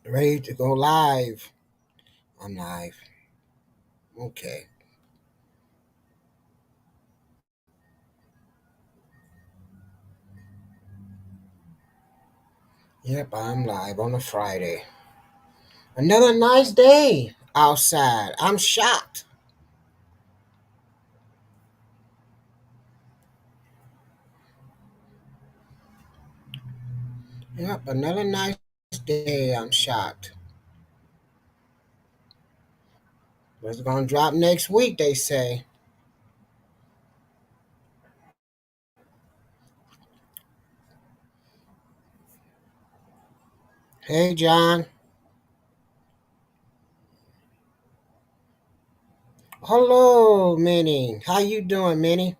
Ready to go live. I'm live. Okay. Yep, I'm live on a Friday. Another nice day outside. I'm shocked. Yep, another nice day. I'm shocked. But it's gonna drop next week, they say. Hey, John. Hello, Minnie. How you doing, Minnie?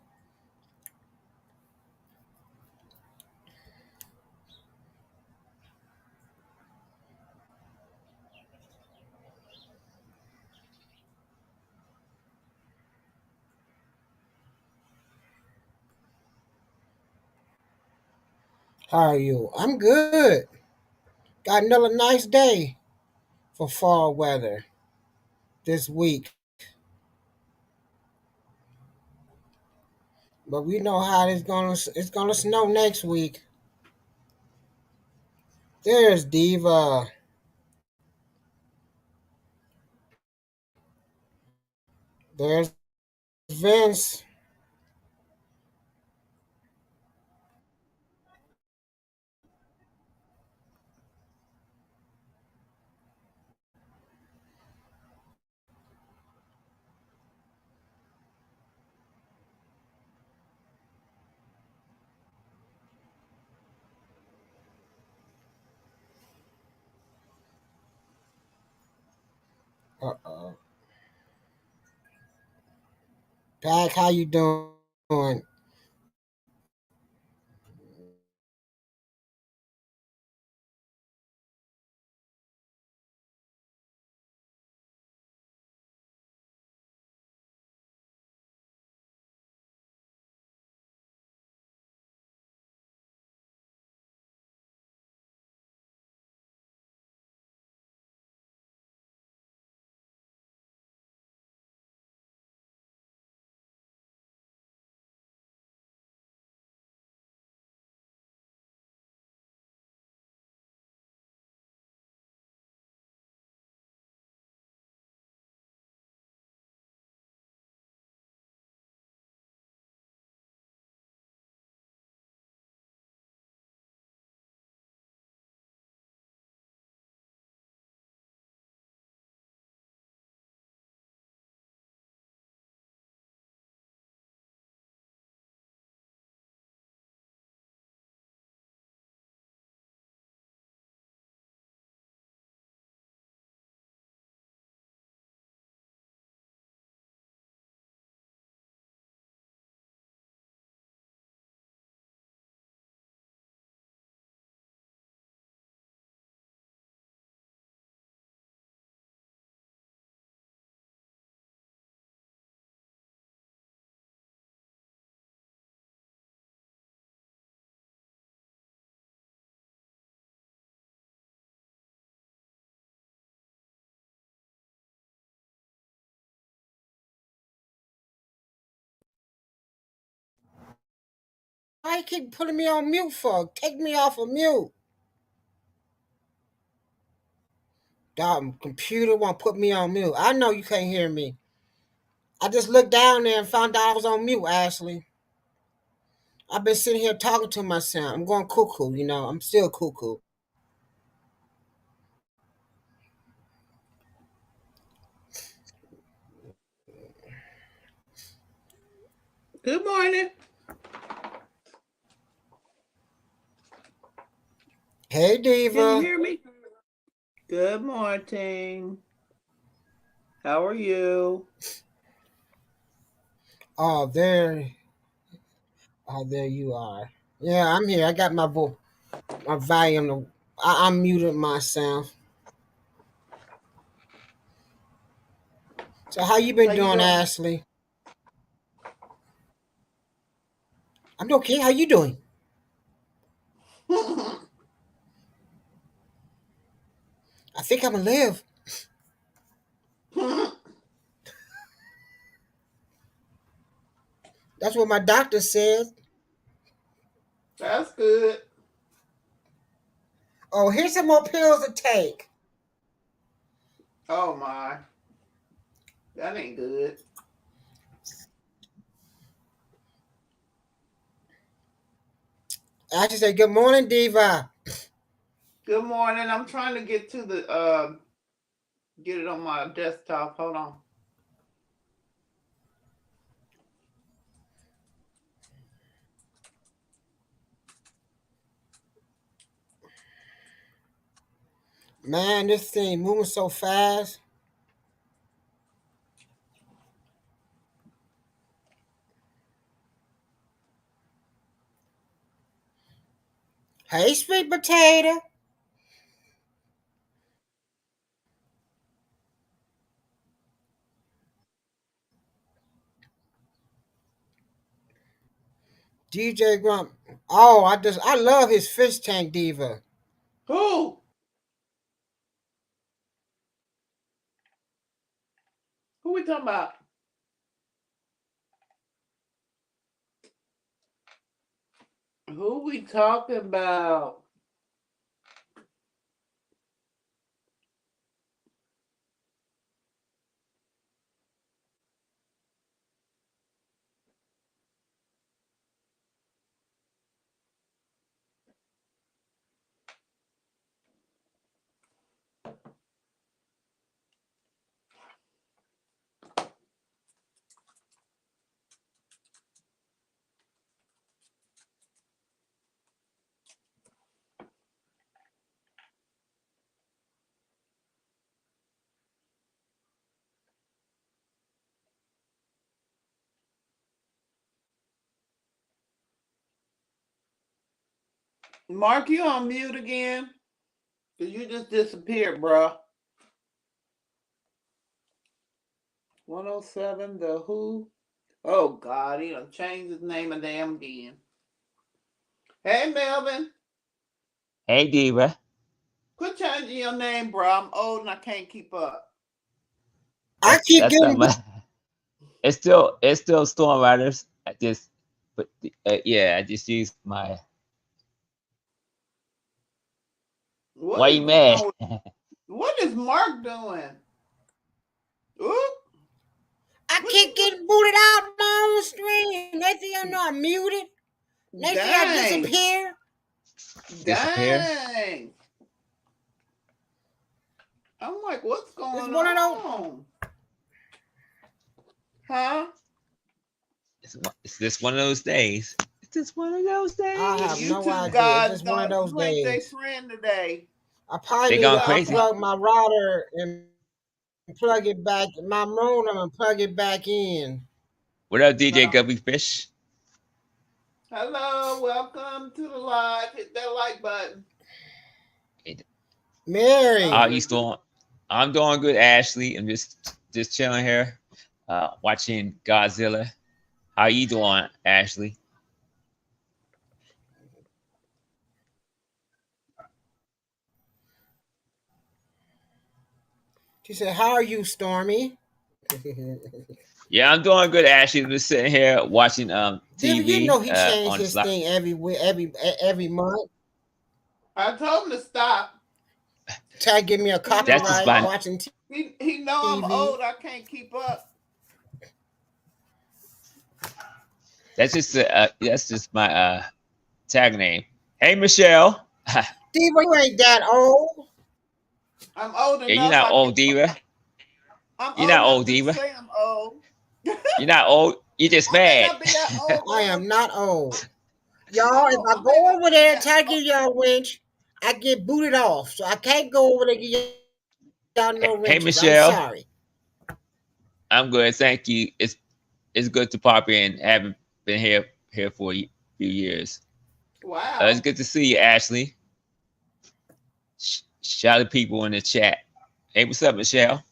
How are you? I'm good. Got another nice day for fall weather this week. But we know how it's gonna snow next week. There's Diva. There's Vince. Uh-oh. Pack, how you doing? Why you keep putting me on mute for? Take me off of mute. Dog, computer won't put me on mute. I know you can't hear me. I just looked down there and found out I was on mute, Ashley. I've been sitting here talking to myself. I'm going cuckoo, I'm still cuckoo. Good morning. Hey, Can you Diva. hear me? Good morning. How are you? Oh, there you are. Yeah, I'm here. I got my volume. I muted myself. So how you How been you doing, doing? Ashley? I'm okay. How you doing? I think I'm gonna live. That's what my doctor said. That's good. Oh, here's some more pills to take. Oh my. That ain't good. I just say good morning, Diva. Good morning. I'm trying to get to the get it on my desktop. Hold on. Man, this thing moving so fast. Hey, sweet potato. DJ Grump. Oh, I love his fish tank Diva. Who? Who we talking about? Who we talking about? Mark, you on mute again? Cause you just disappeared, bro. 107 The Who? Oh God, he done changed his name a damn again. Hey Melvin, Hey, Diva. quit changing your name, bro. I'm old and I can't keep up. I keep That's not getting. my. It's still Storm Riders. But yeah, I just used my. What Why is you going mad? on? What is Mark doing? Oop, I what keep you getting booted out of my own stream. Next thing I know, I'm muted. do? Next thing I Dang, disappear. Disappear? dang. I'm like, what's It's going one of those. on? Huh? It's just one of those days. It's just one of those I The have days. no YouTube idea. It's gods just one of don't those you ain't their days. friend today. I probably They need to gone Yeah, crazy. unplug my router and plug it back, my modem, and plug it back in. What up, DJ well, Gubby Fish? hello, welcome to the live. Hit that like button. How Mary, are you doing? I'm doing good, Ashley. I'm just chilling here, watching Godzilla. How you doing, Ashley? she said, "How are you, Stormy?" Yeah, I'm doing good, Ashley. I'm just sitting here watching David, you know TV he changed on the his slot. thing every month. I told him to stop. Try to give me a He know That's just I'm copyright fine. old. watching He know I'm TV. old. I can't keep up. That's just my tag name. Hey, Michelle. Yeah, Diva, you ain't that old. I'm old you're enough. not old, Diva. I'm You're old not enough old, to Diva. say I'm old. You're not old. You're just I may mad. not be that old, I Mel. am not old. Y'all, if Oh, I I may go not over be there and that try to old. give y'all a winch, I get booted off. So I can't go over there and give y'all Hey, no hey, wrenches. I'm Michelle. sorry. I'm good. Thank you. It's good to pop in. Haven't been here for a few years. It's Wow. good to see you, Ashley. Shout out to people in the chat. Hey, what's up, Michelle?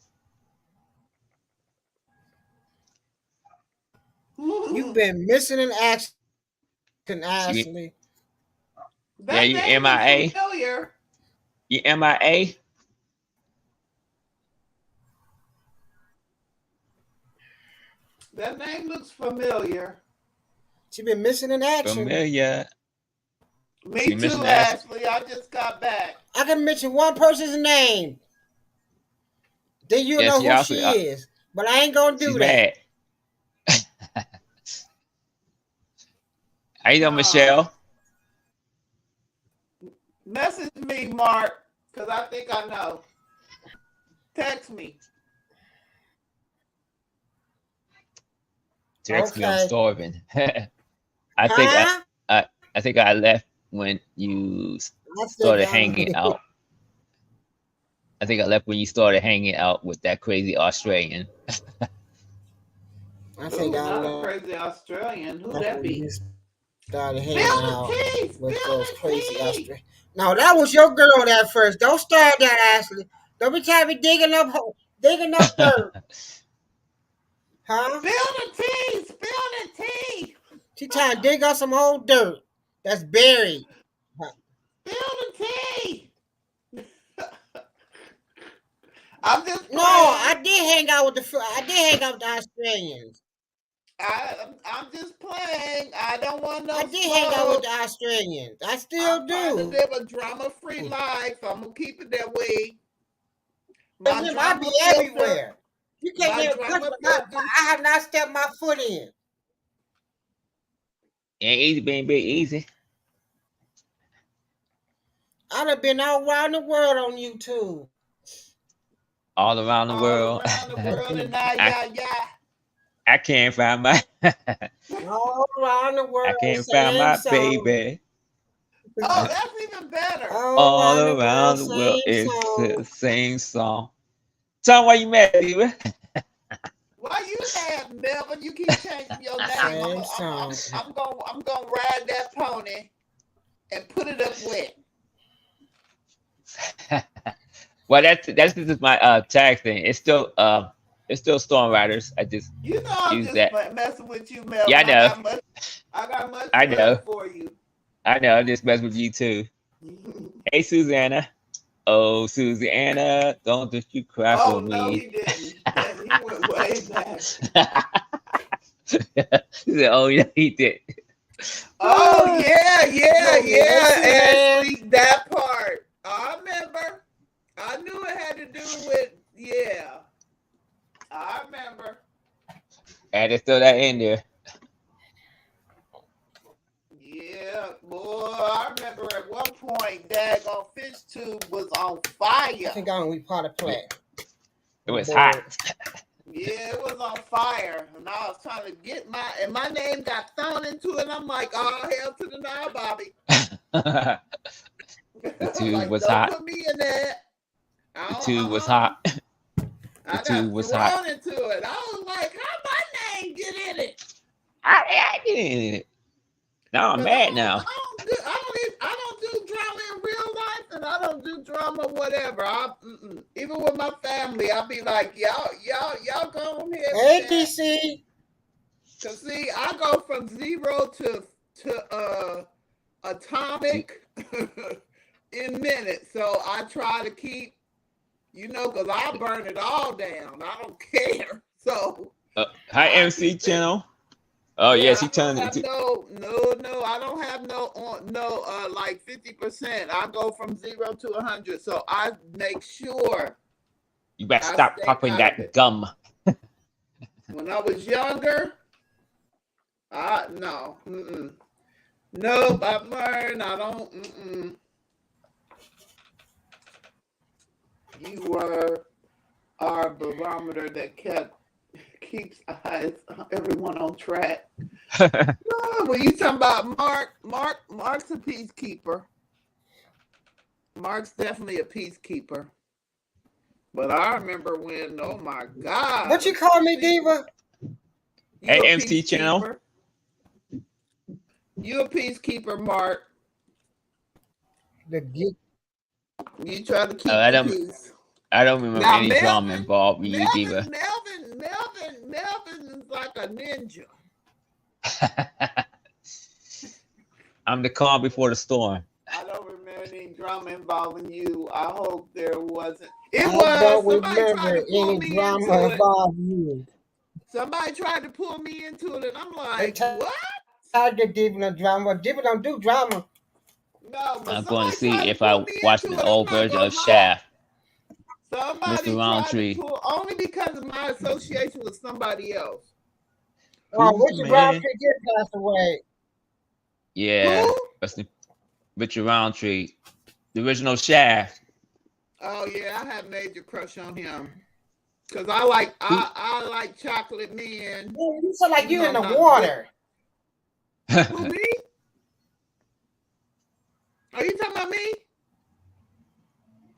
You've been missing in action, You, Ashley. yeah, That you name is MIA. familiar. You MIA. That name looks familiar. She been missing in action. Familiar. Me too, Ashley. I just got back. I can mention one person's name. Then you know who she is. But I ain't gonna do that. Mad. How you doing, Michelle? Message me, Mark, because I think I know. Text me. Text me. I'm starving. I think I left when you started hanging out. I think I left when you started hanging out with that crazy Australian. I think not a crazy Australian. Who that be? Started hanging out with those crazy Australians. No, that was your girl that first. Don't start that, Ashley. Don't be trying to be digging up dirt. Huh? Spill the tea. She trying to dig up some old dirt that's buried. Spill the tea. I'm just playing. No, I did hang out with the Australians. I'm just playing. I don't want no. I did hang out with the Australians. I still do. I'm trying to live a drama-free life. I'm gonna keep it that way. I be everywhere. You can't get a good. I have not stepped my foot in. Ain't easy being big easy. I'd have been all around the world on YouTube. All around the world. I can't find my. All around the world. I can't find my baby. Oh, that's even better. All around the world is the same song. Tell me why you mad, baby. Why you mad, Melvin? You keep changing your name. I'm gonna ride that pony and put it up wet. Well, that's this is my tag thing. It's still Storm Riders. I just I'm use just that. Messing with you, Melvin. Yeah, I know. I got much I know for you. I know. I'm just messing with you too. Hey, Susanna. Oh, Susanna, don't you cry for me. No, he didn't. He went way back. He said, oh, yeah, he did. Oh, yeah. Ashley, that part. I remember. I knew it had to do with, yeah. I remember. And it's still that in there. Yeah, boy. I remember at one point, Daggone Fish Tube was on fire. I think we part of play. It was hot. Yeah, it was on fire. And I was trying to get my name got thrown into it. And I'm like, oh, hell to the now, Bobby. The tube like, was don't hot. Put me in that. The tube was hot. I got thrown into it. I was like, how my name get in it? I get in it. Now I'm mad now. I don't do drama in real life, and I don't do drama whatever. Even with my family, I'll be like, y'all go on here. Hey, DC. Cause see, I go from 0 to atomic in minutes. So I try to keep, cause I burn it all down. I don't care. So hi, MC Channel. Oh yes, he turned it. No. I don't have no like 50%. I go from 0 to 100. So I make sure. You better stop popping that gum. When I was younger, no. Nope, I've learned. I don't. You were our barometer that keeps everyone on track. When you talking about Mark's a peacekeeper. Mark's definitely a peacekeeper. But I remember when, oh my God. What you call me, Diva? AMC Channel. You a peacekeeper, Mark. You try to keep the peace. I don't remember any drama involved with you, Diva. Melvin is like a ninja. I'm the calm before the storm. I don't remember any drama involving you. I hope there wasn't. I don't remember any drama involving you. Somebody tried to pull me into it, and I'm like, They what? target Diva no drama. Diva don't do drama. No, but I'm going to somebody tried see to if pull I me watched into the it. I'm old not version gonna of lie. Shaft. Somebody Mr. tried to Roundtree. pull only because of my association with somebody else. Oh, Who's the Richard man? Roundtree did pass away. Yeah, Who? that's the Richard Roundtree, the original Shaft. Oh yeah, I have major crush on him. Cause I like Chocolate Man. Yeah, you sound like Even you though in I'm the not water. Who, me? Are you talking about me?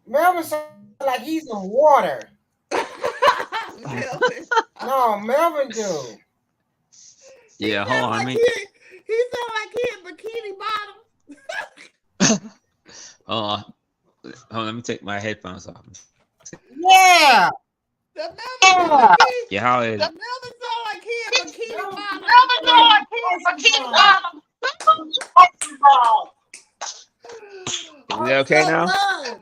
Melvin sound like he's in water. Melvin. No, Melvin do. He Yeah, hold sound on, like me. he sound like he in Bikini Bottom. Hold on, let me take my headphones off. Yeah. The Melvin sound like he. Yeah, how is The it? Melvin sound like he in Bikini Bottom. Is it okay so now? blind.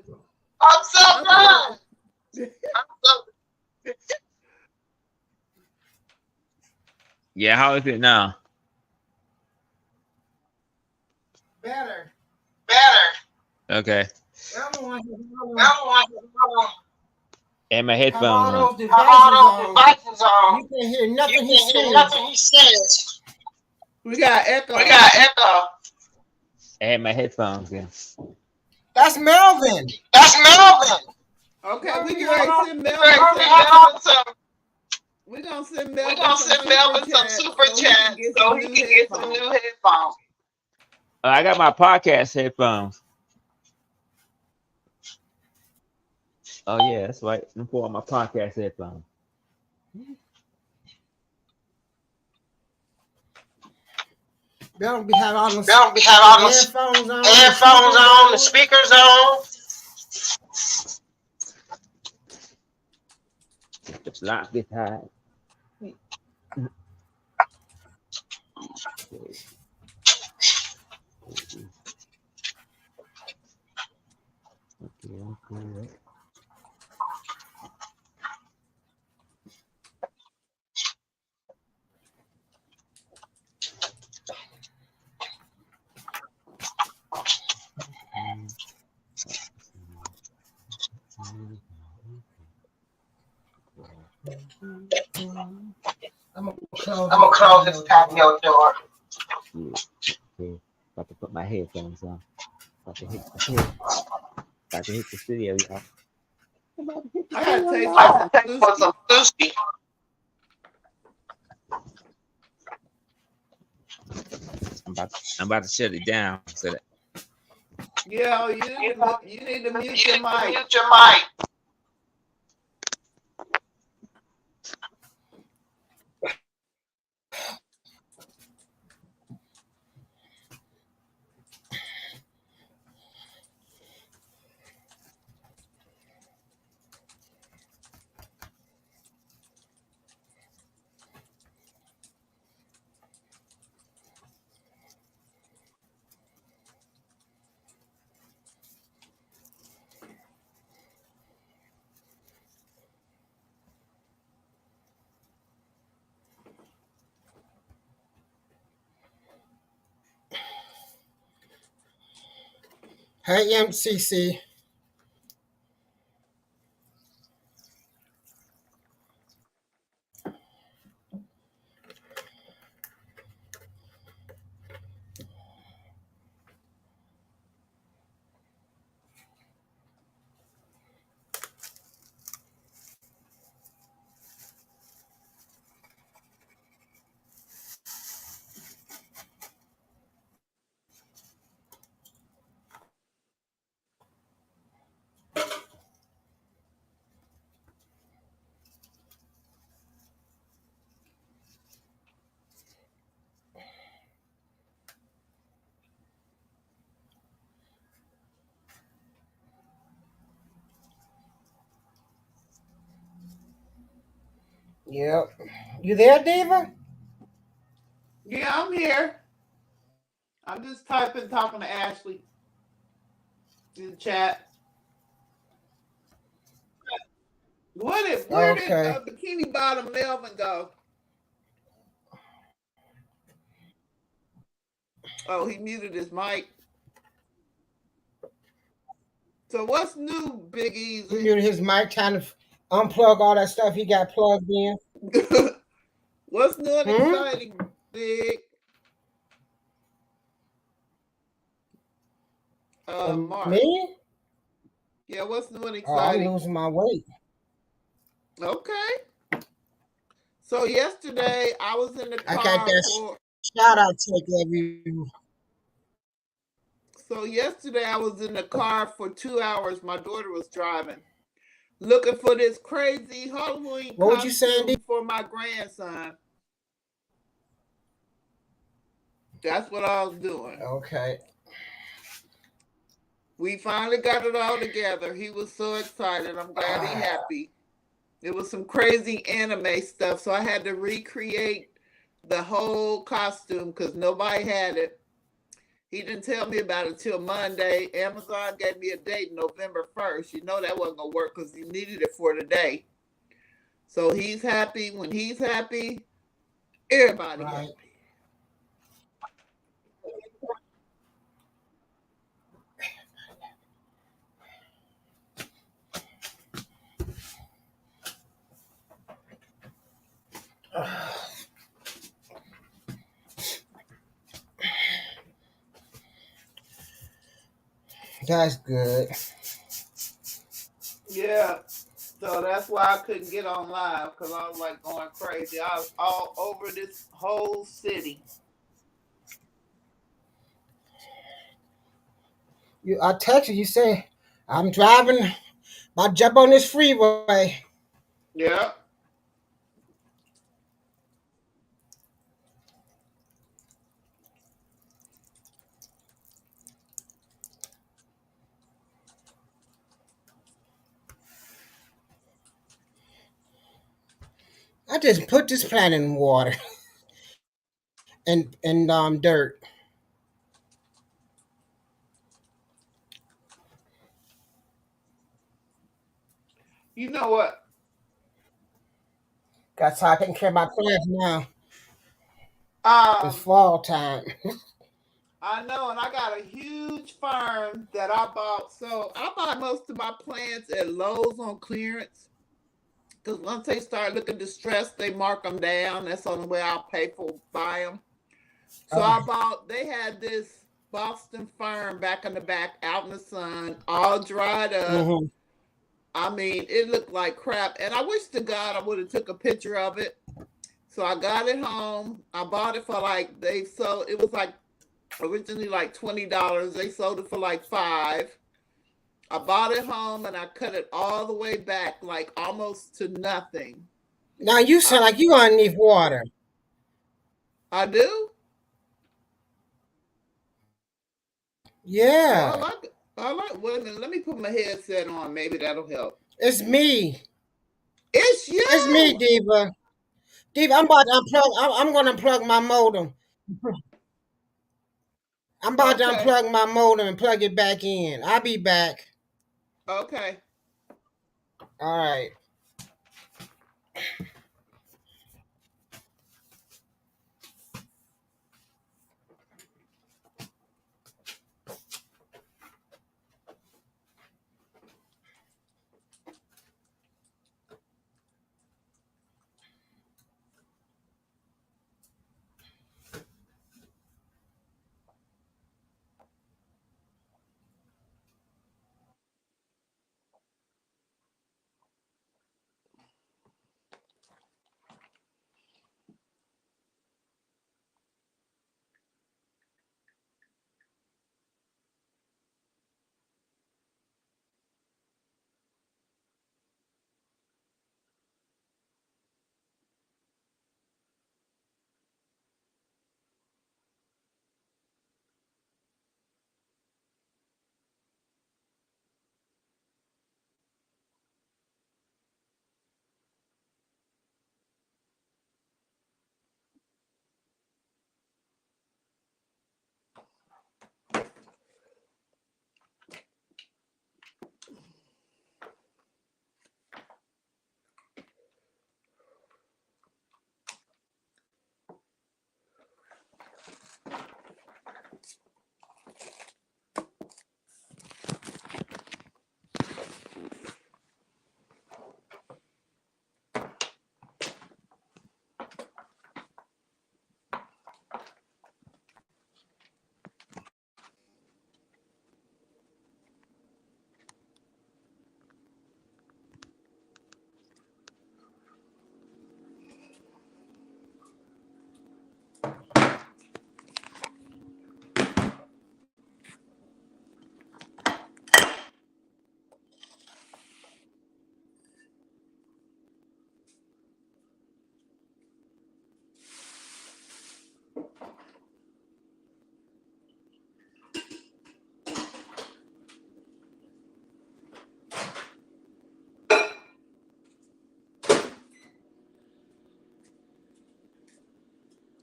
I'm so blind. Yeah, how is it now? Better. Okay. Melvin wants to And my have headphones all on. those Devices on. You can hear nothing You he can't hear says. nothing he says. We got echo. We got echo. I had my headphones in. That's Melvin. That's Melvin. Okay, we Melvin can have all- send We're Melvin gonna some send Melvin some super chat so he can get some new headphones. I got my podcast headphones. Oh yeah, that's right. I'm pulling my podcast headphones. Melvin be having all those Don't be having all those headphones on. headphones on, the speakers on. Lock this high. Okay. I'm gonna close this patio door. Okay. About to put my headphones on. About to hit the studio, y'all. I gotta taste I have to take for some some sushi. I'm about to shut it down so that Yeah, you need to mute your mic. Mute your mic. Hey, MCC. Yep. You there, Diva? Yeah, I'm here. I'm just talking to Ashley in the chat. Where did Okay. Bikini Bottom Melvin go? Oh, he muted his mic. So what's new, Big Easy? He muted his mic, trying to unplug all that stuff he got plugged in. What's new and exciting, Big? Mark. Me? Yeah, what's new and Oh, I'm exciting? losing my weight. Okay. So yesterday I was in the I car got that for. shout out to every. So yesterday I was in the car for 2 hours. My daughter was driving, looking for this crazy Halloween What would you say, Andy? costume for my grandson. That's what I was doing. Okay. We finally got it all together. He was so excited. I'm glad he's happy. It was some crazy anime stuff, so I had to recreate the whole costume because nobody had it. He didn't tell me about it till Monday. Amazon gave me a date, November 1st. You know that wasn't going to work because he needed it for today. So he's happy. When he's happy, everybody happy. That's good. Yeah. So that's why I couldn't get on live because I was like going crazy. I was all over this whole city. I texted you saying I'm driving. I jump on this freeway. Yeah. I just put this plant in water and dirt. You know what? Got to start taking care of my plants now. It's Um, fall time. I know, and I got a huge farm that I bought. So I buy most of my plants at Lowe's on clearance. Because once they start looking distressed, they mark them down. That's the only way I'll pay for buy them. So I bought. They had this Boston fern back in the back, out in the sun, all dried up. Mm-hmm. I mean, it looked like crap. And I wish to God I would have took a picture of it. So I got it home. I bought it for like they sold. It was like originally like $20. They sold it for like $5. I bought it home and I cut it all the way back, like almost to nothing. Now you sound like you underneath water. I do. Yeah. Oh, I like it. I like. Wait a minute. Let me put my headset on. Maybe that'll help. It's me. It's you. It's me, Diva. Diva, I'm about to unplug. I'm going to unplug my modem. I'm about to unplug my modem and plug it back in. I'll be back. Okay. All right.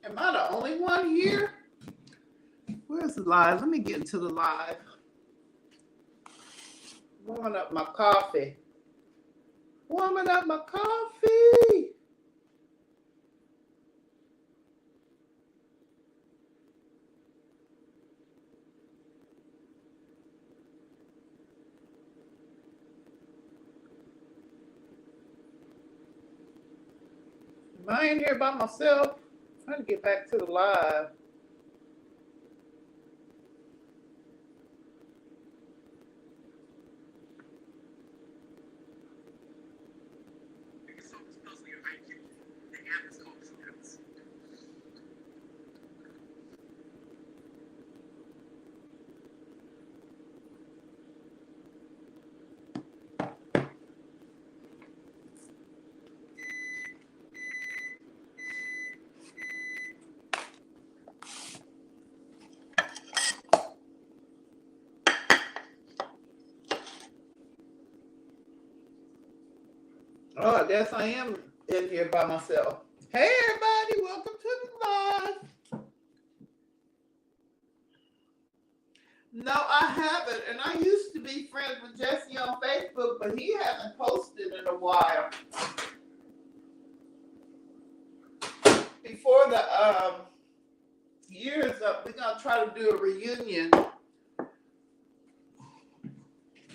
Am I the only one here? Where's the live? Let me get into the live. Warming up my coffee. Warming up my coffee. Am I in here by myself? I'm trying to get back to the live. Oh, I guess I am in here by myself. Hey, everybody, welcome to the live. No, I haven't, and I used to be friends with Jesse on Facebook, but he hasn't posted in a while. Before the year's up, we're gonna try to do a reunion.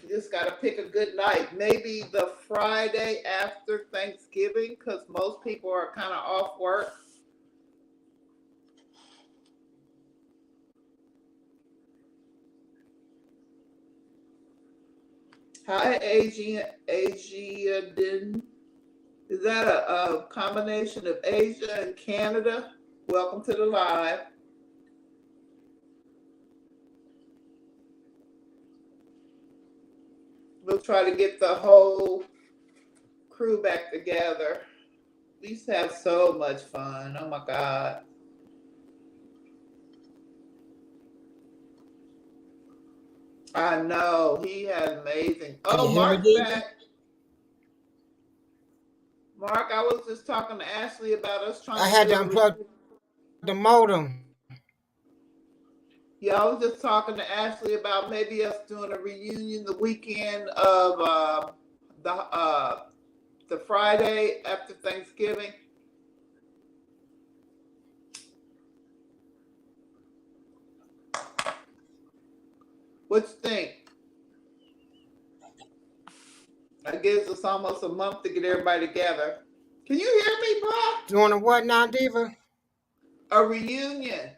You just gotta pick a good night. Maybe the Friday after Thanksgiving, because most people are kind of off work. Hi, Asian. Is that a combination of Asia and Canada? Welcome to the live. We'll try to get the whole crew back together. We used to have so much fun. Oh my God. I know. He had amazing. Oh, Mark's back. Mark, I was just talking to Ashley about us trying I had to unplug the modem. Yeah, I was just talking to Ashley about maybe us doing a reunion the weekend of the Friday after Thanksgiving. What you think? I guess it's almost a month to get everybody together. Can you hear me, bro? Doing a what now, Diva? A reunion.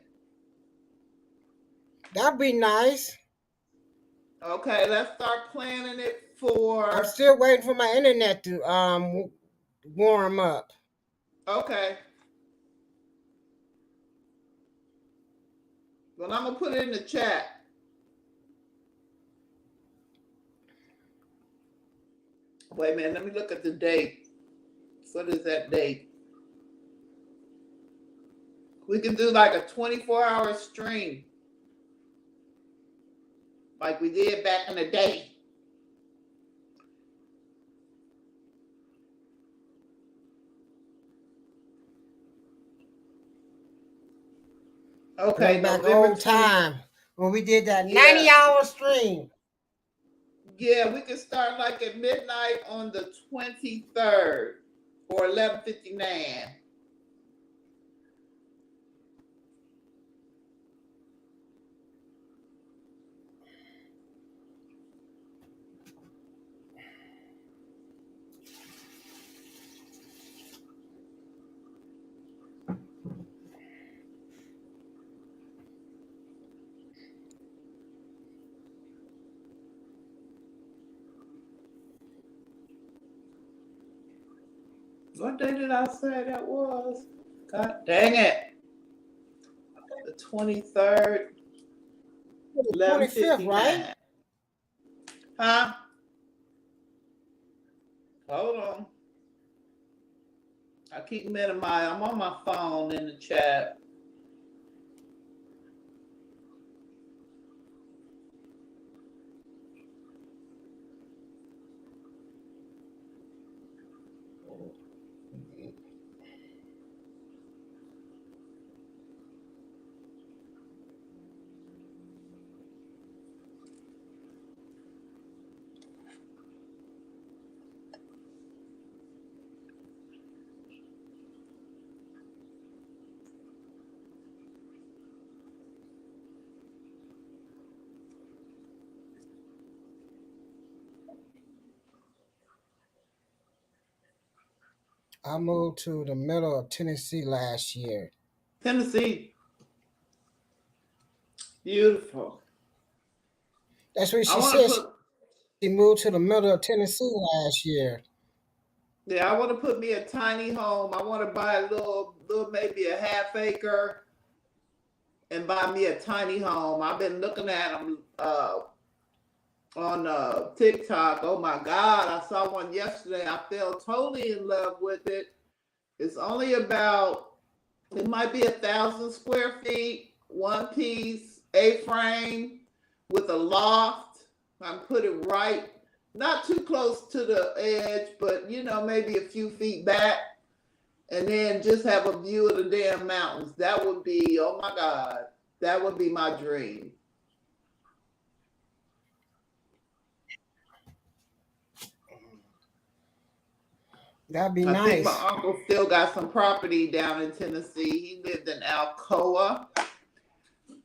That'd be nice. Okay, let's start planning it for. I'm still waiting for my internet to warm up. Okay. Well, I'm gonna put it in the chat. Wait a minute, let me look at the date. What is that date? We can do like a 24-hour stream, like we did back in the day. Okay, back old time when we did that 90-hour stream. Yeah, we can start like at midnight on the 23rd or 11:59. What day did I say that was? God dang it. The 23rd. 25th, right? Huh? Hold on. I keep minimizing. I'm on my phone in the chat. I moved to the middle of Tennessee last year. Tennessee. Beautiful. That's what I she want to said. put. She moved to the middle of Tennessee last year. Yeah, I want to put me a tiny home. I want to buy a little, maybe a half acre, and buy me a tiny home. I've been looking at them on TikTok. Oh my God, I saw one yesterday. I fell totally in love with it. It's only about, it might be 1,000 square feet, one piece, A-frame with a loft. I'm put it right, not too close to the edge, but maybe a few feet back, and then just have a view of the damn mountains. That would be, oh my God, that would be my dream. That'd be I think my nice. uncle still got some property down in Tennessee. He lived in Alcoa.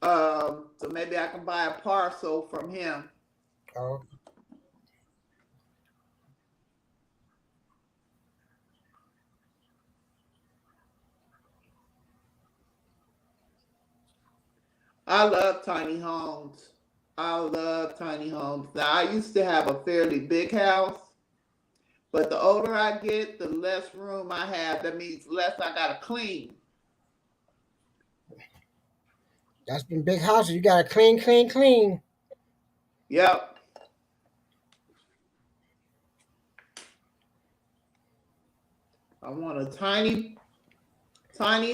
So maybe I can buy a parcel from him. Oh. I love tiny homes. I love tiny homes. Now, I used to have a fairly big house, but the older I get, the less room I have. That means less I got to clean. That's been big houses. You gotta clean, clean, clean. Yep. I want a tiny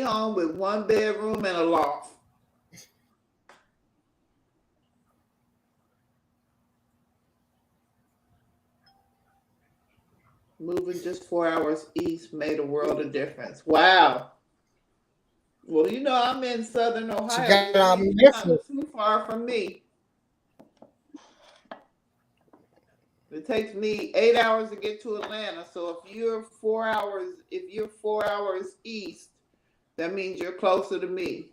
home with one bedroom and a loft. Moving just 4 hours east made a world of difference. Wow. Well, I'm in Southern Ohio. She got That means you're not too far from me. It takes me 8 hours to get to Atlanta. So if you're 4 hours east, that means you're closer to me.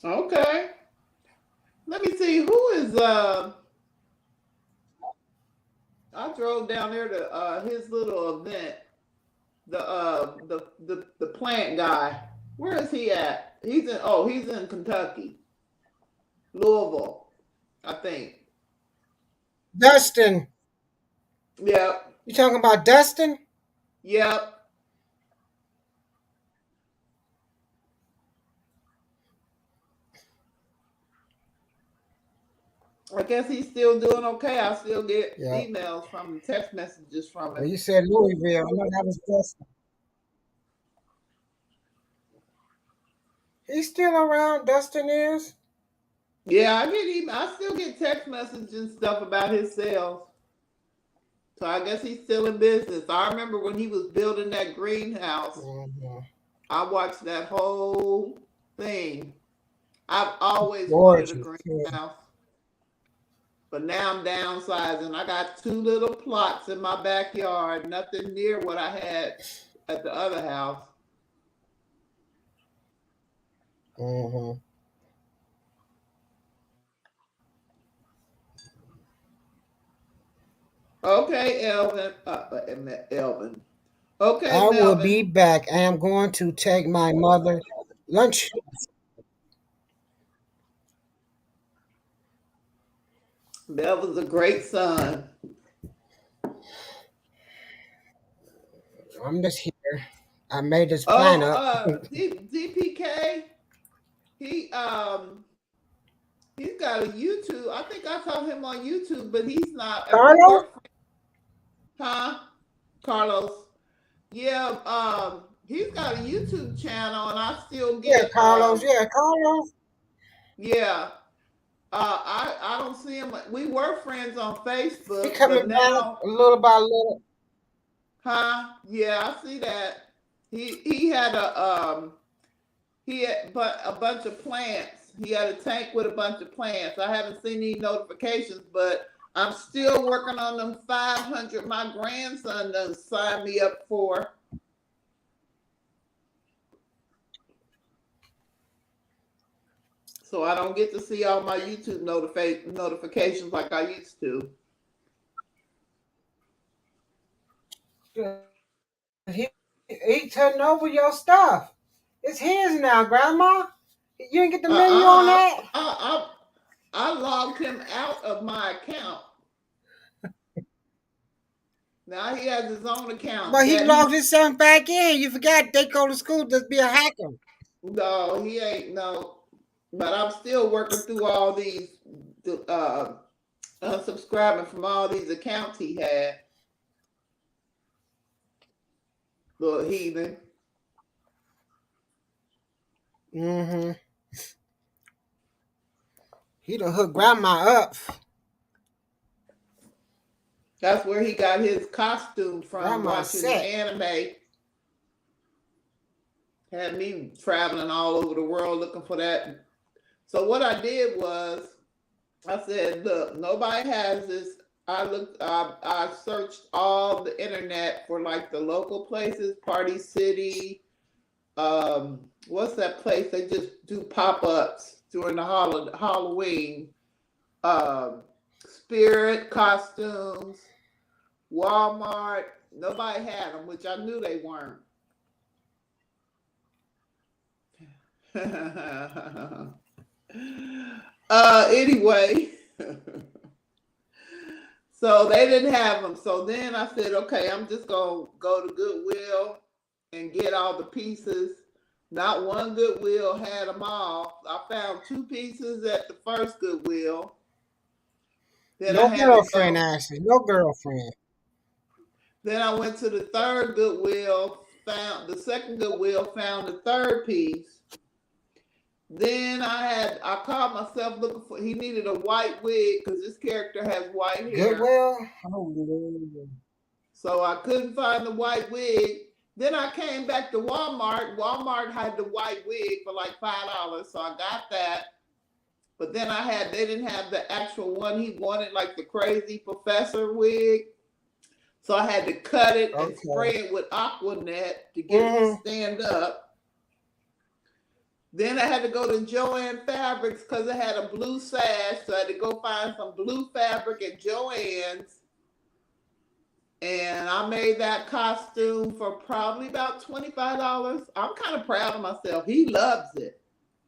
Okay. Let me see who is I drove down there to his little event. The plant guy. Where is he at? He's in Kentucky. Louisville, I think. Dustin. Yep. You talking about Dustin? Yep. I guess he's still doing okay. I still get emails from him, text messages from him. Well, you said Louisville. I know that was Dustin. He's still around. Dustin is. Yeah, I still get text messages and stuff about his sales. So I guess he's still in business. I remember when he was building that greenhouse. Mm-hmm. I watched that whole thing. I've always wanted a greenhouse. But now I'm downsizing. I got 2 little plots in my backyard, nothing near what I had at the other house. Mm-hmm. Okay, Elvin. Elvin. Okay, I Melvin. will be back. I am going to take my mother lunch. Melvin's a great son. I'm just here. I made this plan up. DPK. He's got a YouTube. I think I saw him on YouTube, but he's not. Carlos? Huh? Carlos. Yeah, he's got a YouTube channel, and I still get. Yeah, Carlos. Carlos. Yeah. I don't see him. We were friends on Facebook. He coming now, back little by little. Huh? Yeah, I see that. He had a bunch of plants. He had a tank with a bunch of plants. I haven't seen any notifications, but I'm still working on them 500 my grandson done signed me up for. So I don't get to see all my YouTube notifications like I used to. He turning over your stuff. It's his now, Grandma. You didn't get the menu on that? I logged him out of my account. Now he has his own account. But he logged himself back in. You forgot they go to school to be a hacker. No, he ain't. No. But I'm still working through all these, unsubscribing from all these accounts he had. Little heathen. Mm-hmm. He done hooked Grandma up. That's where he got his costume from, Grandma's watching anime. Had me traveling all over the world looking for that. So what I did was, I said, look, nobody has this. I searched all the internet for like the local places, Party City. What's that place? They just do pop-ups during the Halloween. Spirit costumes, Walmart. Nobody had them, which I knew they weren't. Anyway, so they didn't have them. So then I said, okay, I'm just gonna go to Goodwill and get all the pieces. Not one Goodwill had them all. I found 2 pieces at the first Goodwill. Then no girlfriend, Ashley. No girlfriend. Then I went to the third Goodwill, found the second Goodwill, found the third piece. Then I called myself looking for, he needed a white wig because this character has white hair. Goodwill? Oh, so I couldn't find the white wig. Then I came back to Walmart. Walmart had the white wig for like $5, so I got that. But then they didn't have the actual one he wanted, like the crazy professor wig. So I had to cut it and spray it with Aquanet to get it to stand up. Then I had to go to Joann Fabrics because it had a blue sash. So I had to go find some blue fabric at Joann's. And I made that costume for probably about $25. I'm kind of proud of myself. He loves it.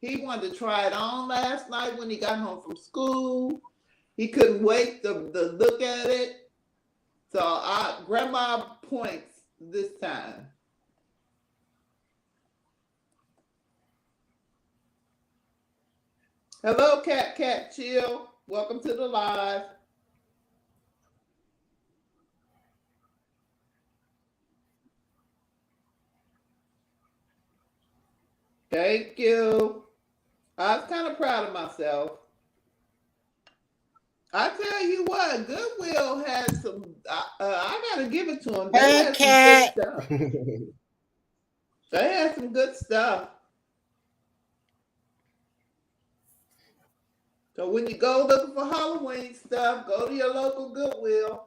He wanted to try it on last night when he got home from school. He couldn't wait to look at it. So Grandma points this time. Hello, Cat Chill. Welcome to the live. Thank you. I was kind of proud of myself. I tell you what, Goodwill has some. I gotta give it to them. They had some good stuff. They had some good stuff. So when you go looking for Halloween stuff, go to your local Goodwill.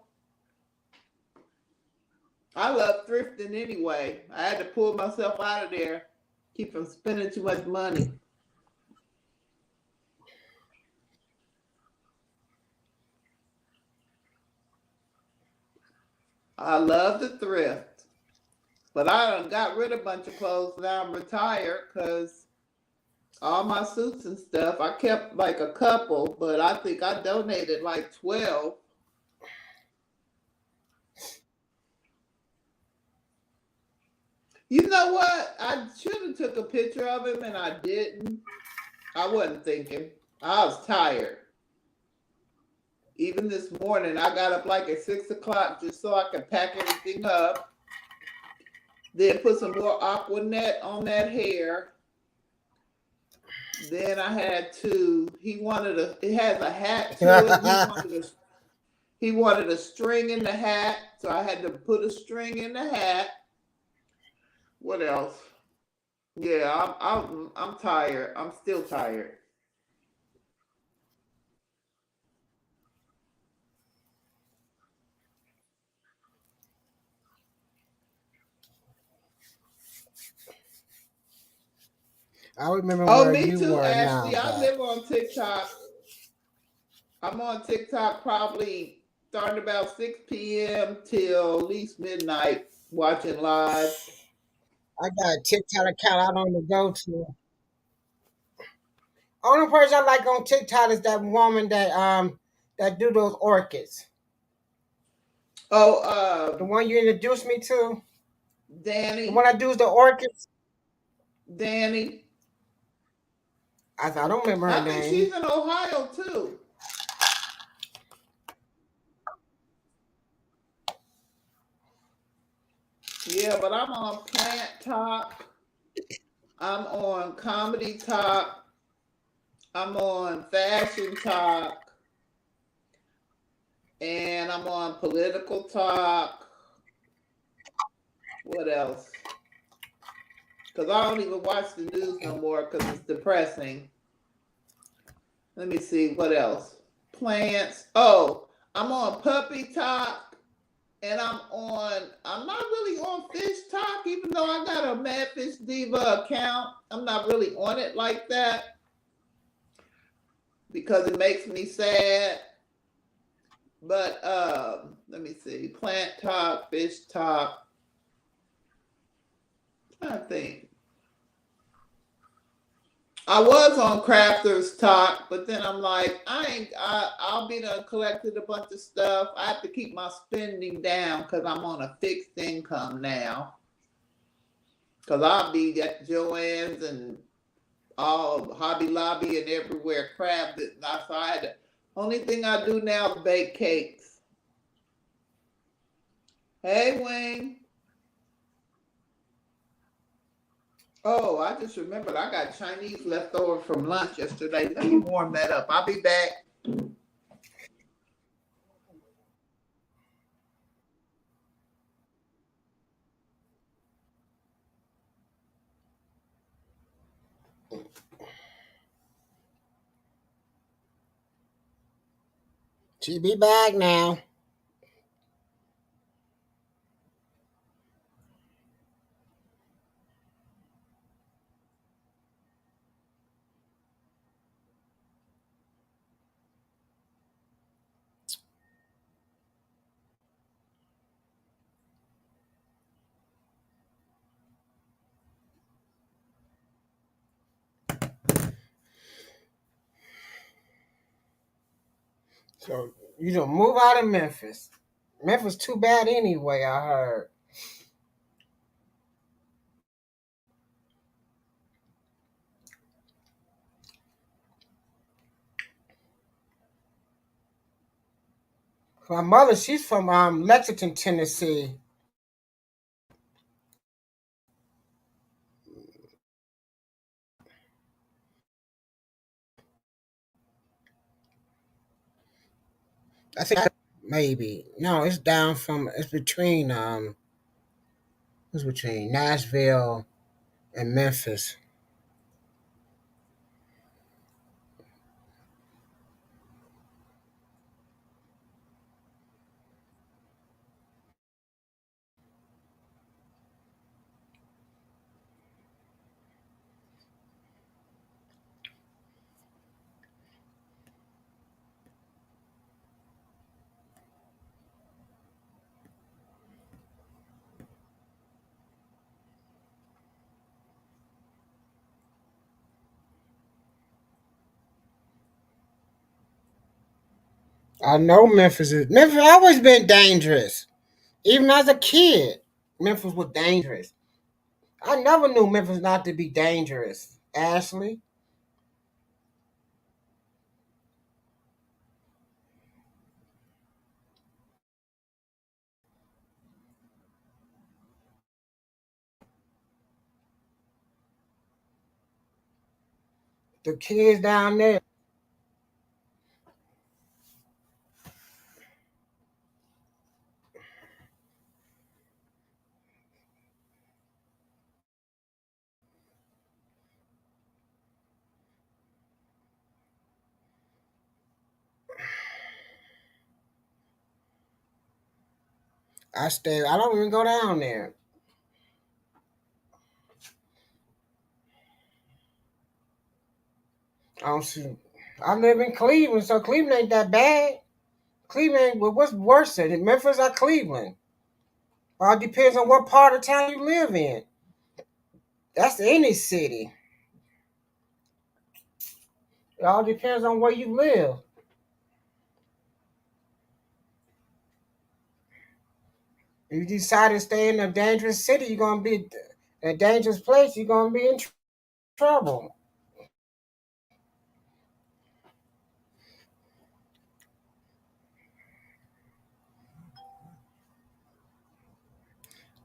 I love thrifting anyway. I had to pull myself out of there, keep from spending too much money. I love to thrift, but I done got rid of a bunch of clothes. Now I'm retired because all my suits and stuff, I kept like a couple, but I think I donated like 12. You know what? I should have took a picture of him and I didn't. I wasn't thinking. I was tired. Even this morning, I got up like at 6 o'clock just so I could pack everything up. Then put some more Aquanet on that hair. Then I had to, it has a hat to it. He wanted a string in the hat. So I had to put a string in the hat. What else? Yeah, I'm tired. I'm still tired. I remember Oh, where me you too, were now, Ashley. I but live on TikTok. I'm on TikTok probably starting about 6 p.m. till at least midnight watching live. I got a TikTok account I don't even go to. Only person I like on TikTok is that woman that do those orchids. Oh, The one you introduced me to. The one Danny. that does the orchids. Danny. I don't remember her I think name. she's in Ohio too. Yeah, but I'm on Plant Talk. I'm on Comedy Talk. I'm on Fashion Talk. And I'm on Political Talk. What else? Because I don't even watch the news no more because it's depressing. Let me see. What else? Plants. Oh, I'm on Puppy Talk. And I'm not really on Fish Talk, even though I got a Mad Fish Diva account. I'm not really on it like that because it makes me sad. But let me see. Plant Talk, Fish Talk. I think. I was on Crafters Talk, but then I'm like, I'll be done collected a bunch of stuff. I have to keep my spending down because I'm on a fixed income now. Because I'll be at Joann's and all Hobby Lobby and everywhere craft it. So only thing I do now is bake cakes. Hey, Wayne. Oh, I just remembered I got Chinese left over from lunch yesterday. Let me warm that up. I'll be back. She be back now. So you don't move out of Memphis. Memphis too bad anyway, I heard. My mother, she's from Lexington, Tennessee. I think maybe. No, it's down from it's between Nashville and Memphis. I know Memphis always been dangerous. Even as a kid, Memphis was dangerous. I never knew Memphis not to be dangerous. Ashley, the kids down there. I don't even go down there. I don't see. I live in Cleveland, so Cleveland ain't that bad. Cleveland, well, what's worse than it? Memphis or Cleveland? All depends on what part of town you live in. That's any city. It all depends on where you live. If you decide to stay in a dangerous city, you're gonna be a dangerous place. You're gonna be in trouble.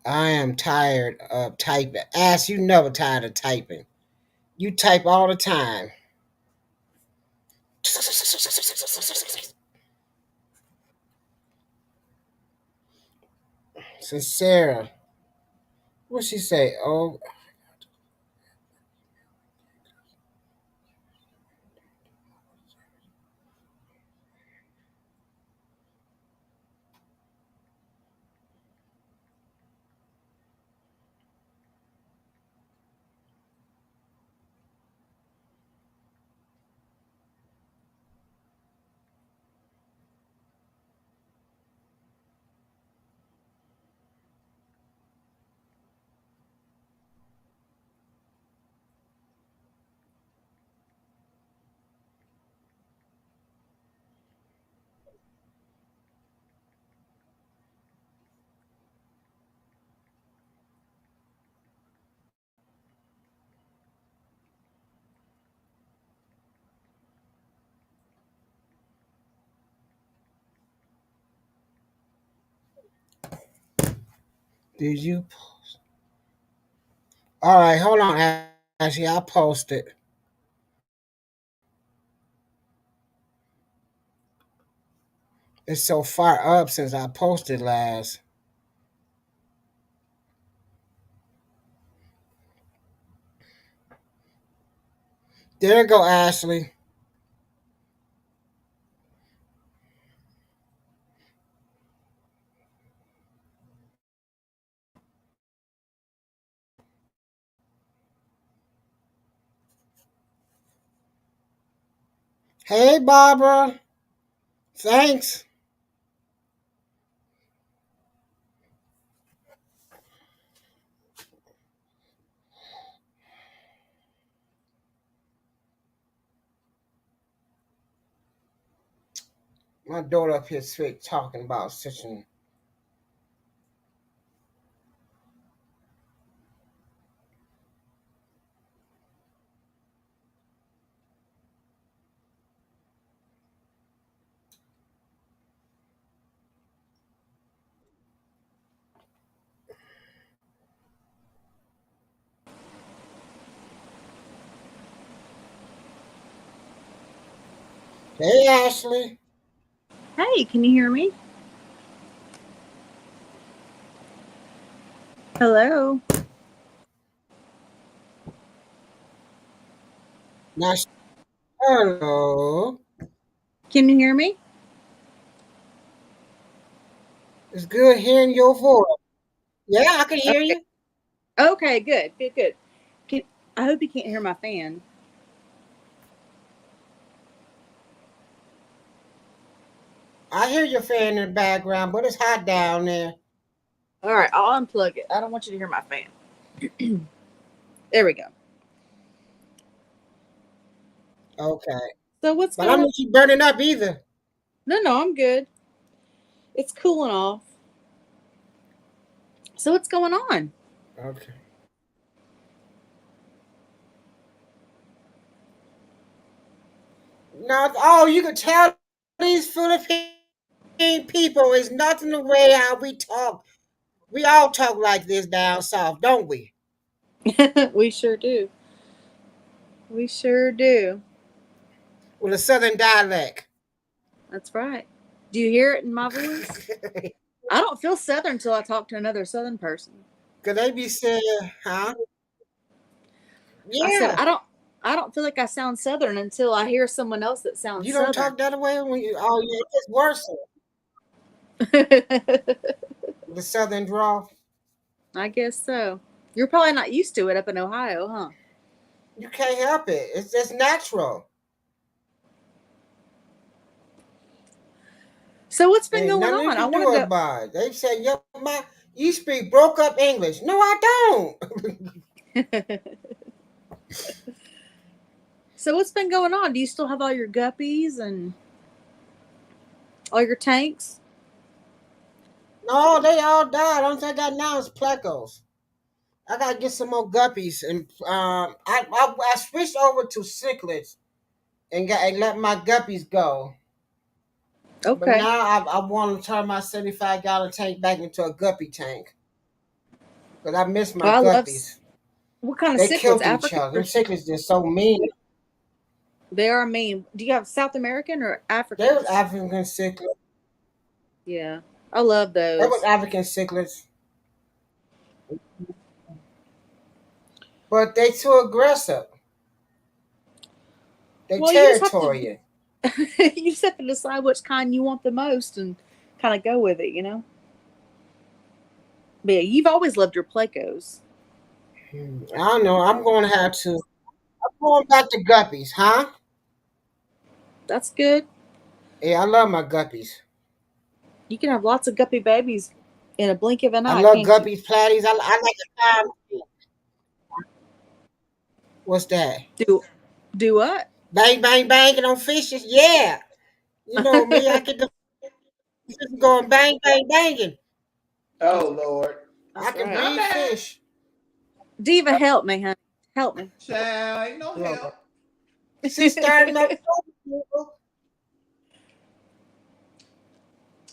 I am tired of typing. Ass, you never tired of typing. You type all the time. So Sarah, what she say? Oh, did you? All right, hold on, Ashley. I'll post it. It's so far up since I posted last. There you go, Ashley. Hey, Barbara. Thanks. My daughter up here straight talking about such an. Hey, Ashley. Hey, can you hear me? Hello. Now, hello. Can you hear me? It's good hearing your voice. Yeah, I can hear Okay. you. Okay, good. Good, good. I hope you can't hear my fan. I hear your fan in the background, but it's hot down there. All right, I'll unplug it. I don't want you to hear my fan. There we go. Okay. So what's But I going don't on? need you burning up either. No, I'm good. It's cooling off. So what's going on? Okay. Now, oh, you can tell these Philippine people is nothing the way how we talk. We all talk like this down south, don't we? We sure do. We sure do. With a southern dialect. That's right. Do you hear it in my voice? I don't feel Southern until I talk to another Southern person. Could they be saying, huh? I said Yeah. I don't feel like I sound Southern until I hear someone else that sounds You don't Southern. talk that way when you, oh, yeah, it's worse. The southern draw. I guess so. You're probably not used to it up in Ohio, huh? You can't help it. It's just natural. So what's been Ain't going nothing on? you I can do wanted about it. They say, yo, you speak broke up English. No, I don't. to. So what's been going on? Do you still have all your guppies and all your tanks? No, they all died. Only thing I got now is plecos. I gotta get some more guppies, and I switched over to cichlids and let my guppies go. But Okay. now I want to turn my 75-gallon tank back into a guppy tank because I miss my Well, I love. guppies. What kind of They cichlids? killed each African? other. Them cichlids just so mean. They are mean. Do you have South American or African? They was African cichlids. Yeah, I love They was those. African cichlids, but they too aggressive. They Well, you just have to. territorial. You just have to decide which kind you want the most and kind of go with it. You know. But yeah, you've always loved your plecos. I don't know. I'm going to have to. I'm going back to guppies, huh? That's good. Yeah, I love my guppies. You can have lots of guppy babies in a blink of an I eye, love can't you? guppies, platies. I like the time. What's that? Do what? Bang, bang, banging on fishes. Yeah. You know me. I get the fishes going bang, bang, banging. Oh Lord. I That's can right. breed Okay. fish. Diva, help me, honey. Help me. Child, ain't no help. She's starting up.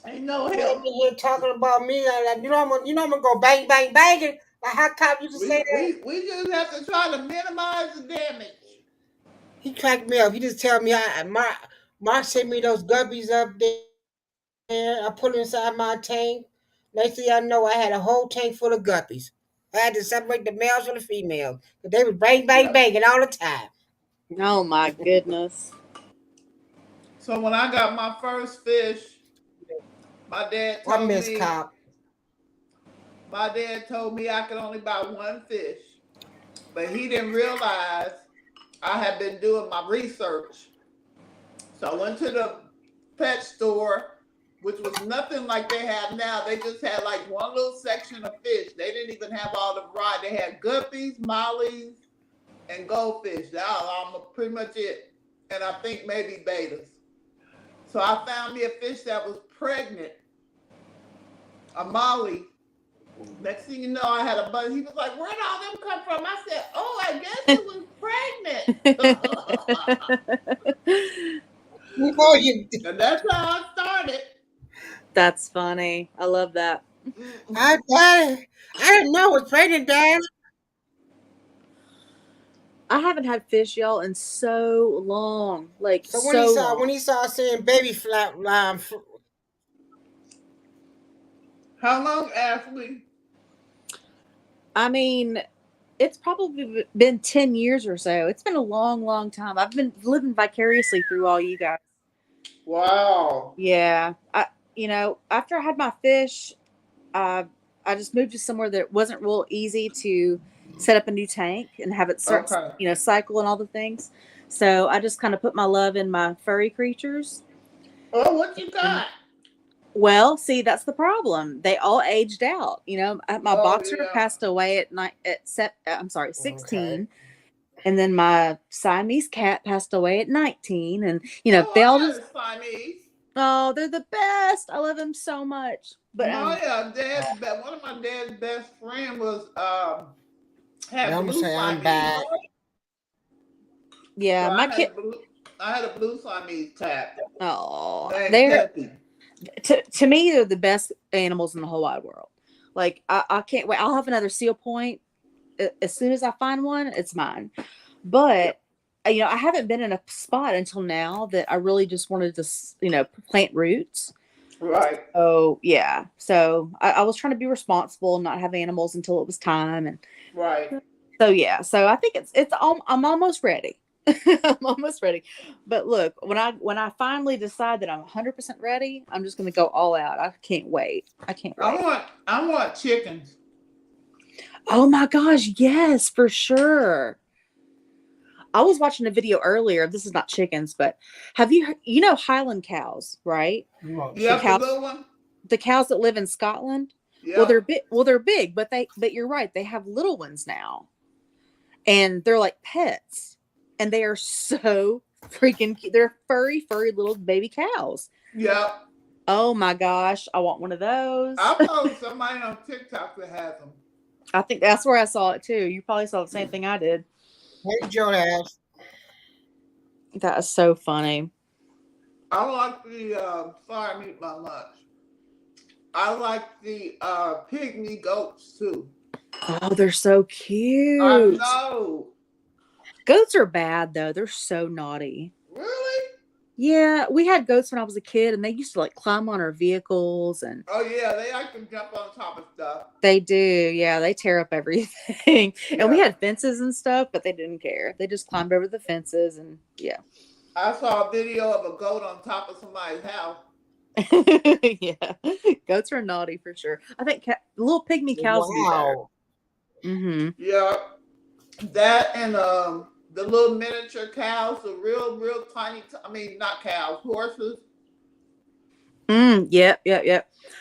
Ain't no You help. in here talking about me. You know I'm gonna go bang, bang, banging. Like how cop used to say that. We just have to try to minimize the damage. He cracked me up. He just tell me Mark sent me those guppies up there. I put them inside my tank. Next thing I know, I had a whole tank full of guppies. I had to separate the males from the females. But they was bang, bang, banging all the time. Oh my goodness. So when I got my first fish, my dad I told miss me cop. I could only buy one fish. But he didn't realize I had been doing my research. So I went to the pet store, which was nothing like they have now. They just had like one little section of fish. They didn't even have all the variety. They had guppies, mollies, and goldfish. That was pretty much it. And I think maybe betas. So I found me a fish that was pregnant, a molly. Next thing you know, I had a buzz. He was like, "Where'd all them come from?" I said, "Oh, I guess it was pregnant." And that's how I started. That's funny. I love that. I didn't know it was pregnant, Dad. I haven't had fish, y'all, in so long. Like So long. when he saw saying baby flat How long, Ashley? I mean, it's probably been 10 years or so. It's been a long, long time. I've been living vicariously through all you guys. Wow. Yeah. After I had my fish, I just moved to somewhere that wasn't real easy to set up a new tank and have it start, cycle and all the things. So I just kind of put my love in my furry creatures. Oh, what you got? Well, see, that's the problem. They all aged out. My boxer passed away at 16. Okay. And then my Siamese cat passed away at 19. And, they all just... Siamese. Oh, they're the best. I love them so much. But one of my dad's best friend was I'm gonna say I'm bad. Yeah, so my kid. I had a blue Siamese cat. Oh, they're to me they're the best animals in the whole wide world. Like I can't wait. I'll have another seal point as soon as I find one. It's mine. But I haven't been in a spot until now that I really just wanted to plant roots. Right. Oh yeah. So I was trying to be responsible and not have animals until it was time. And right. So yeah. So I think I'm almost ready. I'm almost ready. But look, when I finally decide that I'm 100% ready, I'm just going to go all out. I can't wait. I want chickens. Oh my gosh, yes, for sure. I was watching a video earlier. This is not chickens, but you know Highland cows, right? Yeah, the little one. The cows that live in Scotland. Yeah. Well, they're big, but you're right. They have little ones now, and they're like pets, and they are so freaking cute. They're furry little baby cows. Yeah. Oh my gosh, I want one of those. I followed somebody on TikTok that has them. I think that's where I saw it too. You probably saw the same thing I did. Hey, Joe ass. That is so funny. I like the sorry, I need my lunch. I like the pygmy goats too. Oh, they're so cute. I know. Goats are bad though. They're so naughty. Really? Yeah, we had goats when I was a kid, and they used to like climb on our vehicles, and Oh yeah, they like to jump on top of stuff. they do. Yeah, they tear up everything. And we Yeah. had fences and stuff, but they didn't care. They just climbed over the fences, and yeah. I saw a video of a goat on top of somebody's house. Yeah, goats are naughty for sure. I think little pygmy cows do better. Wow. Mm-hmm. Yeah, that and the little miniature cows, the real tiny. I mean, not cows, horses. Yep.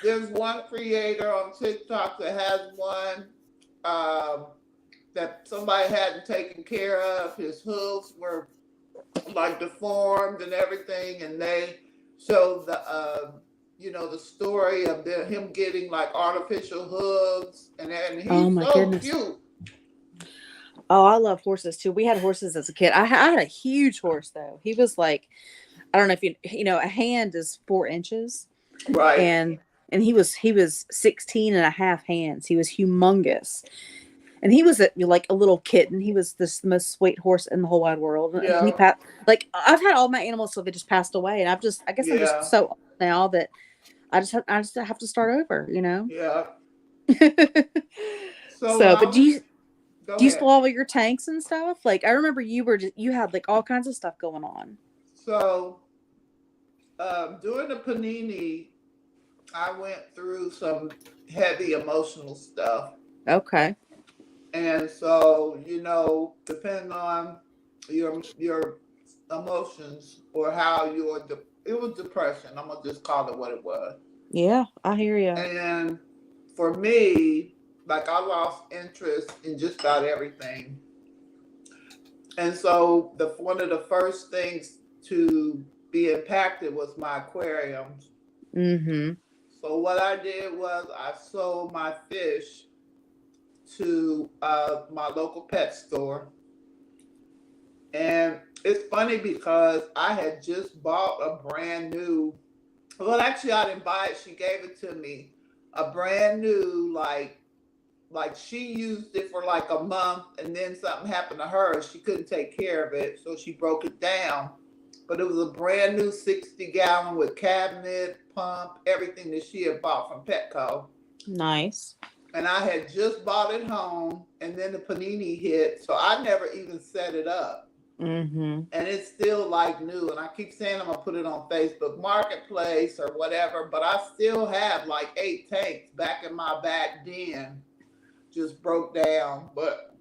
There's one creator on TikTok that has one that somebody hadn't taken care of. His hooves were like deformed and everything, and they show the the story of him getting like artificial hooves, and he's Oh my so goodness. cute. Oh, I love horses too. We had horses as a kid. I had a huge horse though. He was like, I don't know if you know, a hand is 4 inches. Right. And he was 16 and a half hands. He was humongous. And he was like a little kitten. He was the most sweet horse in the whole wide world. And Yeah. he like I've had all my animals till they just passed away. And I guess I'm just so old now that I just have to start over, you know? Yeah. But do you ahead. still have all your tanks and stuff? Like I remember you had like all kinds of stuff going on. So during the Panini, I went through some heavy emotional stuff. Okay. And so, depending on your emotions or how it was depression. I'm gonna just call it what it was. Yeah, I hear you. And for me, like I lost interest in just about everything. And so one of the first things to be impacted was my aquariums. Mm-hmm. So what I did was I sold my fish to my local pet store. And it's funny because I had just bought a brand new, well, actually I didn't buy it. She gave it to me, a brand new, like she used it for like a month and then something happened to her. She couldn't take care of it. So she broke it down. But it was a brand new 60-gallon with cabinet, pump, everything that she had bought from Petco. Nice. And I had just bought it home, and then the Panini hit, so I never even set it up. Mm-hmm. And it's still like new. And I keep saying I'm gonna put it on Facebook Marketplace or whatever, but I still have like 8 tanks back in my back den, just broke down. But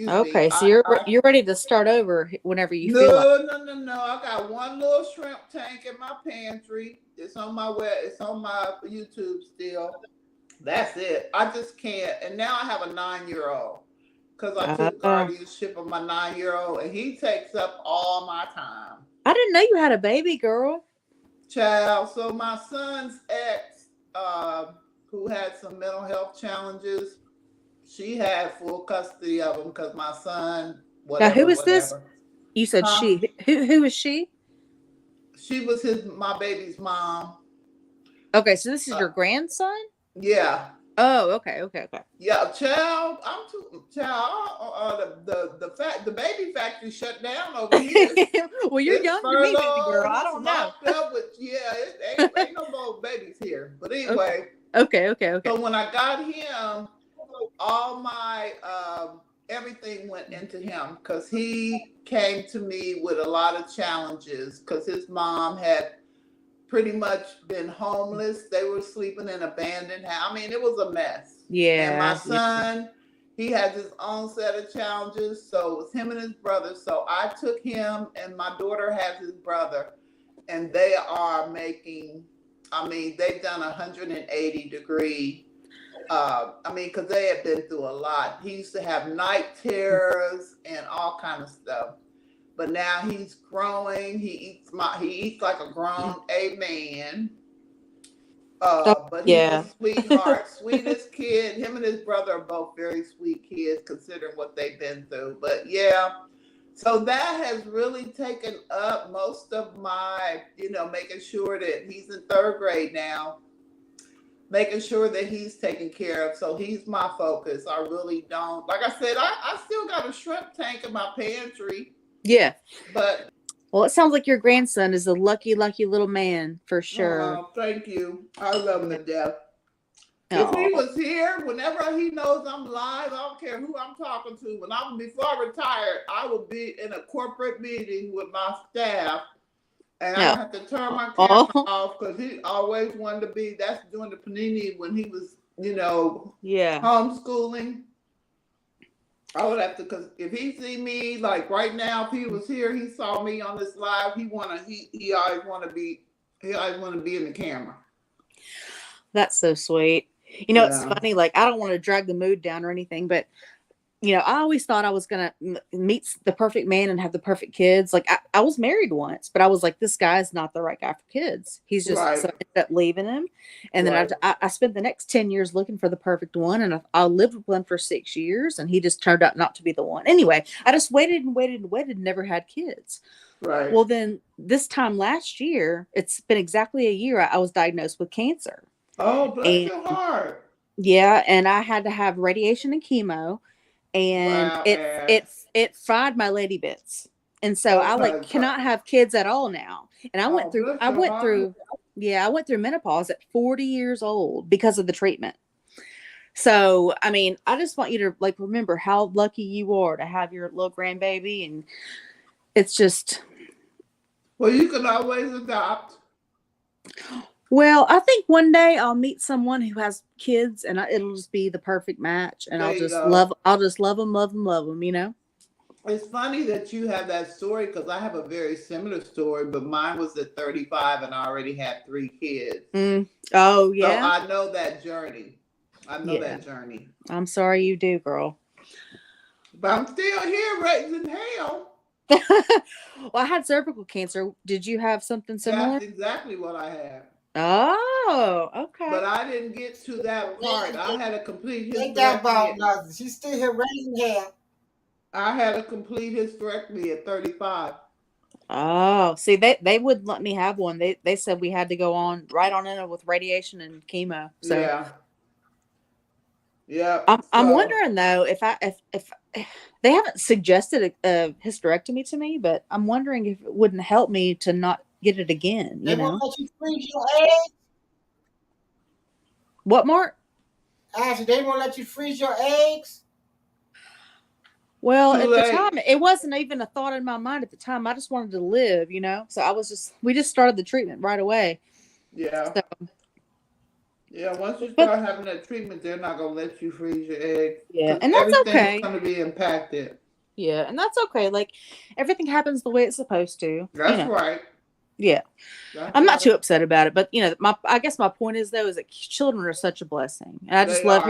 okay, so you're ready to start over whenever you feel like. No. I got one little shrimp tank in my pantry. It's on my YouTube still. That's it. I just can't. And now I have a 9-year-old because I took guardianship of my 9-year-old, and he takes up all my time. I didn't know you had a baby girl. Child. So my son's ex, who had some mental health challenges, she had full custody of him because my son. Whatever, now, who is this? You said she. Who is she? She was my baby's mom. Okay, so this is your grandson? Yeah. Oh, okay. Yeah, child. The baby factory shut down over here. Well, you're young to me, baby girl. I don't know. Ain't no more babies here. But anyway. Okay. So when I got him, all my everything went into him because he came to me with a lot of challenges because his mom had pretty much been homeless. They were sleeping in abandoned house. I mean, it was a mess. Yeah. And my son, he has his own set of challenges. So it was him and his brother. So I took him, and my daughter has his brother, and they are making, I mean, they've done 180-degree. Because they have been through a lot. He used to have night terrors and all kind of stuff. But now he's growing. He eats like a grown man. But he's a sweetheart, sweetest kid. Him and his brother are both very sweet kids, considering what they've been through. But yeah, so that has really taken up most of my, making sure that he's in 3rd grade now, making sure that he's taken care of. So he's my focus. I really don't, like I said, I still got a shrimp tank in my pantry. Yeah. But well, it sounds like your grandson is a lucky, lucky little man for sure. Oh, thank you. I love him to death. If he was here, whenever he knows I'm live, I don't care who I'm talking to. Before I retired, I would be in a corporate meeting with my staff, and I have to turn my camera off because he always wanted to be. That's during the Panini when he was, homeschooling. I would have to, because if he see me, like right now, if he was here, he saw me on this live, he always want to be in the camera. That's so sweet. It's funny, like I don't want to drag the mood down or anything, but I always thought I was going to meet the perfect man and have the perfect kids. Like I was married once, but I was like, this guy's not the right guy for kids. He's just, so I ended up leaving him. And then I spent the next 10 years looking for the perfect one. And I lived with one for 6 years and he just turned out not to be the one. Anyway, I just waited and waited and waited and never had kids. Right. Well, then this time last year, it's been exactly a year. I was diagnosed with cancer. Oh, bless your heart. Yeah. And I had to have radiation and chemo. And it fried my lady bits. And so I cannot have kids at all now. And I went through menopause at 40 years old because of the treatment. So, I mean, I just want you to remember how lucky you are to have your little grandbaby. And it's just. Well, you can always adopt. Well, I think one day I'll meet someone who has kids, and it'll just be the perfect match. And I'll just love them. It's funny that you have that story because I have a very similar story, but mine was at 35 and I already had 3 kids. Oh, yeah. So I know that journey. That journey. I'm sorry you do, girl. But I'm still here raising hell. Well, I had cervical cancer. Did you have something similar? That's exactly what I had. Oh, okay. But I didn't get to that part. I had a complete hysterectomy. Ain't that about nothing. She's still here raising hell. I had a complete hysterectomy at 35. Oh, see, they wouldn't let me have one. They said we had to go right on in with radiation and chemo. So yeah. I'm wondering though if they haven't suggested a hysterectomy to me, but I'm wondering if it wouldn't help me to not get it again. They won't let you freeze your eggs. What, Mark? Ashley, they won't let you freeze your eggs. Well, at the time, it wasn't even a thought in my mind at the time. I just wanted to live, So we just started the treatment right away. Yeah. So, yeah, once you start having that treatment, they're not going to let you freeze your eggs. Yeah, and that's okay. Everything's going to be impacted. Yeah, and that's okay. Like, everything happens the way it's supposed to. That's right. Yeah. I'm not too upset about it, but I guess my point is though, is that children are such a blessing. And I just love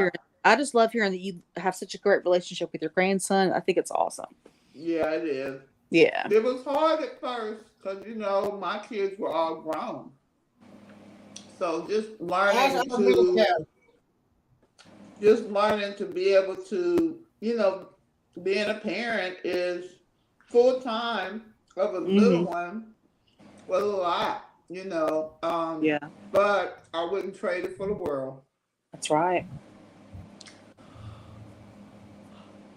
hearing that you have such a great relationship with your grandson. I think it's awesome. Yeah, it is. Yeah. It was hard at first because, my kids were all grown. So just learning to be able to, being a parent is full time of a little one was a lot, yeah. But I wouldn't trade it for the world. That's right.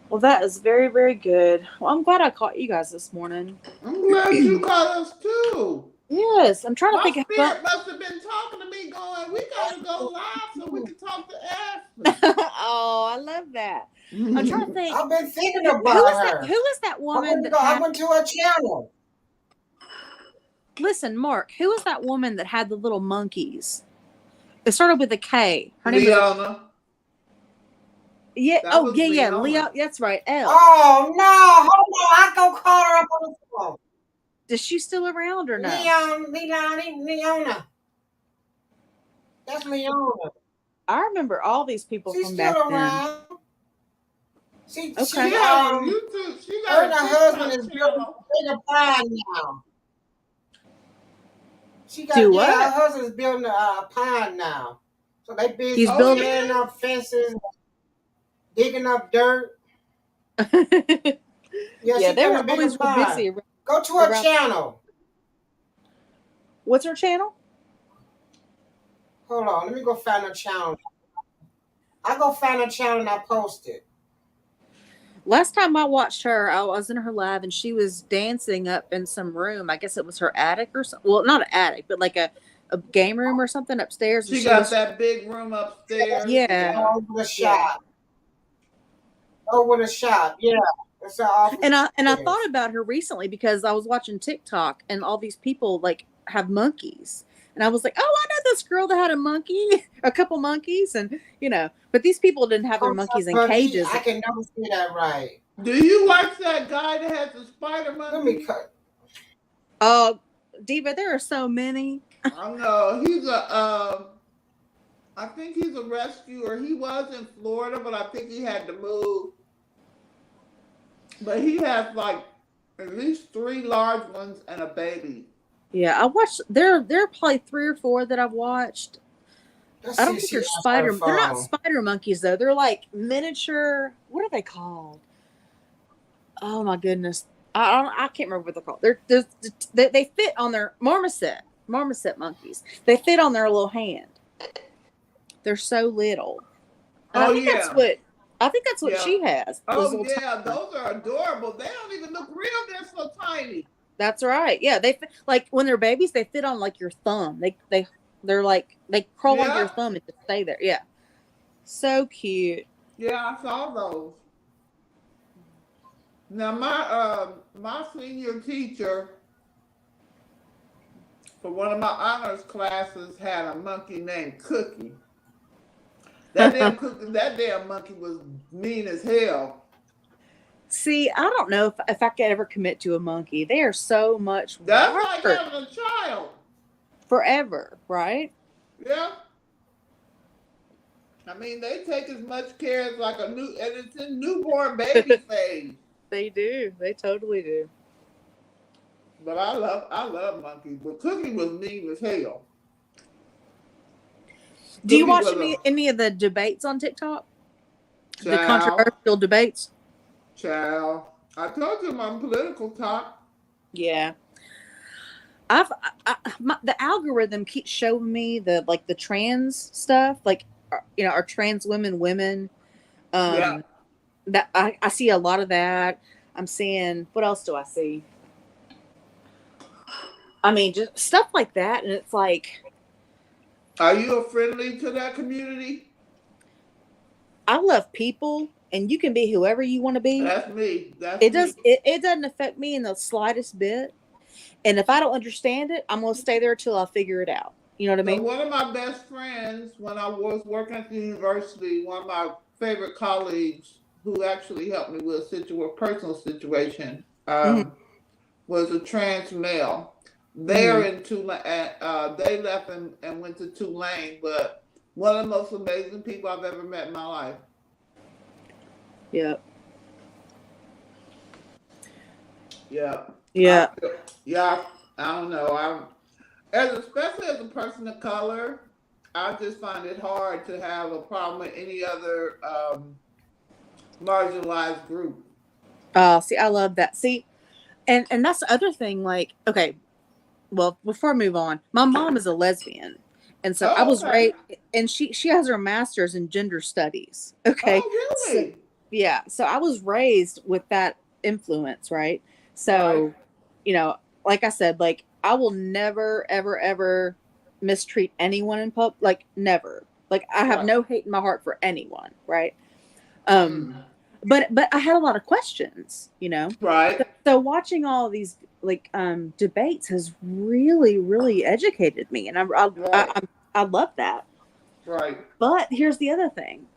Well, that is very, very good. Well, I'm glad I caught you guys this morning. I'm glad you caught us too. Yes, I'm trying to think. My spirit must have been talking to me going, we got to go live so we can talk to Ashley. Oh, I love that. I'm trying to think. I've been thinking about her. Who is that woman? I went to her channel. Listen, Mark, who was that woman that had the little monkeys? It started with a K. Her name Leona. Yeah. That Oh, was yeah. Leona. Leo. That's right. Elle. Oh no! Hold on, I go call her up on the phone. Is she still around or no? Leona. That's Leona. I remember all these people She's from still back then. around. She Okay. has a YouTube. She Her got and a her husband is TikTok building channel. a bigger pond now. Do her what? husband is building a pond now. So they busy He's building- tearing up fences, digging up dirt. Yeah, they were a bigger always real pond. busy. Go to her around- channel. What's her channel? Hold on, let me go find her channel. I go find her channel and I post it. Last time I watched her, I was in her live and she was dancing up in some room. I guess it was her attic or something. Well, not an attic, but like a game room or something upstairs. She got that big room upstairs. Yeah. Over the shop. Over the shop. Yeah. That's her office. And I thought about her recently because I was watching TikTok and all these people like have monkeys. And I was like, oh, I know this girl that had a monkey, a couple monkeys, and but these people didn't have their monkeys in cages. I can never see that right. Do you watch that guy that has the spider monkey? Let me cut. Diva, there are so many. I know. He's I think he's a rescuer. He was in Florida, but I think he had to move. But he has like at least 3 large ones and a baby. Yeah, I watched. There are probably 3 or 4 that I've watched. I don't think they're spider. They're not spider monkeys though. They're like miniature. What are they called? Oh my goodness, I can't remember what they're called. They fit on their marmoset monkeys. They fit on their little hand. They're so little. And I think that's what she has. Oh yeah, those are adorable. They don't even look real. They're so tiny. That's right. Yeah, they like when they're babies, they fit on like your thumb. They're like they crawl under your thumb and just stay there. Yeah, so cute. Yeah, I saw those. Now my senior teacher for one of my honors classes had a monkey named Cookie. That damn monkey was mean as hell. See, I don't know if I could ever commit to a monkey. They are so much work. That's like having a child. Forever, right? Yeah. I mean, they take as much care as like and it's in newborn baby phase. They do. They totally do. But I love monkeys. But Cookie was mean as hell. Do you watch any of the debates on TikTok? The controversial debates? Child. I told you I'm on political talk. Yeah. The algorithm keeps showing me the trans stuff, like are trans women. That I see a lot of that. I'm seeing, what else do I see? I mean, just stuff like that, and it's like, are you friendly to that community? I love people, and you can be whoever you want to be. That's me. It doesn't affect me in the slightest bit. And if I don't understand it, I'm gonna stay there till I figure it out. You know what I mean? One of my best friends, when I was working at the university, one of my favorite colleagues, who actually helped me with a personal situation, was a trans male. They're in Tulane. They left and went to Tulane, but one of the most amazing people I've ever met in my life. Yeah. Yeah. Yeah. I don't know. Especially as a person of color, I just find it hard to have a problem with any other marginalized group. See, I love that. See, and that's the other thing. Like, okay, well, before I move on, my mom is a lesbian, and so I was raised, and she has her master's in gender studies. Okay. Oh, really? So I was raised with that influence, right? So, like I said, like I will never, ever, ever mistreat anyone in public. Like never. Like I have no hate in my heart for anyone, right? But I had a lot of questions, Right. So watching all these debates has really, really educated me, and I love that. Right. But here's the other thing.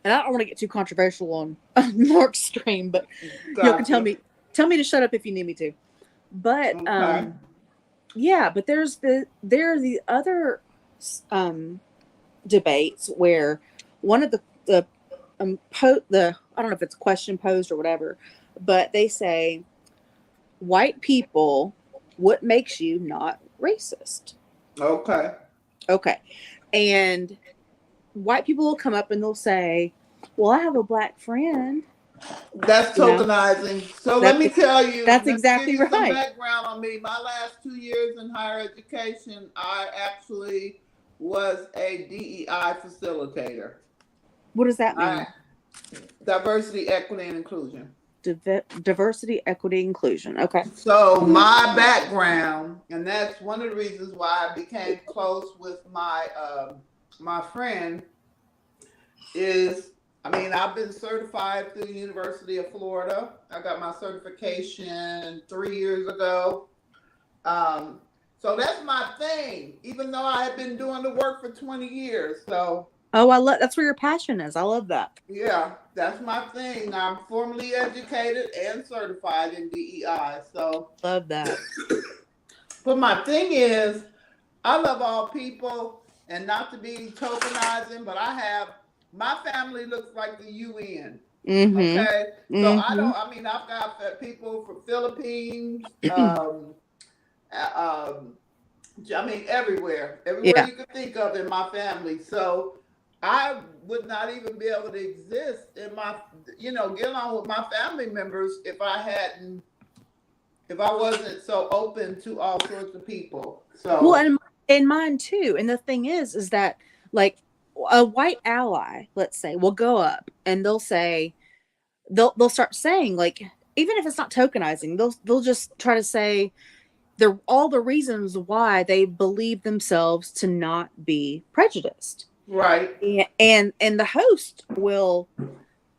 and I don't want to get too controversial on Mark's stream, but Gotcha. you can tell me to shut up if you need me to. But Okay. yeah, but there are the other debates where one of the I don't know if it's a question posed or whatever, but they say white people, what makes you not racist? Okay. Okay. And white people will come up and they'll say, well, I have a black friend. That's tokenizing. So let me tell you. That's exactly give you right. Some background on me. My last 2 years in higher education, I actually was a DEI facilitator. What does that mean? Diversity, equity, and inclusion. Diversity, equity, inclusion. Okay. So my background, and that's one of the reasons why I became close with my my friend, is, I mean, I've been certified through the University of Florida. I got my certification 3 years ago. So that's my thing, even though I have been doing the work for 20 years. So that's where your passion is. I love that. Yeah, that's my thing. I'm formally educated and certified in DEI. So love that. But my thing is, I love all people, and not to be tokenizing, but my family looks like the UN. Mm-hmm. Okay, so I've got people from Philippines, everywhere you can think of in my family. So I would not even be able to exist in get along with my family members if I wasn't so open to all sorts of people. So well, and mine too. And the thing is that, like, a white ally, let's say, will go up and they'll start saying, like, even if it's not tokenizing, they'll just try to say all the reasons why they believe themselves to not be prejudiced. Right. And the host will,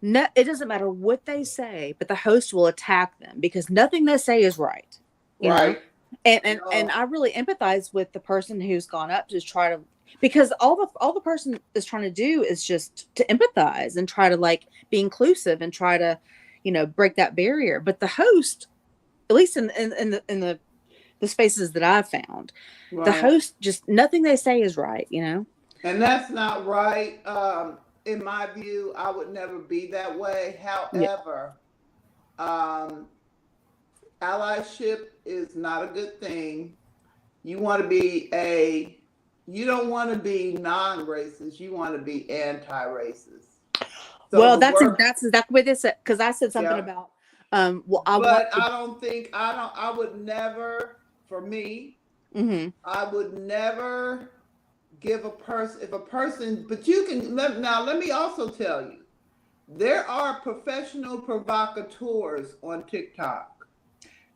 it doesn't matter what they say, but the host will attack them because nothing they say is right. Right. And I really empathize with the person who's gone up to try to, because all the person is trying to do is just to empathize and try to, like, be inclusive and try to, break that barrier. But the host, at least in the spaces that I've found, right, the host, just nothing they say is right, And that's not right. In my view, I would never be that way. However, allyship is not a good thing. You want to be you don't want to be non-racist. You want to be anti-racist. So well, that's exactly what they said, because I said something about I would never, for me, mm-hmm, I would never give a person, but you can, let me also tell you, there are professional provocateurs on TikTok,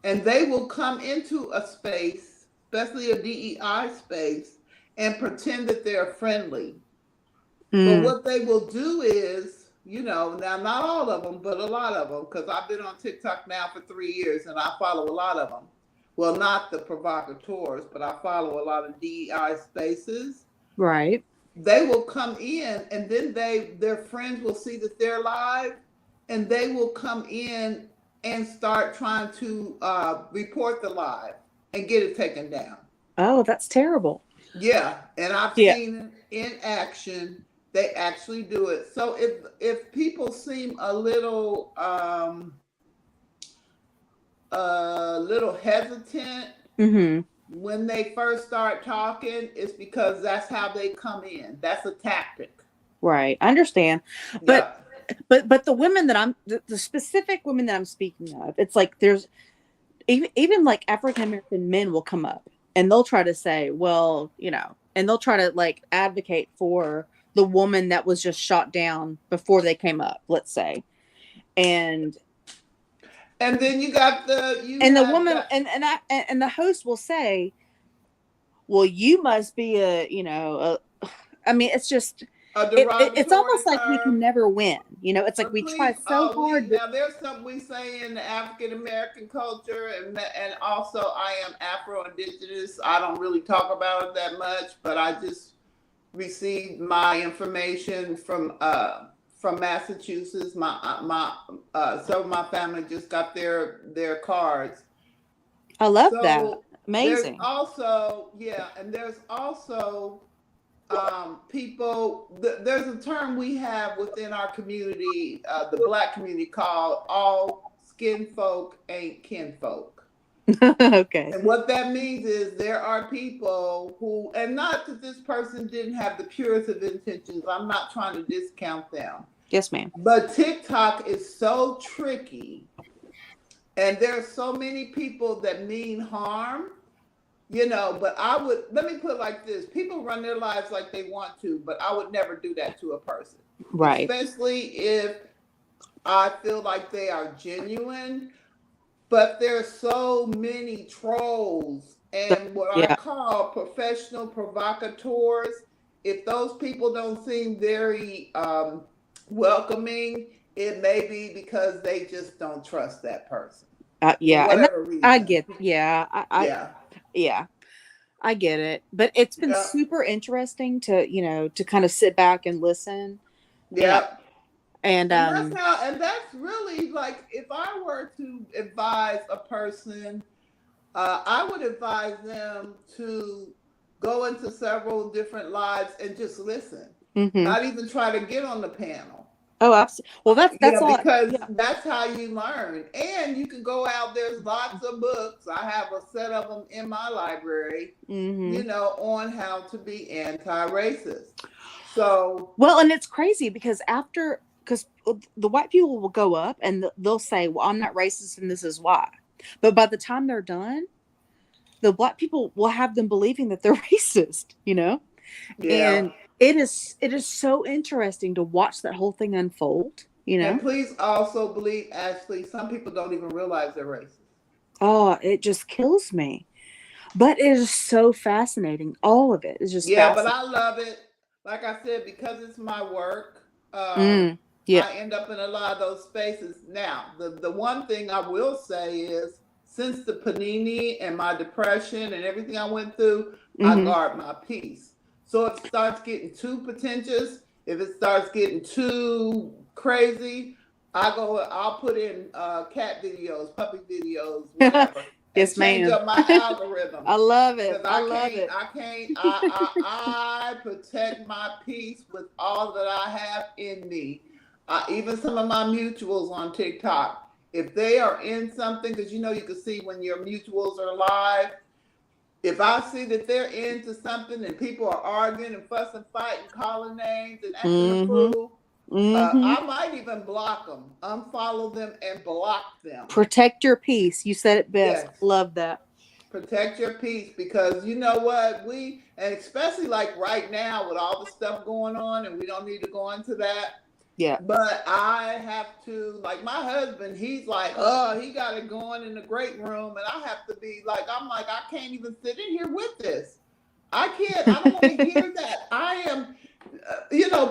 and they will come into a space, especially a DEI space, and pretend that they're friendly. But what they will do is, now not all of them, but a lot of them, because I've been on TikTok now for 3 years and I follow a lot of them. Well, not the provocateurs, but I follow a lot of DEI spaces. Right. They will come in, and then their friends will see that they're live, and they will come in and start trying to report the live and get it taken down. Oh, that's terrible. Yeah, and I've seen in action, they actually do it. So if people seem a little hesitant, mm-hmm, when they first start talking, it's because that's how they come in. That's a tactic. Right. I understand. But the women that the specific women that I'm speaking of, it's like there's even like African American men will come up and they'll try to say, well, and they'll try to, like, advocate for the woman that was just shot down before they came up, let's say. And then you got the woman and the host will say, well, you must be it's just it's almost like we can never win. It's like we try so hard. Now there's something we say in the African American culture, and also I am Afro-Indigenous. I don't really talk about it that much, but I just received my information from from Massachusetts. Some of my family just got their cards. I love that. Amazing. There's also people. There's a term we have within our community, the Black community, called all skin folk ain't kinfolk. Okay. And what that means is there are people who, and not that this person didn't have the purest of intentions, I'm not trying to discount them. Yes, ma'am. But TikTok is so tricky, and there's so many people that mean harm, but let me put it like this. People run their lives like they want to, but I would never do that to a person. Right. Especially if I feel like they are genuine. But there's so many trolls and what I call professional provocateurs. If those people don't seem very welcoming, it may be because they just don't trust that person. Yeah, and I get. Yeah, I get it. But it's been super interesting to kind of sit back and listen. Yeah. And that's really, like, if I were to advise a person, I would advise them to go into several different lives and just listen. Mm-hmm. Not even try to get on the panel. Oh, absolutely. Well, that's all. Because that's how you learn. And you can go out. There's lots of books. I have a set of them in my library. Mm-hmm. On how to be anti-racist. So well, and it's crazy because the white people will go up and they'll say, well, I'm not racist and this is why. But by the time they're done, the black people will have them believing that they're racist, Yeah. And it is so interesting to watch that whole thing unfold, And please also believe, Ashley, some people don't even realize they're racist. Oh, it just kills me. But it is so fascinating. All of it is just fascinating. But I love it. Like I said, because it's my work. I end up in a lot of those spaces. Now, the one thing I will say is, since the panini and my depression and everything I went through, I guard my peace. So if it starts getting too pretentious, if it starts getting too crazy, I'll put in cat videos, puppy videos, whatever. Yes, change ma'am. up my algorithm. I love it. I protect my peace with all that I have in me. Even some of my mutuals on TikTok, if they are in something, because you can see when your mutuals are live. If I see that they're into something and people are arguing and fussing, fighting, calling names and acting a fool, I might even block them, unfollow them, and block them. Protect your peace. You said it best. Yes. Love that. Protect your peace, because you know what? And especially like right now with all the stuff going on, and we don't need to go into that. Yeah. But I have to, like my husband, he's like, he got it going in the great room. And I have to be like, I can't even sit in here with this. I don't want to hear that. I am,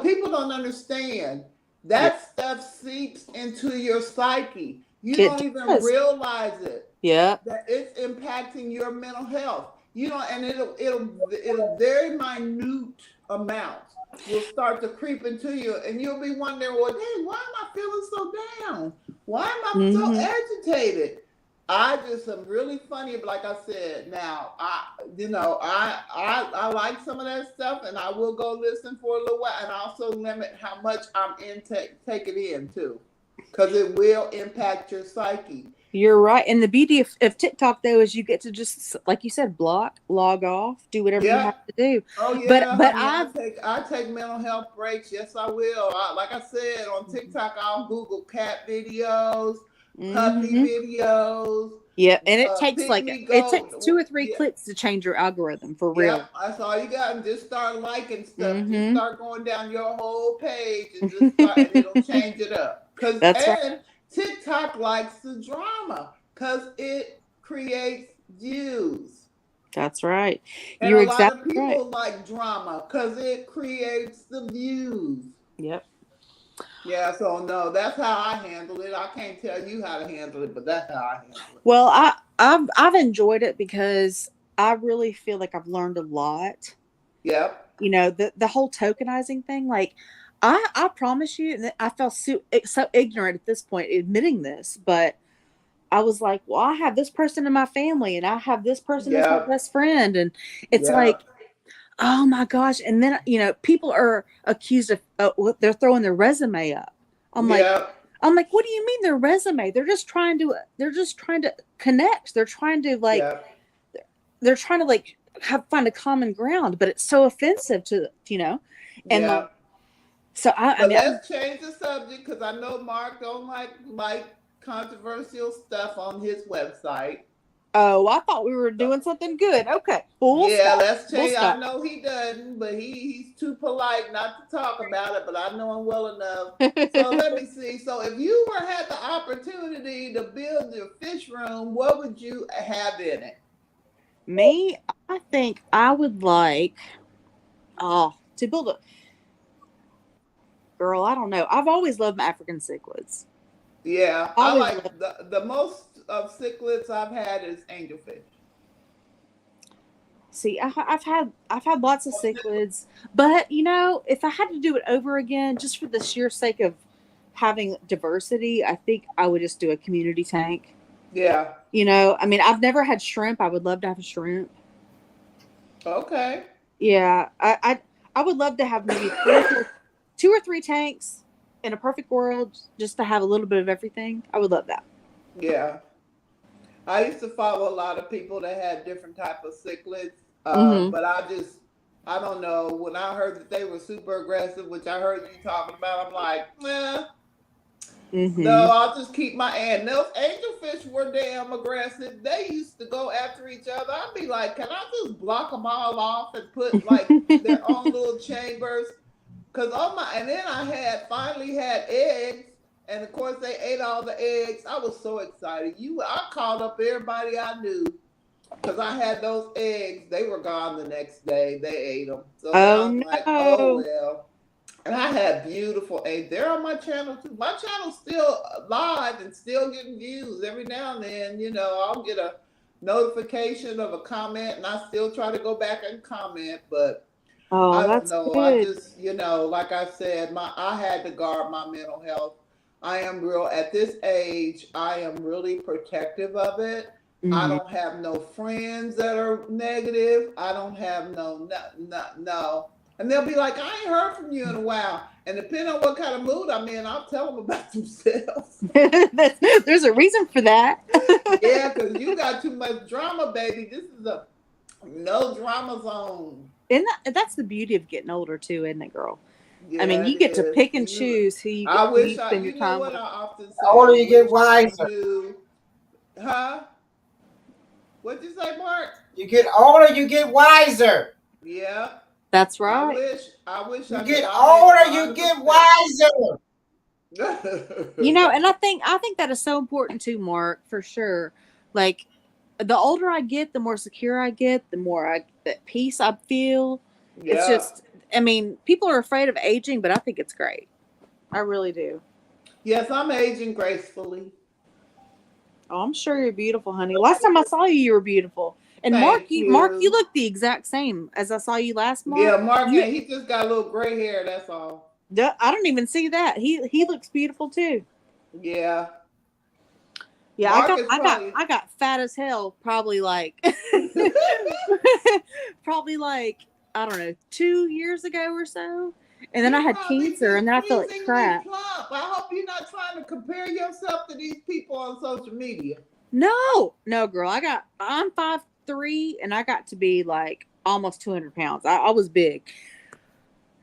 people don't understand. That stuff seeps into your psyche. You don't even realize it. Yeah. That it's impacting your mental health. And it'll very minute amounts will start to creep into you, and you'll be wondering, well, dang, why am I feeling so down? Why am I so agitated? I just am really funny, but like I said, now I like some of that stuff, and I will go listen for a little while, and also limit how much I'm taking in too, because it will impact your psyche. You're right. And the beauty of TikTok, though, is you get to just, like you said, block, log off, do whatever you have to do. Oh, yeah. But I take mental health breaks. Yes, I will. Like I said, on TikTok, I'll Google cat videos, puppy videos. Yeah, and it takes it takes 2 or 3 clicks to change your algorithm, for real. Yeah, that's all you got. And just start liking stuff. Just start going down your whole page and and it'll change it up. Right. TikTok likes the drama because it creates views. That's right. And a lot of people like drama because it creates the views. Yep. Yeah, so no, that's how I handle it. I can't tell you how to handle it, but that's how I handle it. Well, I've enjoyed it because I really feel like I've learned a lot. Yep. The whole tokenizing thing, like I promise you, and I felt so ignorant at this point admitting this, but I was like, well, I have this person in my family and I have this person as my best friend. And it's like, oh my gosh. And then, people are accused of, they're throwing their resume up. I'm like, what do you mean their resume? They're just trying to connect. They're trying to they're trying to like find a common ground, but it's so offensive to, and so I mean, let's change the subject because I know Mark don't like controversial stuff on his website. Oh, I thought we were doing something good. Okay. Well, let's change. I know he doesn't, but he's too polite not to talk about it, but I know him well enough. So let me see. So if you had the opportunity to build your fish room, what would you have in it? Me, I think I would like to build a girl. I don't know. I've always loved my African cichlids. Yeah, I like the most of cichlids I've had is angelfish. See, I've had lots of cichlids, but if I had to do it over again, just for the sheer sake of having diversity, I think I would just do a community tank. Yeah. I mean, I've never had shrimp. I would love to have a shrimp. Okay. Yeah, I would love to have maybe 2 or 3 tanks in a perfect world, just to have a little bit of everything. I would love that. Yeah. I used to follow a lot of people that had different type of cichlids, but I don't know. When I heard that they were super aggressive, which I heard you talking about, I'm like, no, I'll just keep my end. Those angelfish were damn aggressive. They used to go after each other. I'd be like, can I just block them all off and put like their own little chambers? And then I finally had eggs, and of course they ate all the eggs. I was so excited. I called up everybody I knew because I had those eggs. They were gone the next day. They ate them. So I was like, oh well. And I had beautiful eggs. They're on my channel too. My channel's still live and still getting views every now and then. I'll get a notification of a comment, and I still try to go back and comment, but. I don't know. Good. I just, like I said, I had to guard my mental health. At this age, I am really protective of it. Mm-hmm. I don't have no friends that are negative. I don't have no. And they'll be like, I ain't heard from you in a while. And depending on what kind of mood I'm in, I'll tell them about themselves. There's a reason for that. Yeah, because you got too much drama, baby. This is a no drama zone. And that's the beauty of getting older too, isn't it, girl? Yeah, I mean, you get to pick and choose who you spend your time with. I often say, the older you get wiser. Huh? What'd you say, Mark? You get older, you get wiser. Yeah. That's right. I wish you get older, you get wiser. And I think that is so important too, Mark, for sure. Like, the older I get, the more secure I get, the more at peace I feel. Yeah. It's just, I mean, people are afraid of aging, but I think it's great. I really do. Yes, I'm aging gracefully. Oh, I'm sure you're beautiful, honey. Last time I saw you, you were beautiful. And Mark, you look the exact same as I saw you last month. Yeah, Mark, he just got a little gray hair. That's all. I don't even see that. He looks beautiful too. Yeah. Yeah, I got fat as hell. Probably like, I don't know, 2 years ago or so. And then I had cancer, and then I felt like crap. I hope you're not trying to compare yourself to these people on social media. No, girl. I'm 5'3", and I got to be like almost 200 pounds. I was big.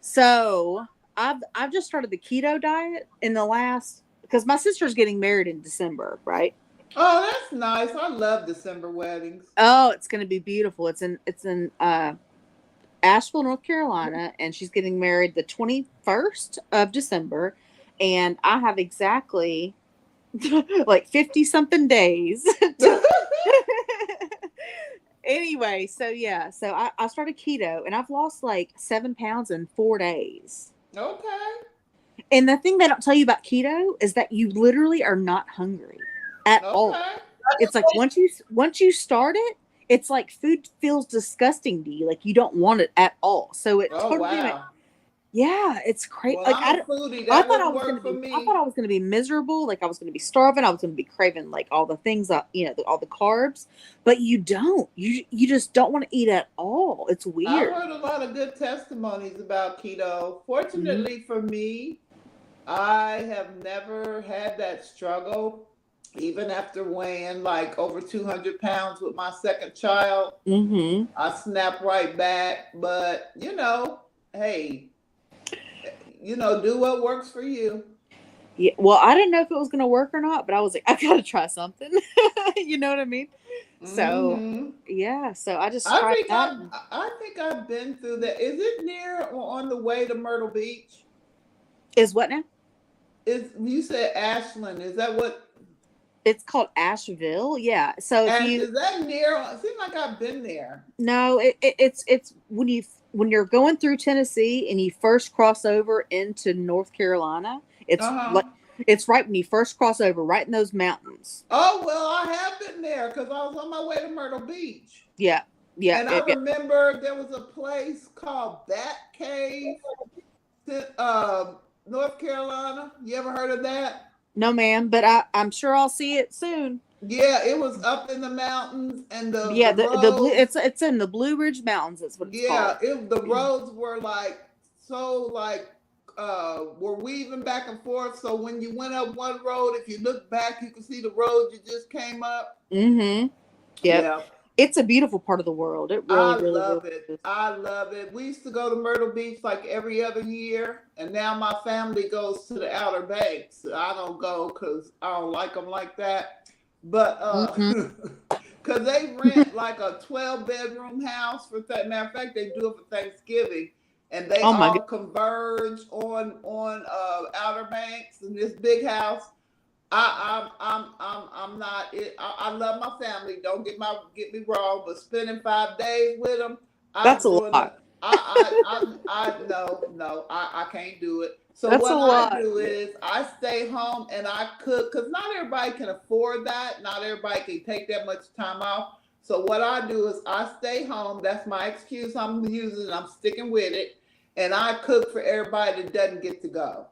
So I've just started the keto diet because my sister's getting married in December, right? Oh, that's nice. I love December weddings. Oh, it's going to be beautiful. It's in Asheville, North Carolina, and she's getting married the 21st of December, and I have exactly like 50 something days. Anyway, so I started keto, and I've lost like 7 pounds in 4 days. Okay. And the thing they don't tell you about keto is that you literally are not hungry at all. It's like once you start it, it's like food feels disgusting to you. Like you don't want it at all. So it Yeah, it's crazy. Well, Like I'm a foodie. I That thought I wouldn't was work gonna for be. I me. thought I was gonna be miserable. Like I was gonna be starving. I was gonna be craving like all the things that all the carbs. But you don't. You just don't want to eat at all. It's I've weird. heard a lot of good testimonies about keto. Mhm. Fortunately for me, I have never had that struggle, even after weighing like over 200 pounds with my second child. Mhm. I snapped right back. But, hey, do what works for you. Yeah. Well, I didn't know if it was gonna work or not, but I was like, I gotta try something. You know what I mean? So Hmm yeah. So I just I tried think that. I've been through that. Is it near or on the way to Myrtle Beach? Is what now? Is you said Ashland? Is that what? It's called Asheville. Yeah. So if And you is that near? It seems like I've been there. no, it's when you're going through Tennessee and you first cross over into North Carolina, it's Uh like huh. it's right when you first cross over, right in those mountains. Oh well, I have been there because I was on my way to Myrtle Beach, Yeah, yeah, and I remember there was a place called Bat Cave, North Carolina. You ever heard of that? no, ma'am, but I'm sure I'll see it soon. Yeah, it was up in the mountains, and Yeah, the the blue roads. it's in the Blue Ridge Mountains. That's what it's called. Yeah, the roads were like so like were weaving back and forth. So when you went up one road, if you look back, you could see the road you just came up. Mm-hmm. Yep. Yeah. It's a beautiful part of the world. It really, I really, really love it. is. I love it. We used to go to Myrtle Beach like every other year, and now my family goes to the Outer Banks. I don't go because I don't like them like that. But Mm-hmm. because they rent like a 12-bedroom house for that. Matter of fact, they do it for Thanksgiving, and they Oh my all God. converge on Outer Banks in this big house. I'm not. I love my family. Don't get me wrong, but spending 5 days with them, I'm That's a doing the. lot. No, I can't do it. So That's a what I lot. do is I stay home and I cook because not everybody can afford that. Not everybody can take that much time off. So what I do is I stay home. That's my excuse I'm using. I'm sticking with it, and I cook for everybody that doesn't get to go.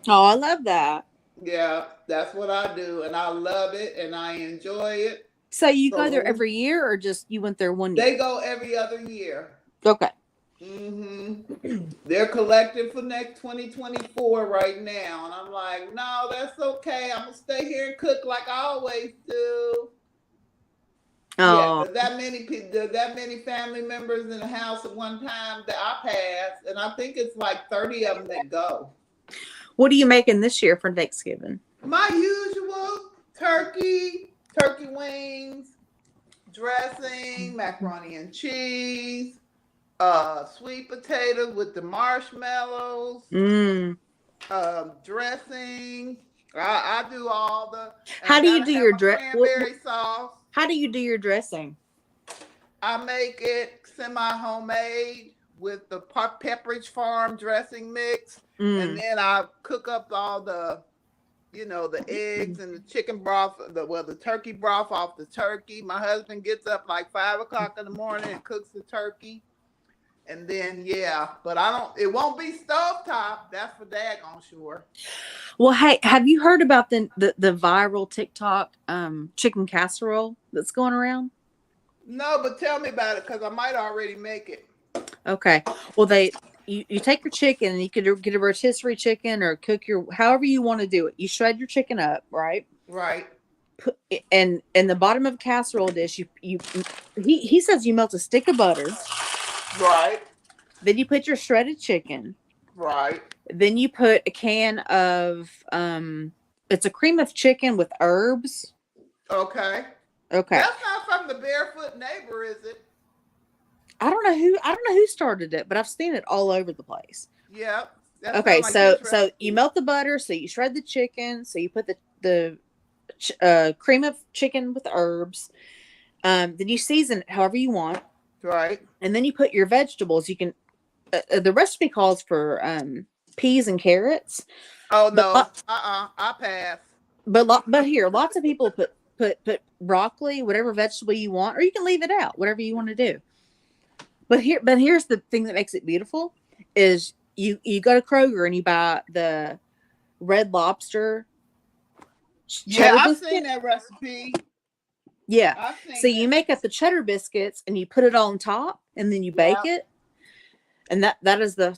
Oh, I love that. Yeah, that's what I do, and I love it, and I enjoy it. So you go there So every year, or just you went there one they year? go every other year. Okay. They're collecting for next 2024 right now, and I'm like, no, that's okay. I'm gonna stay here and cook like I always do. Yeah, Oh, because that many people, that many family members in the house at one time that I passed, and I think it's like 30 of them that go. what are you making this year for Thanksgiving? My usual turkey wings, dressing, macaroni and cheese, sweet potatoes with the marshmallows, Mm. dressing. I do all the. How do you do your dress? Cranberry sauce. How do you do your dressing? I make it semi-homemade with the Pepperidge Farm dressing mix, and then I cook up all the, the eggs and the chicken broth, the turkey broth off the turkey. My husband gets up like 5 o'clock in the morning and cooks the turkey. And then, but it won't be stovetop. That's for daggone sure. Well, hey, have you heard about the viral TikTok chicken casserole that's going around? No, but tell me about it because I might already make it. Okay. Well, you take your chicken and you could get a rotisserie chicken or cook however you want to do it. You shred your chicken up, right? Right. Put and in the bottom of a casserole dish, he says you melt a stick of butter. Right. Then you put your shredded chicken. Right. Then you put a can of it's a cream of chicken with herbs. Okay. Okay. That's not from the Barefoot Neighbor, is it? I don't know who started it, but I've seen it all over the place. Yep. Okay, so you melt the butter, so you shred the chicken, so you put the cream of chicken with herbs. Then you season it however you want. Right. And then you put your vegetables. You can the recipe calls for peas and carrots. Oh no. I pass. But here, lots of people put broccoli, whatever vegetable you want, or you can leave it out, whatever you want to do. But here's the thing that makes it beautiful is you go to Kroger and you buy the Red Lobster Yeah, cheddar I've biscuit. seen that recipe. Yeah. I've seen So that. you make up the cheddar biscuits and you put it on top and then you bake it. And that is the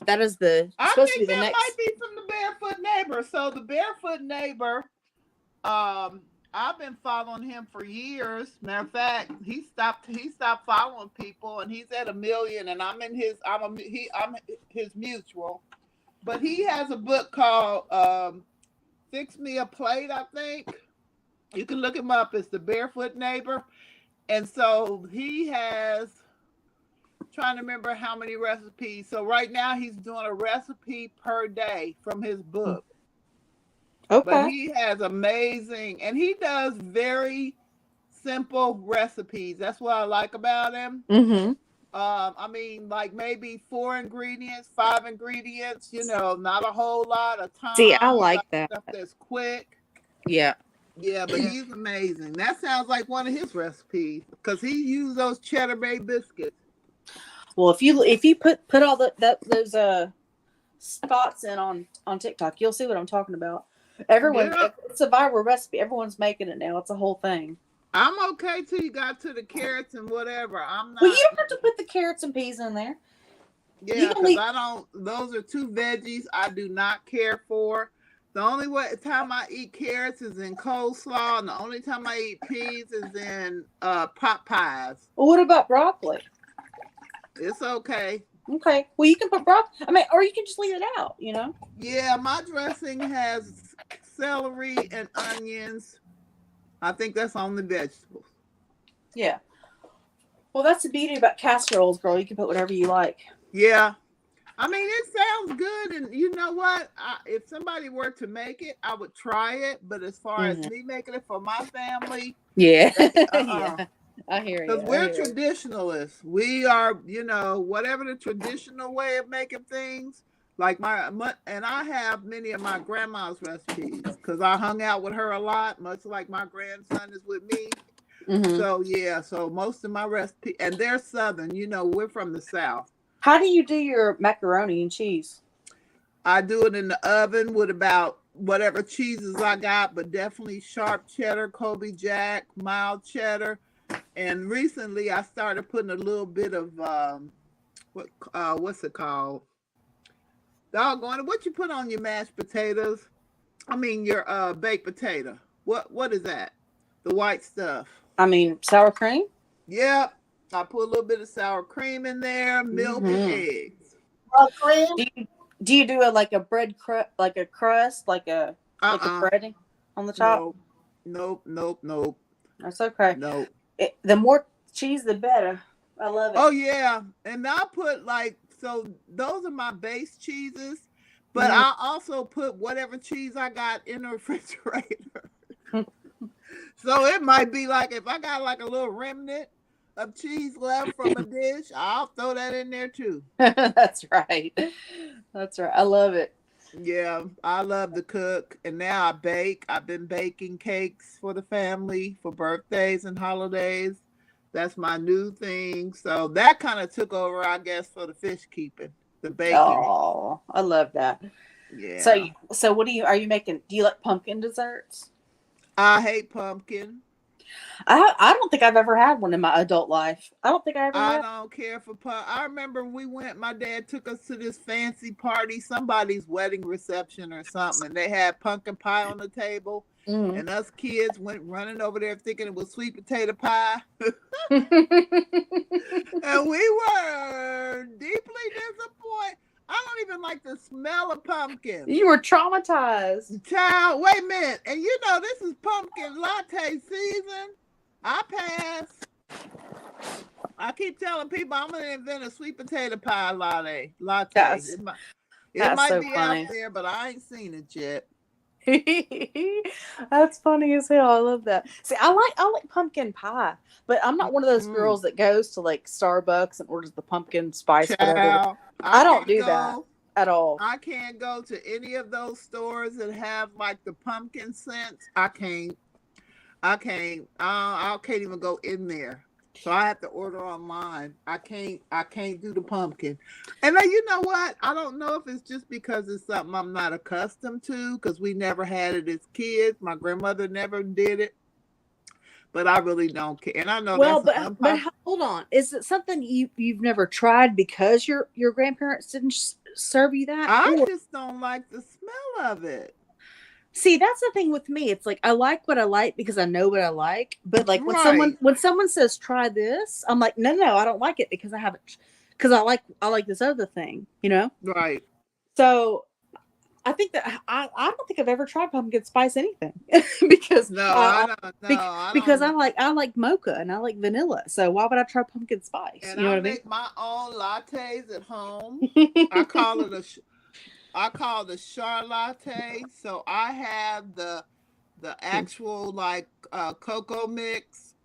I supposed to think be the that next. might be from the Barefoot Neighbor. So the Barefoot Neighbor, I've been following him for years. Matter of fact, he stopped following people, and he's at 1 million. And I'm his mutual. But he has a book called Fix Me a Plate, I think. You can look him up. It's the Barefoot Neighbor. And so he has, trying to remember how many recipes. So right now he's doing a recipe per day from his book. Okay. But he has amazing, and he does very simple recipes. That's what I like about him. Mm-hmm. I mean, like maybe 4 ingredients, 5 ingredients, not a whole lot of time. See, I like that. Stuff that's quick. Yeah. Yeah, but he's amazing. That sounds like one of his recipes because he used those Cheddar Bay biscuits. Well, if you put all those spots in on TikTok, you'll see what I'm talking about. Everyone, it's a viral recipe. Everyone's making it now. It's a whole thing. I'm okay till you got to the carrots and whatever. I'm not. Well, you don't have to put the carrots and peas in there. Yeah, because I don't. Those are 2 veggies I do not care for. The only time I eat carrots is in coleslaw, and the only time I eat peas is in pot pies. Well, what about broccoli? It's okay. Okay. Well, you can put broccoli. I mean, or you can just leave it out. Yeah, my dressing has celery and onions. I think that's only vegetables. Yeah. Well, that's the beauty about casseroles, girl. You can put whatever you like. Yeah. I mean, it sounds good. And you know what? If somebody were to make it, I would try it. But as far as me making it for my family. Yeah. Yeah. I hear you. Because we're traditionalists. We are, whatever the traditional way of making things. Like and I have many of my grandma's recipes because I hung out with her a lot, much like my grandson is with me. Mm-hmm. So yeah, so most of my recipes, and they're Southern. We're from the South. How do you do your macaroni and cheese? I do it in the oven with about whatever cheeses I got, but definitely sharp cheddar, Colby Jack, mild cheddar, and recently I started putting a little bit of what's it called? Doggone it! What you put on your mashed potatoes? I mean your baked potato. What is that? The white stuff. I mean sour cream. Yep. I put a little bit of sour cream in there, milk and eggs. Cream. Do you do it like a bread crust, like a breading on the top? Nope. That's okay. Nope. The more cheese, the better. I love it. Oh yeah, and I put so those are my base cheeses, but I also put whatever cheese I got in the refrigerator. So it might be like if I got like a little remnant of cheese left from a dish, I'll throw that in there too. That's right. I love it. Yeah, I love to cook, and now I bake. I've been baking cakes for the family for birthdays and holidays. That's my new thing. So that kind of took over, I guess, for the fish keeping, the baking. Oh, I love that. Yeah. So what are you making? Do you like pumpkin desserts? I hate pumpkin. I don't think I've ever had one in my adult life. I don't care for pumpkin. I remember my dad took us to this fancy party, somebody's wedding reception or something, and they had pumpkin pie on the table. Mm-hmm. And us kids went running over there thinking it was sweet potato pie. And we were deeply disappointed. I don't even like the smell of pumpkin. You were traumatized. Child, wait a minute. And this is pumpkin latte season. I pass. I keep telling people I'm going to invent a sweet potato pie latte. It might so be funny. Out there, but I ain't seen it yet. That's funny as hell. I love that. See, I like pumpkin pie, but I'm not one of those girls that goes to like Starbucks and orders the pumpkin spice. Child, I don't do that at all. I can't go to any of those stores that have like the pumpkin scents. I can't even go in there. So I have to order online. I can't do the pumpkin. And then you know what? I don't know if it's just because it's something I'm not accustomed to, because we never had it as kids. My grandmother never did it. But I really don't care. And I know but hold on. Is it something you've never tried because your grandparents didn't serve you that? I just don't like the smell of it. See, that's the thing with me. It's like I like what I like because I know what I like. But like when someone says try this, I'm like, no, I don't like it because I haven't, because I like this other thing, you know? Right. So I think that I don't think I've ever tried pumpkin spice anything because I like mocha and I like vanilla. So why would I try pumpkin spice? And you know I what make I mean? my own lattes at home. I call it a char latte. So I have the actual like cocoa mix,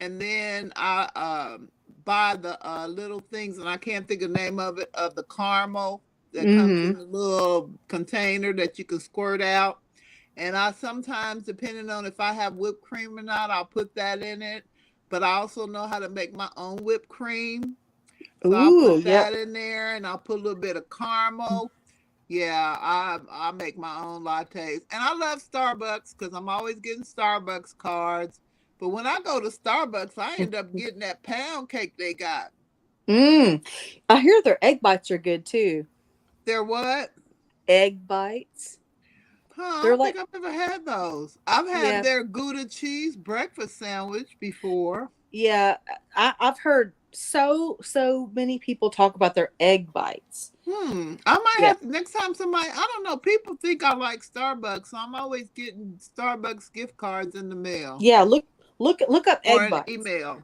and then I buy the little things, and I can't think of the name of it, of the caramel that comes in the little container that you can squirt out. And I sometimes, depending on if I have whipped cream or not, I'll put that in it. But I also know how to make my own whipped cream. So I'll put that in there, and I'll put a little bit of caramel. Yeah, I make my own lattes. And I love Starbucks because I'm always getting Starbucks cards. But when I go to Starbucks, I end up getting that pound cake they got. I hear their egg bites are good too. They're what? Egg bites. Huh, I don't think I've ever had those. I've had their Gouda cheese breakfast sandwich before. Yeah, I've heard so many people talk about their egg bites. I might have to, next time somebody, I don't know, people think I like Starbucks, so I'm always getting Starbucks gift cards in the mail. Yeah, look up egg bites. Email.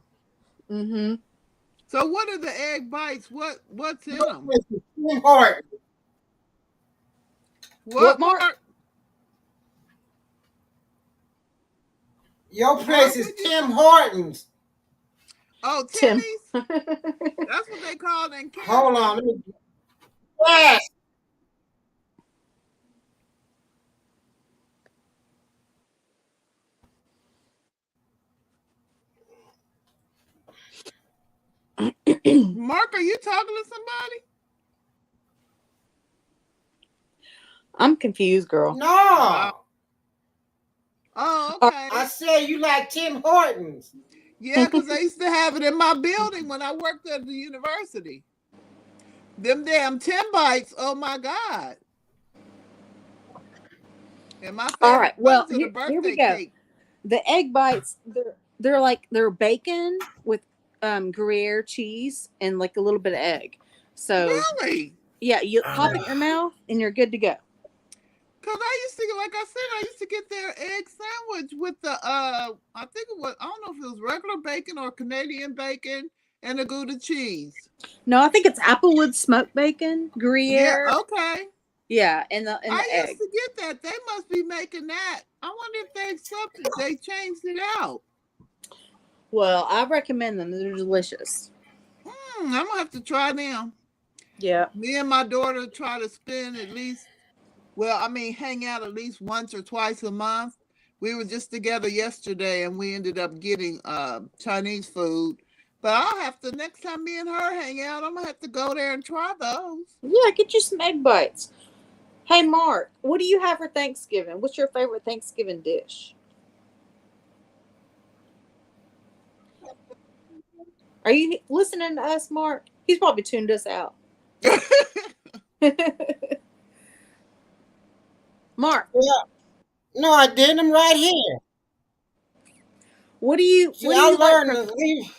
So what are the egg bites? What's in them? What Mark? Your place is Tim Hortons. Oh, Timmy's? That's what they call it in Canada. Hold on. Let me... Yes. Mark, are you talking to somebody? I'm confused, girl. No. Oh, okay. I said you like Tim Hortons. Yeah, because I used to have it in my building when I worked at the university. Them damn Tim bites, oh my God. And my favorite, all right, well, here we go. Cake. The egg bites, they're bacon with Gruyere cheese and like a little bit of egg. So really? Yeah, you pop it in your mouth and you're good to go. Cause I used to, like I said, I used to get their egg sandwich with the I think it was, I don't know if it was regular bacon or Canadian bacon and a Gouda cheese. No, I think it's Applewood smoked bacon, Gruyere. Yeah, okay. Yeah, and the egg. I used to get that. They must be making that. I wonder if they changed it out. Well, I recommend them. They're delicious. I'm gonna have to try them. Yeah. Me and my daughter try to spend at least, hang out at least once or twice a month. We were just together yesterday and we ended up getting Chinese food. But I'll have to, next time me and her hang out, I'm gonna have to go there and try those. Yeah, get you some egg bites. Hey, Mark, what do you have for Thanksgiving? What's your favorite Thanksgiving dish? Are you listening to us, Mark? He's probably tuned us out. Mark. Yeah. No, I didn't. I'm right here. What do you? See, I learned to leave.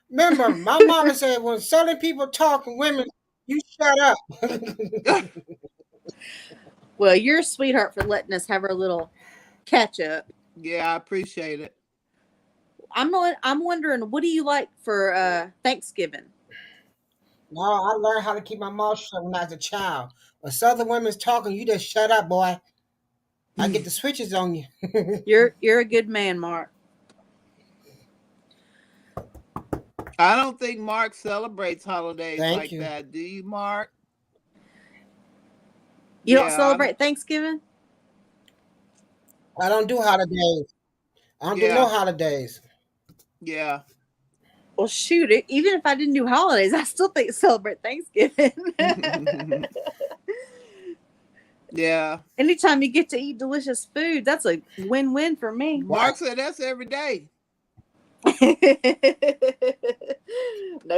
Remember, my mama said when certain people talk and women, you shut up. Well, you're a sweetheart for letting us have our little catch up. Yeah, I appreciate it. I'm wondering, what do you like for Thanksgiving? No, I learned how to keep my mouth shut when I was a child. When Southern women's talking, you just shut up, boy. I get the switches on you. You're a good man, Mark. I don't think Mark celebrates holidays like that. Do you, Mark? You don't celebrate Thanksgiving? I don't do holidays. I don't do no holidays. Yeah. Well, shoot, even if I didn't do holidays, I still think celebrate Thanksgiving. Yeah. Anytime you get to eat delicious food, that's a win-win for me. Mark said that's every day. No,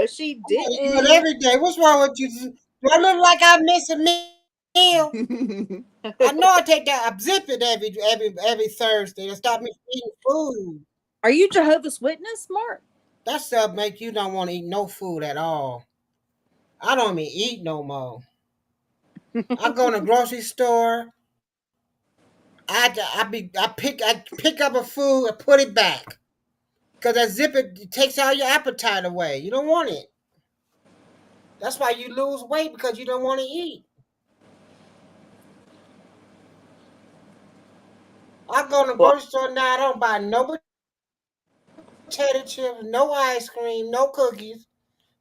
she didn't. But every day. What's wrong with you? Do I look like I miss a meal? I know I take that. I zip it every Thursday to stop me from eating food. Are you Jehovah's Witness, Mark? That stuff make you don't want to eat no food at all. I don't even eat no more. I go in the grocery store. I pick up a food and put it back because that zip it takes all your appetite away. You don't want it. That's why you lose weight because you don't want to eat. I go in the grocery store now. I don't buy no potato chips, no ice cream, no cookies,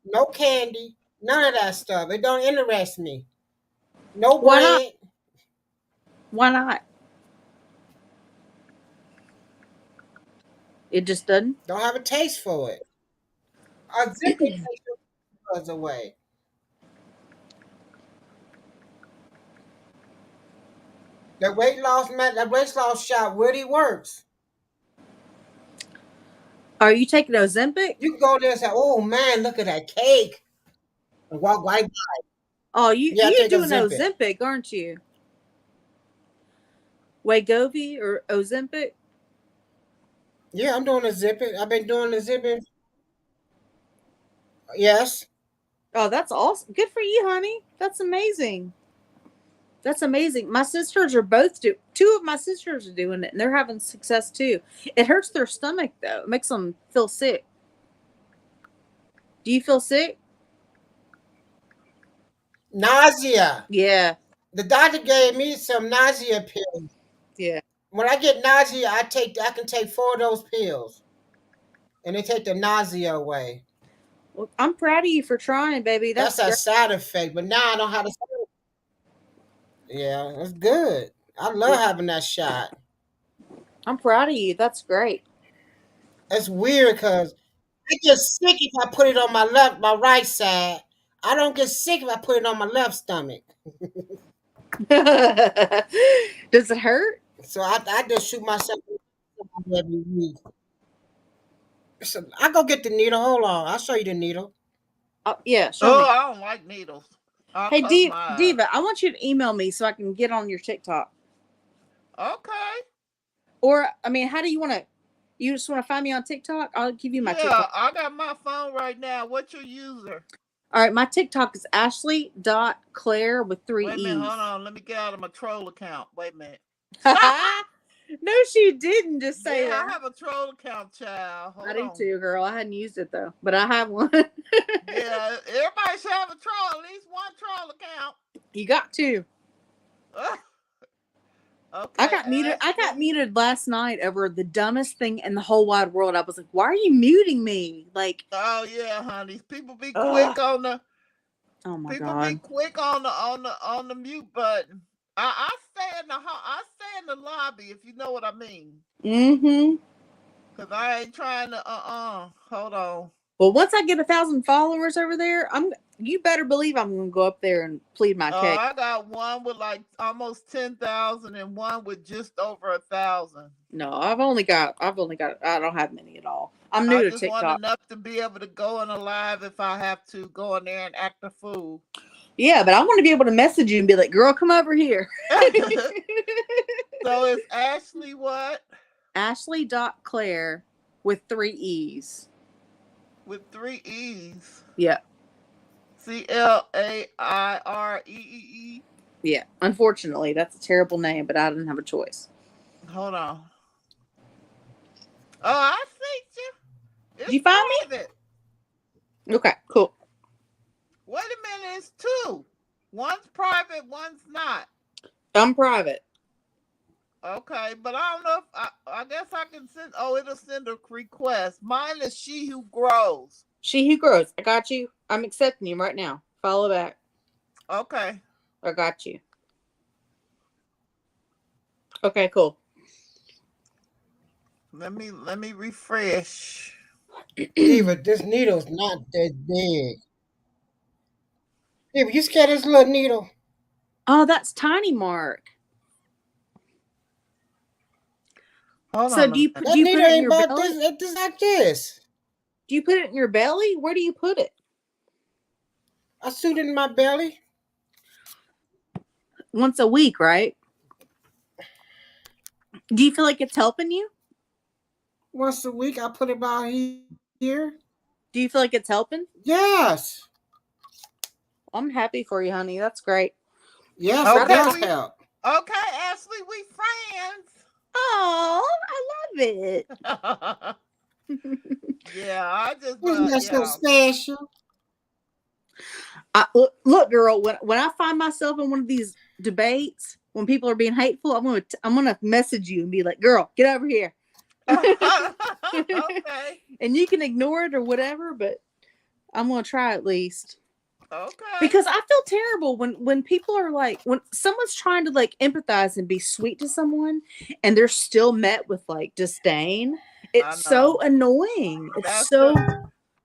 no candy, none of that stuff. It don't interest me. No bread. Why not? Why not? It just doesn't. Don't have a taste for it. A zip it takes your buzz away. The weight loss shot really works. Are you taking Ozempic? You can go there and say, "Oh man, look at that cake," and walk right by. Oh, you're doing Ozempic, aren't you? Wegovy or Ozempic? Yeah, I'm doing Ozempic. I've been doing Ozempic. Yes. Oh, that's awesome. Good for you, honey. That's amazing. That's amazing. My sisters are two of my sisters are doing it, and they're having success too. It hurts their stomach though. It makes them feel sick. Do you feel sick? Nausea. Yeah. The doctor gave me some nausea pills. Yeah. When I get nausea, I can take 4 of those pills, and they take the nausea away. Well, I'm proud of you for trying, baby. That's a side effect, but now I know how to. Yeah, that's good. I love having that shot. I'm proud of you. That's great. It's weird because I get sick if I put it on my right side. I don't get sick if I put it on my left stomach. Does it hurt? So I just shoot myself every week. So I go get the needle. Hold on, I'll show you the needle. Yeah. Show me. I don't like needles. Hey, Diva, I want you to email me so I can get on your TikTok. Okay. Or, I mean, how do you want to? You just want to find me on TikTok? I'll give you my TikTok. I got my phone right now. What's your user? All right, my TikTok is Ashley.Claire with 3 E's. Wait a minute, hold on. Let me get out of my troll account. Wait a minute. No, she didn't just say that. I have a troll account, child. I do too, girl. I hadn't used it though, but I have one. Yeah, everybody should have a troll, at least one troll account. You got to. Okay. I got muted last night over the dumbest thing in the whole wide world. I was like, "Why are you muting me?" Like, oh yeah, honey. People be quick on the. Oh my people God. be quick on the mute button. I stay in the lobby if you know what I mean. Mm-hmm. Cause I ain't trying to. Hold on. Well, once I get 1,000 followers over there, you better believe I'm gonna go up there and plead my case. I got one with like almost 10,000 and one with just over 1,000. No, I've only got. I don't have many at all. I'm new to TikTok. I just want enough to be able to go on a live if I have to go in there and act a fool. Yeah, but I want to be able to message you and be like, "Girl, come over here." So it's Ashley what? Ashley.Claire with 3 E's. With 3 E's. Yeah. CLAIREE. Yeah. Unfortunately, that's a terrible name, but I didn't have a choice. Hold on. Oh, I see you. Did you find me? Okay, cool. Wait a minute, it's 2. One's private, one's not. I'm private. Okay, but I don't know if I guess I can send. Oh, it'll send a request. Mine is She Who Grows. She Who Grows. I got you. I'm accepting you right now. Follow back. Okay. I got you. Okay, cool. Let me refresh. Eva, this needle's not that big. Eva, you scared of this little needle? Oh, that's tiny, Mark. Hold So on. do you That put it needle in ain't your about belly? this. It's like this. Do you put it in your belly? Where do you put it? I shoot it in my belly. Once a week, right? Do you feel like it's helping you? Once a week, I put it about here. Do you feel like it's helping? Yes. I'm happy for you, honey. That's great. Yes, Okay, it does help. Okay, Ashley, we friends. Oh, I love it. Yeah, I just Isn't that so yeah. special? Look, girl. When I find myself in one of these debates, when people are being hateful, I'm gonna message you and be like, "Girl, get over here." Okay. And you can ignore it or whatever, but I'm gonna try at least. Okay. Because I feel terrible when people are like, when someone's trying to like empathize and be sweet to someone and they're still met with like disdain. It's so annoying. It's so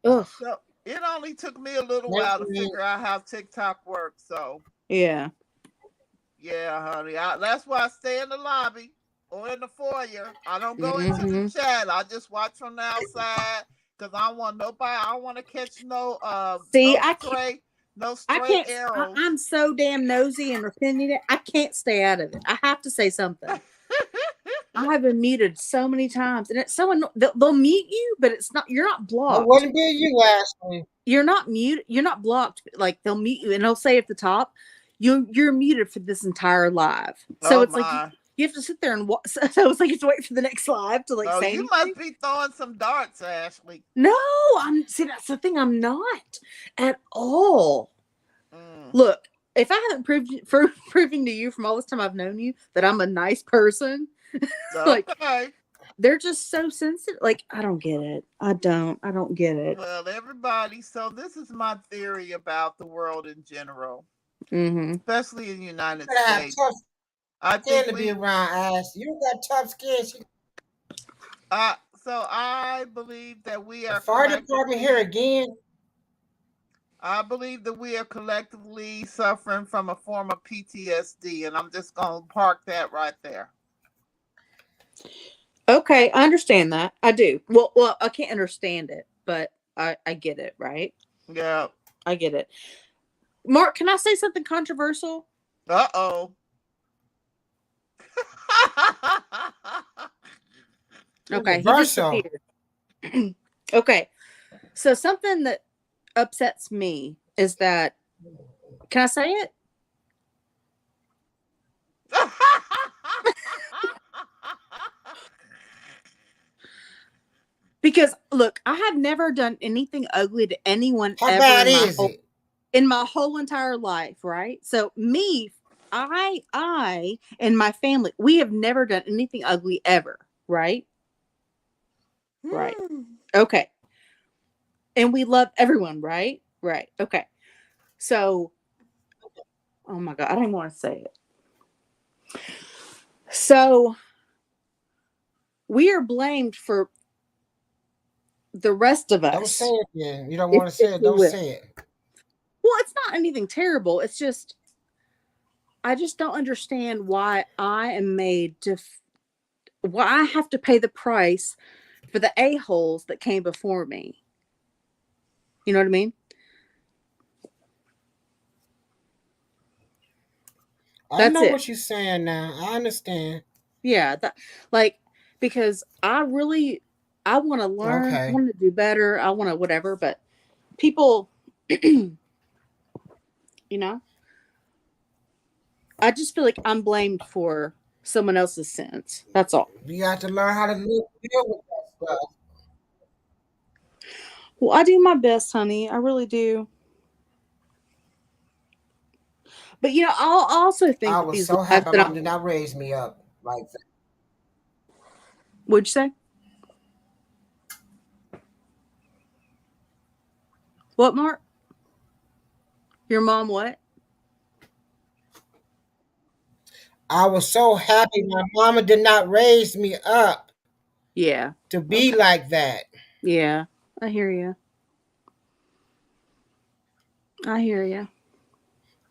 ugh. So it only took me a little while to figure out how TikTok works. So yeah, honey. That's why I stay in the lobby or in the foyer. I don't go into the chat. I just watch from the outside because I don't want nobody. I don't want to catch no See, no stray arrows. I'm so damn nosy and opinionated. I can't stay out of it. I have to say something. I have been muted so many times, and it's so annoying. They'll mute you, but it's not. You're not blocked. It wouldn't be you, Ashley. You're not muted. You're not blocked. Like they'll mute you, and they'll say at the top, "You're muted for this entire live." So it's like you have to sit there and watch. So it's like you have to wait for the next live to like say. You must be throwing some darts, Ashley. No, see, that's the thing. I'm not at all. Look, if I haven't proven to you from all this time I've known you that I'm a nice person, like they're just so sensitive. Like I don't get it. I don't get it. Well, everybody. So this is my theory about the world in general, especially in the United States. I think to be around Ashley. You got tough skin. So I believe that we are. The fire department here again. I believe that we are collectively suffering from a form of PTSD, and I'm just going to park that right there. Okay, I understand that. I do. Well, I can't understand it, but I get it, right? Yeah. I get it. Mark, can I say something controversial? Uh-oh. Okay, he disappeared. Okay, so something that upsets me is that, can I say it? Because look, I have never done anything ugly to anyone ever in my whole entire life, right? So me, I and my family, we have never done anything ugly ever, right? Right. Okay. And we love everyone, right? Right. Okay. So, oh my God, I don't even want to say it. So, we are blamed for the rest of us. Don't say it then. You don't want to say it. Don't say it. Well, it's not anything terrible. It's just, I just don't understand why I am made to, why I have to pay the price for the a-holes that came before me. You know what I mean? I know what you're saying now. I understand. Yeah, because I want to learn, I want to do better, I want to whatever, but people, you know, I just feel like I'm blamed for someone else's sins. That's all. You got to learn how to deal with that stuff. Well, I do my best, honey. I really do. But you know, I'll also think I was so happy my mom did not raise me up like that. What'd you say? What, Mark? Your mom what? I was so happy my mama did not raise me up. Yeah. To be like that. Yeah. I hear you. I hear you.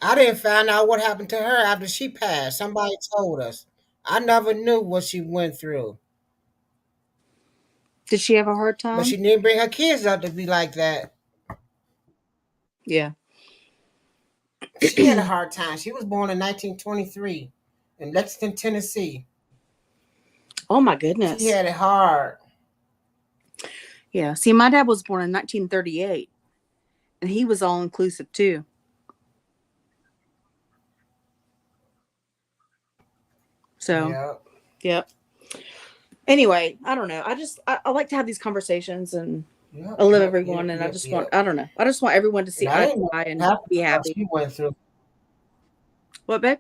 I didn't find out what happened to her after she passed. Somebody told us. I never knew what she went through. Did she have a hard But time? she didn't bring her kids up to be like that. Yeah. She had a hard time. She was born in 1923 in Lexington, Tennessee. Oh my goodness. She had it hard. Yeah. See, my dad was born in 1938, and he was all inclusive too. So, Yeah. yep. Anyway, I don't know. I like to have these conversations, and Yep, I love yep, everyone, yep, and I yep, just yep. want, I don't know. I just want everyone to see And I eye didn't to know eye and half be the stuff happy. she went through. What, babe?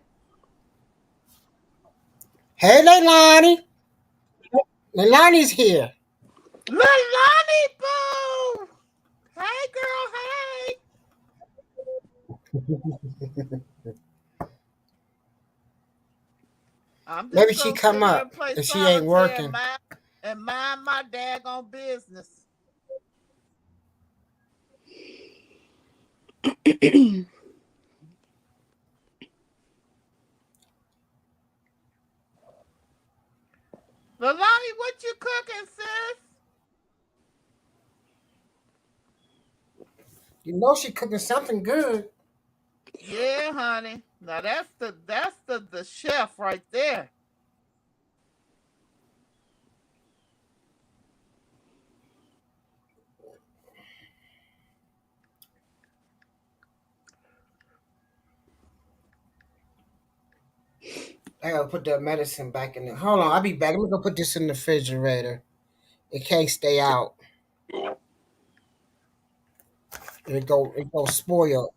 Hey, Leilani. Leilani's here. Leilani, boo! Hey, girl, hey! I'm just Maybe she gonna come sit here up and play if she ain't working. and mind my daggone business. Leilani, what you cooking, sis? You know she cooking something good. Yeah, honey. Now that's the chef right there. I gotta put that medicine back in there. Hold on, I'll be back. Let me go put this in the refrigerator. It can't stay out. It go spoil.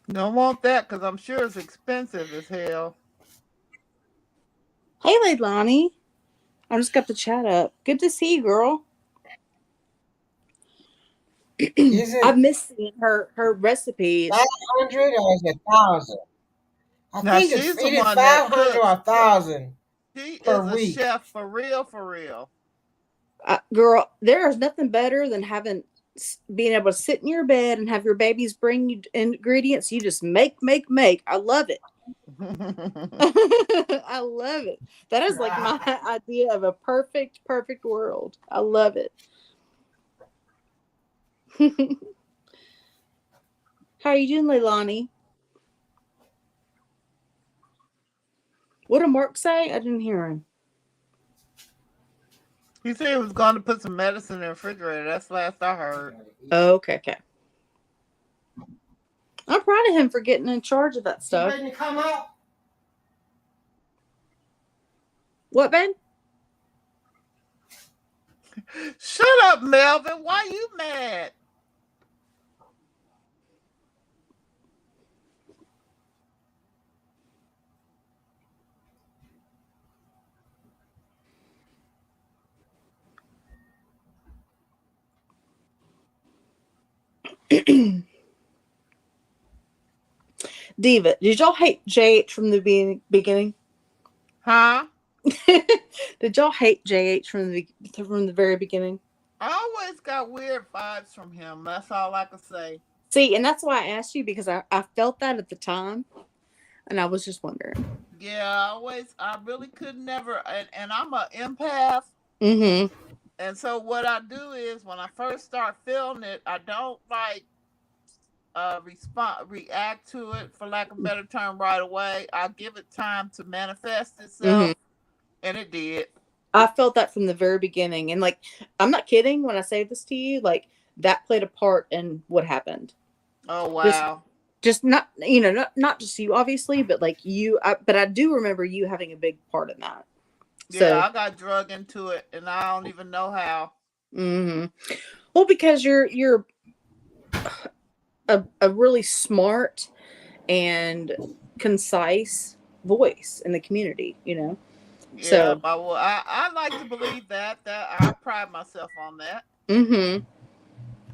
Don't want that because I'm sure it's expensive as hell. Hey, Leilani. I just got the chat up. Good to see you, girl. Is it I've missed seeing her recipes. 500 or is it 1,000? I Now think it's she's the either one that 500 or cooks. 1,000 She per is a week. chef for real, for real. Girl, there is nothing better than being able to sit in your bed and have your babies bring you ingredients. You just make. I love it. I love it. That is like my idea of a perfect world. I love it. How are you doing, Leilani? What did Mark say? I didn't hear him. He said he was going to put some medicine in the refrigerator. That's the last I heard. Oh, okay. I'm proud of him for getting in charge of that stuff. You ready to come up? What, Ben? Shut up, Melvin. Why you mad? Diva, did y'all hate JH from the beginning? Huh? Did y'all hate JH from the very beginning? I always got weird vibes from him. That's all I can say. See, and that's why I asked you, because I felt that at the time, and I was just wondering. Yeah, I really could never, and I'm an empath. Mm-hmm. And so what I do is when I first start feeling it, I don't react to it, for lack of a better term, right away. I give it time to manifest itself, and it did. I felt that from the very beginning, and like, I'm not kidding when I say this to you. Like, that played a part in what happened. Oh wow! Just not not just you, obviously, but like you. But I do remember you having a big part in that. Yeah, so, I got drug into it, and I don't even know how. Mm-hmm. Well, because you're a really smart and concise voice in the community, Yeah, so I like to believe that I pride myself on that. Mm-hmm.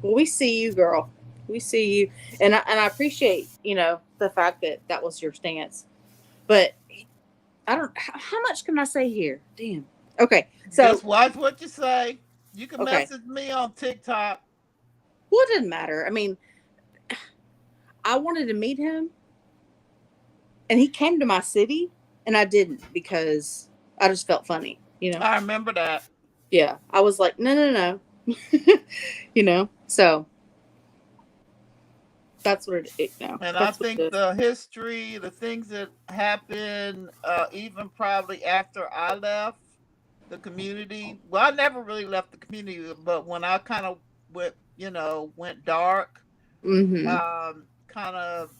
Well, we see you, girl. We see you, and I appreciate the fact that was your stance. But I don't. How much can I say here? Damn. Okay, so just watch what you say. You can message me on TikTok. Well, it didn't matter. I mean, I wanted to meet him, and he came to my city, and I didn't because I just felt funny, I remember that. Yeah, I was like, no. So that's what it now. And I think the history, the things that happened, even probably after I left the community. Well, I never really left the community, but when I kind of went dark, kind of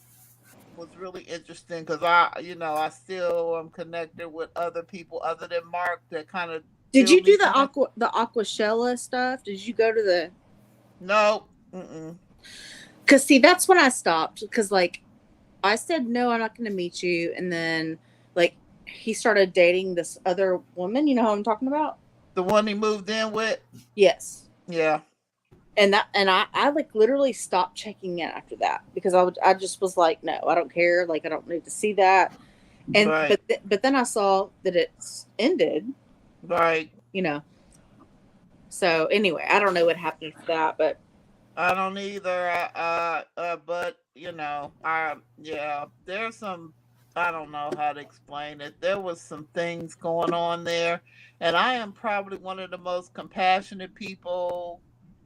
was really interesting because I still am connected with other people other than Mark that kind of. Did you do the Aquashella stuff? Did you go to the? No. Because see, that's when I stopped. Because I said no, I'm not going to meet you, and then he started dating this other woman. You know who I'm talking about? The one he moved in with. Yes. Yeah. And I literally stopped checking in after that because I just was like, no, I don't care. I don't need to see that. And right. but then I saw that it's ended. Right. So anyway, I don't know what happened to that, but I don't either. But there's some. I don't know how to explain it. There was some things going on there, and I am probably one of the most compassionate people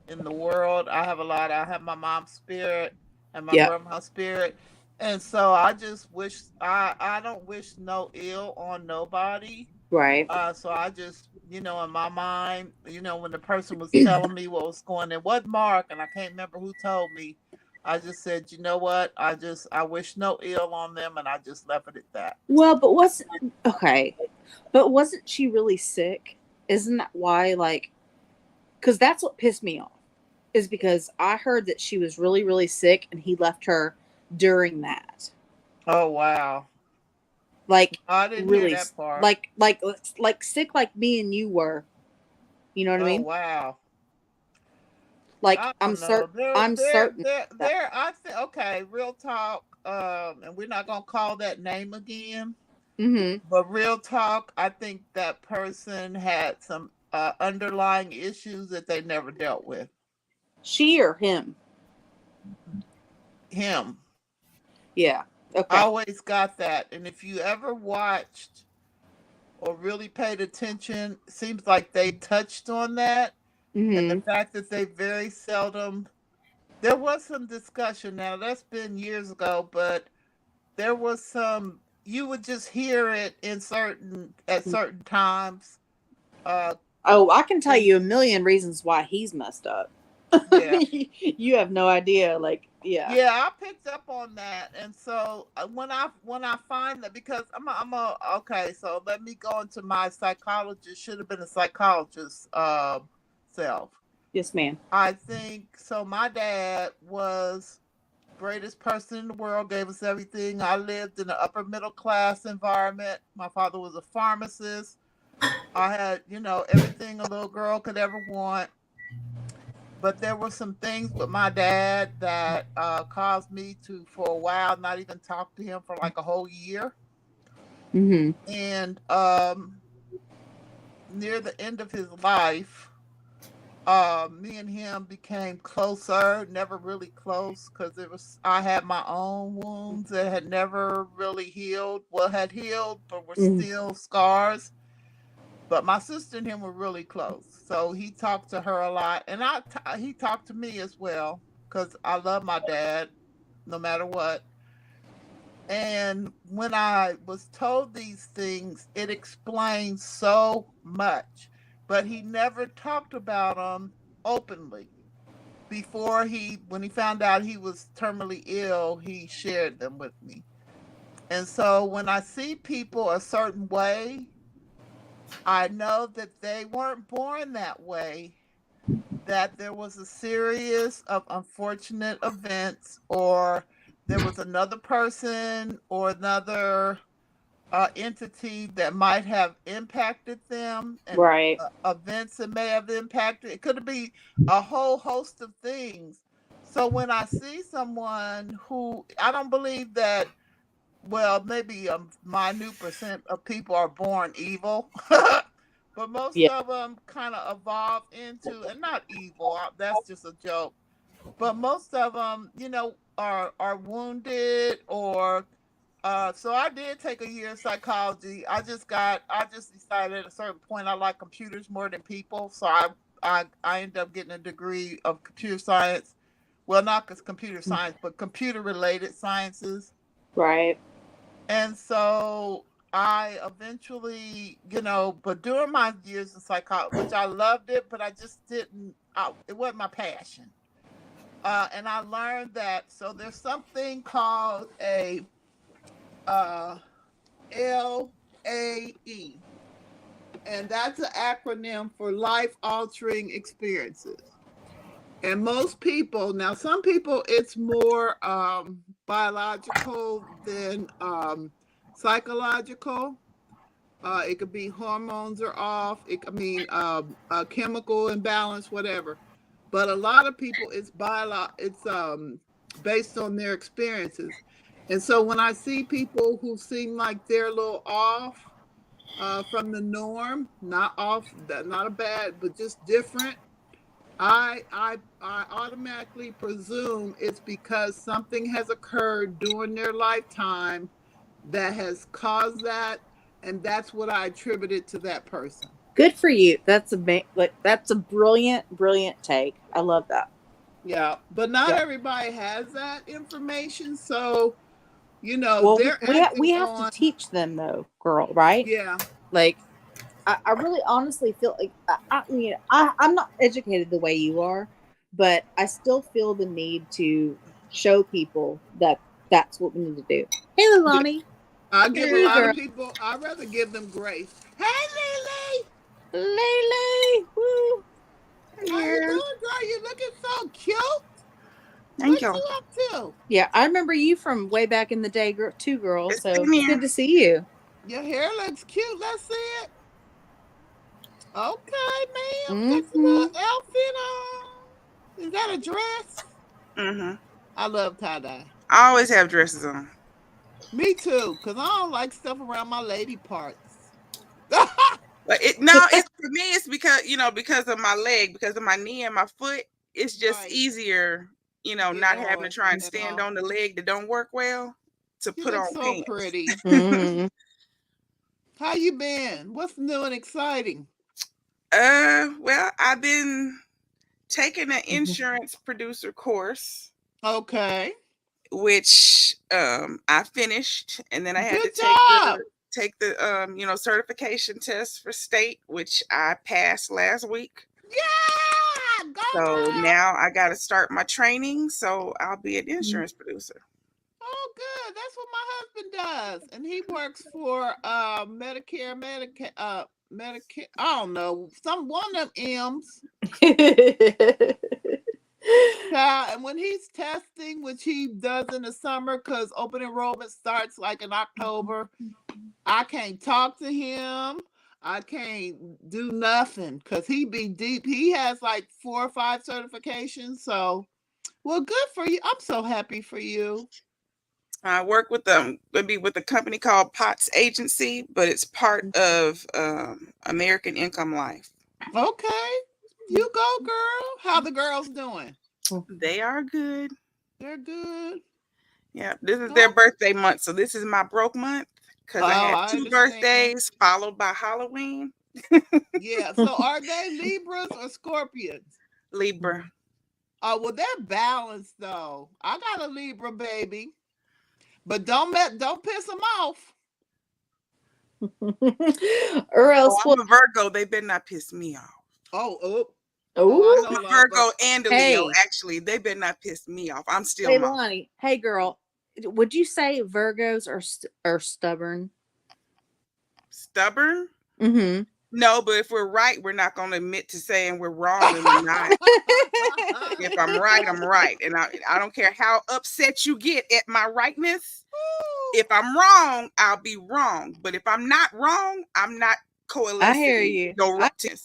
in the world. I have my mom's spirit and my grandma's spirit, and so I just wish I don't wish no ill on nobody. Right. So I just, in my mind, when the person was telling me what was going on, it wasn't Mark, and I can't remember who told me. I just said, you know what? I wish no ill on them, and I just left it at that. Well, but wasn't she really sick? Isn't that why, because that's what pissed me off, is because I heard that she was really, really sick, and he left her during that. Oh, wow. I didn't really hear that part. Like sick like me and you were. You know what I mean? Wow. I'm certain. Okay, real talk. And we're not gonna call that name again. Mm-hmm. But real talk, I think that person had some underlying issues that they never dealt with. She or him? Him. Yeah. Okay. I always got that. And if you ever watched or really paid attention, it seems like they touched on that. Mm-hmm. And the fact that they very seldom, there was some discussion. Now, that's been years ago, but there was some, you would just hear it at certain times. I can tell you a million reasons why he's messed up. Yeah. You have no idea. Yeah. Yeah, I picked up on that, and so when I find that, because okay, so let me go into my psychologist. Should have been a psychologist self. Yes, ma'am. I think so. My dad was the greatest person in the world. Gave us everything. I lived in an upper middle class environment. My father was a pharmacist. I had everything a little girl could ever want. But there were some things with my dad that caused me to, for a while, not even talk to him for a whole year. Mm-hmm. And near the end of his life, me and him became closer. Never really close because I had my own wounds that had never really healed. Well, had healed, but were still scars. But my sister and him were really close. So he talked to her a lot. And he talked to me as well because I love my dad no matter what. And when I was told these things, it explained so much. But he never talked about them openly. When he found out he was terminally ill, he shared them with me. And so when I see people a certain way, I know that they weren't born that way, that there was a series of unfortunate events, or there was another person or another entity that might have impacted them, and right. Events that may have impacted. It could be a whole host of things. So when I see someone who, I don't believe that, well, maybe a minute % of people are born evil. but most of them kind of evolve into, and not evil. That's just a joke. But most of them, you know, are wounded or. So I did take a year of psychology. I just decided at a certain point I like computers more than people. So I ended up getting a degree of computer science. Well, not because computer science, but computer related sciences. Right. And so I eventually, you know, but during my years in psychology, which I loved it, but I just didn't, it wasn't my passion. And I learned that, so there's something called a LAE, and that's an acronym for life altering experiences. And most people, now some people it's more biological than psychological. It could be hormones are off. A chemical imbalance, whatever. But a lot of people, it's based on their experiences. And so when I see people who seem like they're a little off from the norm, not off, not a bad, but just different, I automatically presume it's because something has occurred during their lifetime that has caused that, and that's what I attribute it to that person. Good for you. That's a brilliant take. I love that. Yeah, but not everybody has that information, so you know, well, we have to teach them though, girl, right? Yeah. Like I really honestly feel like I'm not educated the way you are, but I still feel the need to show people that that's what we need to do. Hey, Lilani. I give a lot of people, I'd rather give them grace. Hey, Lily. Woo. How you doing, girl? You looking so cute. Thank you. What you up to? Yeah, I remember you from way back in the day, too, girl. So it's good to see you. Your hair looks cute. Let's see it. Okay, ma'am. Got your little outfit on. Is that a dress? Mm-hmm. I love tie-dye. I always have dresses on. Me too, because I don't like stuff around my lady parts. But it's for me, it's because of my leg, because of my knee and my foot. It's just easier, not having to try and stand on the leg that don't work well to put on so pants. Pretty. Mm-hmm. How you been? What's new and exciting? Well, I've been taking an insurance producer course. Okay. Which I finished, and then I had take the certification test for state, which I passed last week. Yeah, so now I got to start my training, so I'll be an insurance producer. Oh, good. That's what my husband does, and he works for Medicare. I don't know, one of them M's. And when he's testing, which he does in the summer, because open enrollment starts like in October, I can't talk to him. I can't do nothing because he be deep. He has like 4 or 5 certifications. So, well, good for you. I'm so happy for you. I work with with a company called Potts Agency, but it's part of American Income Life. Okay. You go, girl. How the girls doing? They are good. They're good. Yeah, this is their birthday month, so this is my broke month because I had 2 birthdays followed by Halloween. Yeah, so are they Libras or Scorpions? Libra. Oh, well, they're balanced though. I got a Libra baby, but don't piss them off. Or else I'm a Virgo. They better not piss me off. Oh, Virgo and a Leo. Actually, they better not piss me off. I'm still. Hey, Lonnie. Hey, girl. Would you say Virgos are stubborn? Stubborn? Mm-hmm. No, but if we're right, we're not going to admit to saying we're wrong when we're not. If I'm right, I'm right, and I don't care how upset you get at my rightness. If I'm wrong, I'll be wrong. But if I'm not wrong, I'm not coalescing. I hear you.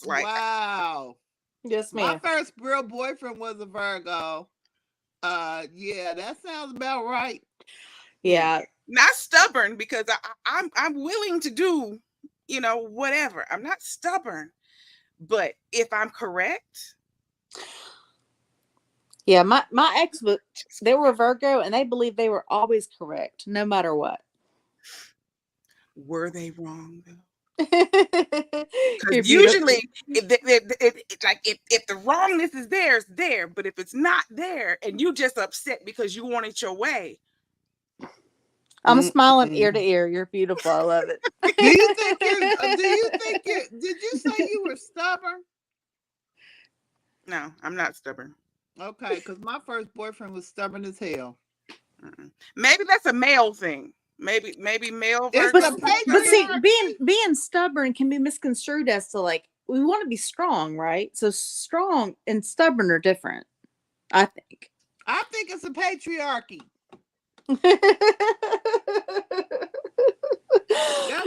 Wow. Yes, ma'am. My first real boyfriend was a Virgo. Yeah, that sounds about right. Yeah. Not stubborn, because I'm willing to do whatever. I'm not stubborn. But if I'm correct. Yeah, my ex, they were Virgo, and they believed they were always correct, no matter what. Were they wrong, though? Because usually, if the wrongness is there, it's there. But if it's not there, and you just upset because you want it your way, I'm smiling ear to ear. You're beautiful. I love it. Do you think did you say you were stubborn? No, I'm not stubborn. Okay, because my first boyfriend was stubborn as hell. Maybe that's a male thing. Maybe male. But see, being stubborn can be misconstrued as to like we want to be strong, right? So strong and stubborn are different. I think it's a patriarchy. That's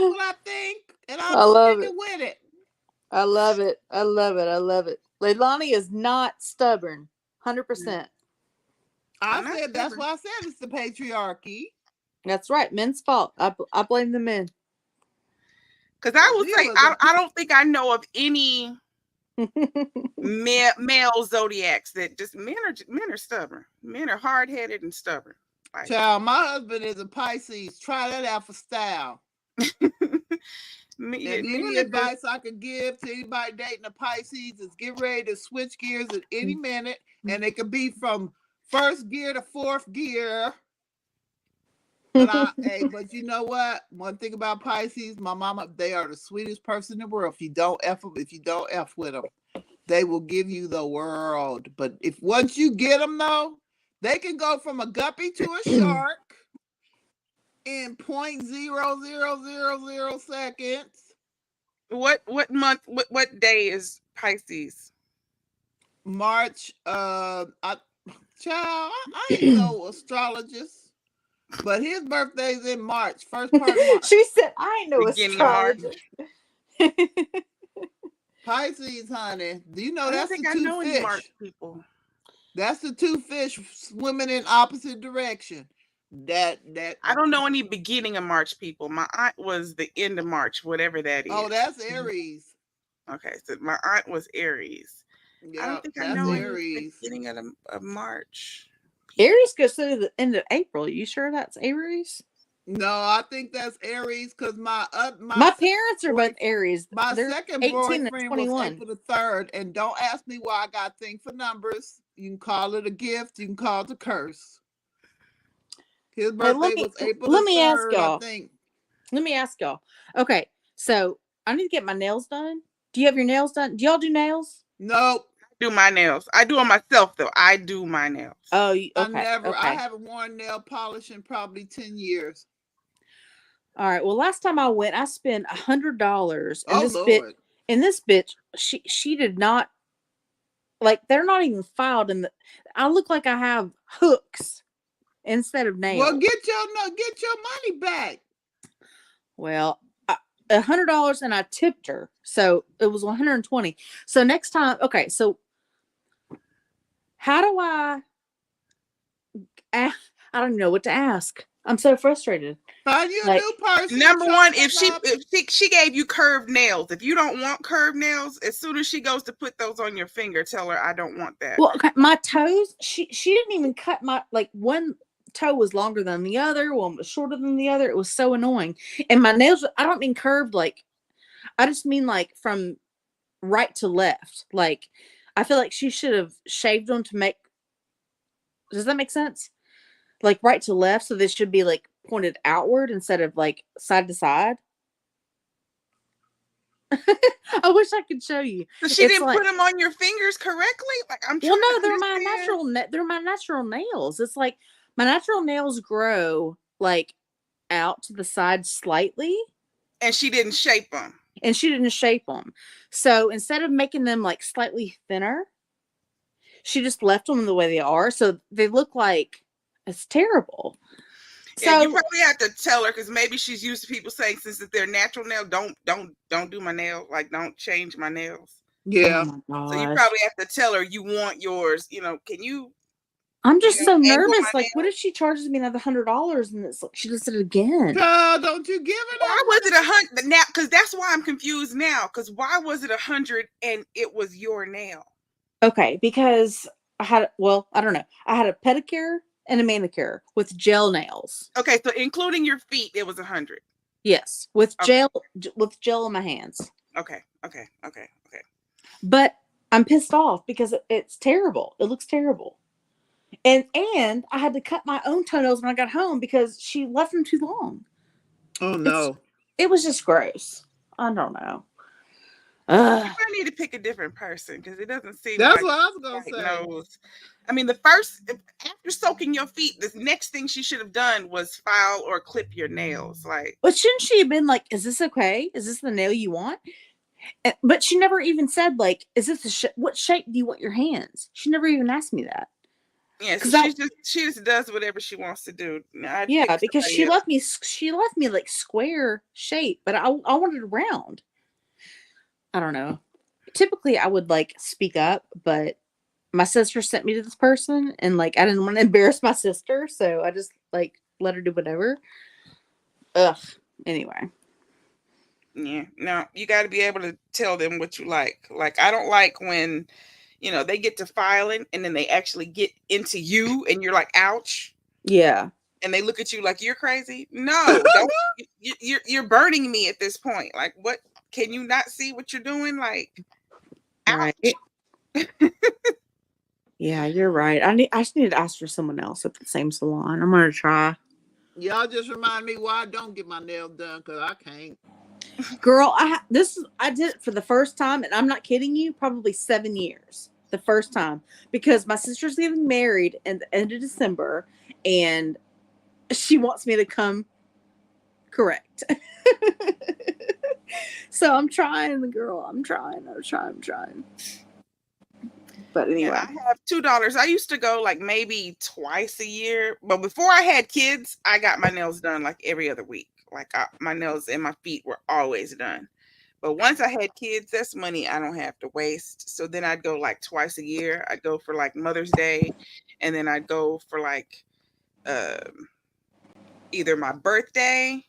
what I think, and I'm sticking with it. I love it. I love it. I love it. Leilani is not stubborn, 100%. I said that's why I said it's the patriarchy. That's right. Men's fault. I blame the men. Because I will say I don't think I know of any male zodiacs that just men are stubborn. Men are hard-headed and stubborn. Like, child, my husband is a Pisces. Try that out for style. Any advice I could give to anybody dating a Pisces is get ready to switch gears at any minute, and it could be from first gear to fourth gear. But you know what? One thing about Pisces, my mama, they are the sweetest person in the world. If you don't F with them, they will give you the world. But if once you get them, though, they can go from a guppy to a shark in 0.0000 seconds. What month? What day is Pisces? March. I ain't no astrologist, but his birthday's in March. First part of March. She said, "I ain't no astrologist." Pisces, honey. Do you know that's the two fish? March people. That's the two fish swimming in opposite direction. That I don't know any beginning of March people. My aunt was the end of March, whatever that is. Oh, that's Aries. Okay, so my aunt was Aries. Yeah, I don't think I know Aries. The beginning of March. Aries goes through the end of April. You sure that's Aries? No, I think that's Aries because my parents are both Aries. My second boyfriend was April the 3rd, and don't ask me why I got a thing for numbers. You can call it a gift. You can call it a curse. His birthday was April the 3rd, I think. Let me ask y'all. Okay, so I need to get my nails done. Do you have your nails done? Do y'all do nails? Nope. I do my nails. I do them myself, though. I do my nails. Oh, okay. I haven't worn nail polish in probably 10 years. All right. Well, last time I went, I spent $100. And this bitch, she did not, like, they're not even filed in I look like I have hooks instead of nails. Well, get your money back. Well, $100 and I tipped her, so it was $120. So next time, okay. So how do I don't know what to ask. I'm so frustrated. Find you a new person. Number one, if she gave you curved nails, if you don't want curved nails, as soon as she goes to put those on your finger, tell her I don't want that. Well, okay, my toes, she didn't even cut one toe was longer than the other, one was shorter than the other. It was so annoying. And my nails, I don't mean curved, like I just mean like from right to left. Like I feel like she should have shaved them to make. Does that make sense? Like right to left, so they should be like pointed outward instead of like side to side. I wish I could show you. So she didn't put them on your fingers correctly. Like I'm. Well, no, they're my natural. They're my natural nails. It's like my natural nails grow like out to the side slightly. And she didn't shape them. So instead of making them like slightly thinner, she just left them the way they are. So they look like. It's terrible. Yeah, you probably have to tell her because maybe she's used to people saying since it's their natural nail, don't do my nail, like don't change my nails. Yeah. Oh so you probably have to tell her you want yours. You know, can you? I'm just so angle nervous. my Like, what if she charges me another $100 and it's like she does it again? Don't you give it Why up? was it 100 now? Because that's why I'm confused now. Because why was it 100 and it was your nail? Okay, because I don't know. I had a pedicure and a manicure with gel nails. Okay, so including your feet, it was 100. Yes, with Okay. gel in my hands. Okay. But I'm pissed off because it's terrible. It looks terrible. And I had to cut my own toenails when I got home because she left them too long. Oh no. It was just gross. I don't know. I need to pick a different person because it doesn't seem That's like what I was gonna say. knows. I mean, after soaking your feet, the next thing she should have done was file or clip your nails. Like, but shouldn't she have been like, "Is this okay? Is this the nail you want?" But she never even said like, "Is this what shape do you want your hands?" She never even asked me that. yeah, so she just does whatever she wants to do. Yeah, because she left me like square shape, but I wanted it round. I don't know. Typically, I would like speak up, but my sister sent me to this person, and like I didn't want to embarrass my sister, so I just like let her do whatever. Ugh. Anyway. Yeah, no, you got to be able to tell them what you like. Like, I don't like when, they get to filing and then they actually get into you and you're like, ouch. Yeah. And they look at you like you're crazy. No, don't. You're burning me at this point. Like, what? Can you not see what you're doing? Like, ouch. Right. Yeah, you're right. I just need to ask for someone else at the same salon. I'm gonna try. Y'all just remind me why I don't get my nails done because I can't. Girl, I did it for the first time, and I'm not kidding you, probably 7 years. The first time, because my sister's getting married at the end of December, and she wants me to come correct. So I'm trying, girl. I'm trying. But anyway, yeah, I have $2. I used to go like maybe twice a year, but before I had kids, I got my nails done like every other week. Like my nails and my feet were always done. But once I had kids, that's money I don't have to waste. So then I'd go like twice a year. I'd go for like Mother's Day, and then I'd go for like either my birthday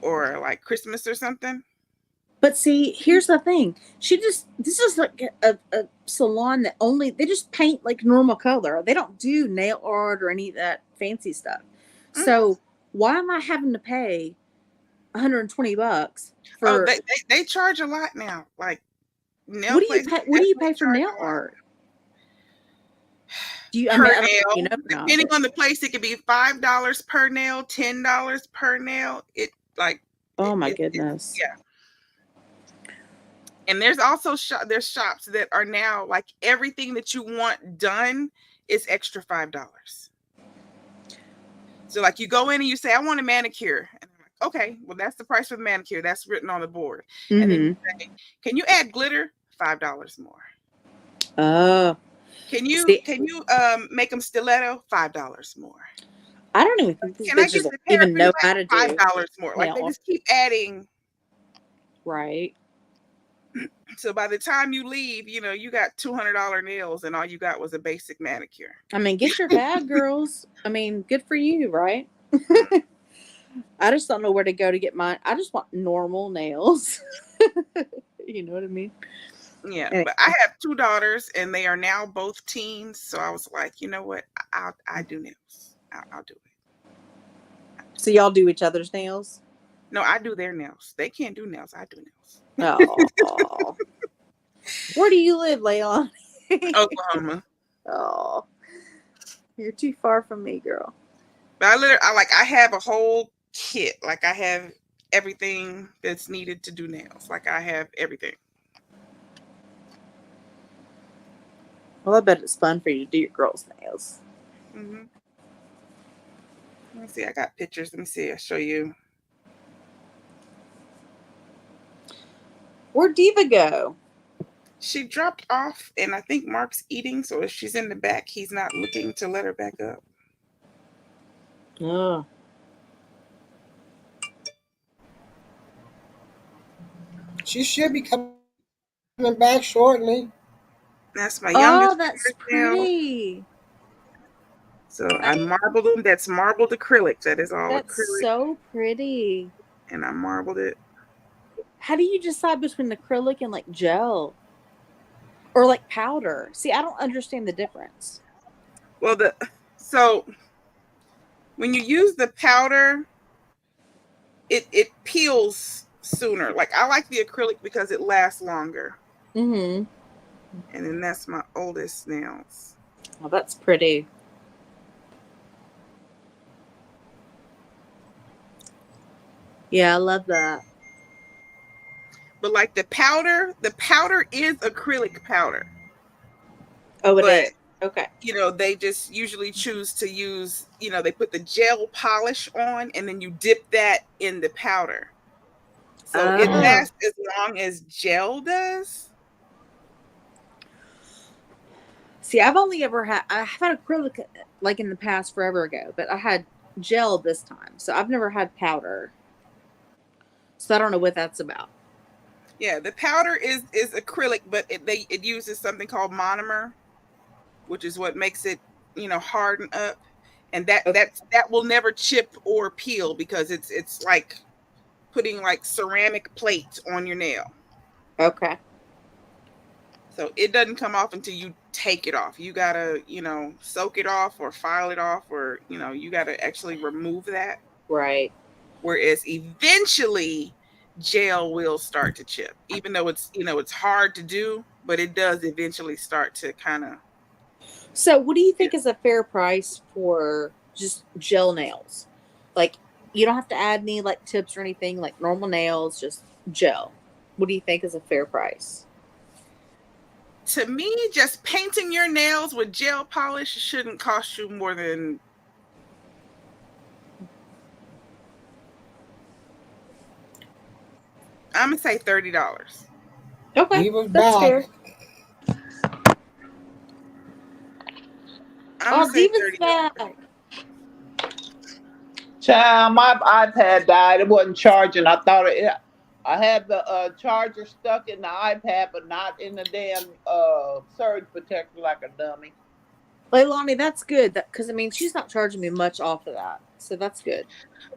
or like Christmas or something. but see, here's the thing. This is like a salon that they just paint like normal color. They don't do nail art or any of that fancy stuff. Mm-hmm. So why am I having to pay $120 for? Oh, they charge a lot now. Like nail. What do you pay for nail art? Per nail, depending on the place, it could be $5 per nail, $10 per nail. Oh my goodness. Yeah. And there's also there's shops that are now like everything that you want done is extra $5. So like you go in and you say, I want a manicure. And I'm like, okay, well, that's the price for the manicure. That's written on the board. Mm-hmm. And then you say, can you add glitter? $5 more. Can you make them stiletto? $5 more. I don't even think these bitches even know how to do $5 more. Like they just keep adding. Right. So by the time you leave, you got $200 nails and all you got was a basic manicure. I mean, get your bag, girls. I mean, good for you, right? I just don't know where to go to get mine. I just want normal nails. You know what I mean? Yeah, but I have 2 daughters and they are now both teens. So I was like, you know what? I do nails. I'll do it. So y'all do each other's nails? No, I do their nails. They can't do nails. I do nails. Oh. Where do you live, Leilani? Oklahoma. Oh. You're too far from me, girl. But I have a whole kit. Like I have everything that's needed to do nails. Like I have everything. Well, I bet it's fun for you to do your girls' nails. Mm-hmm. Let me see. I got pictures. Let me see. I'll show you. Where'd Diva go? She dropped off, and I think Mark's eating. So if she's in the back, he's not looking to let her back up. Oh. She should be coming back shortly. That's my youngest. Oh, that's pretty. So I marbled them. That's marbled acrylic. That is all That's acrylic. so pretty. And I marbled it. How do you decide between acrylic and like gel? Or like powder? See, I don't understand the difference. Well, so when you use the powder, it peels sooner. Like I like the acrylic because it lasts longer. Mm-hmm. And then that's my oldest nails. Oh, that's pretty. Yeah, I love that. But like the powder is acrylic powder. Oh, it is. Okay. You know, they just usually choose to use, you know, they put the gel polish on and then you dip that in the powder. So it lasts as long as gel does. See, I've only ever had acrylic like in the past forever ago, but I had gel this time. So I've never had powder. So I don't know what that's about. Yeah, the powder is acrylic, but it uses something called monomer, which is what makes it, you know, harden up, and that will never chip or peel because it's like putting like ceramic plate on your nail. Okay. So it doesn't come off until you take it off. You gotta, you know, soak it off or file it off, or you know, you gotta actually remove that. Right. Whereas eventually gel will start to chip, even though it's, you know, it's hard to do, but it does eventually start to kind of. So what do you think is a fair price for just gel nails? Like, you don't have to add any like tips or anything, like normal nails, just gel. What do you think is a fair price? To me, just painting your nails with gel polish shouldn't cost you more than I'm gonna say $30. Okay, that's fair. Diva's back. Child, my iPad died. It wasn't charging. I thought I had the charger stuck in the iPad, but not in the damn surge protector like a dummy. Leilani, that's good. Because I mean, she's not charging me much off of that, so that's good.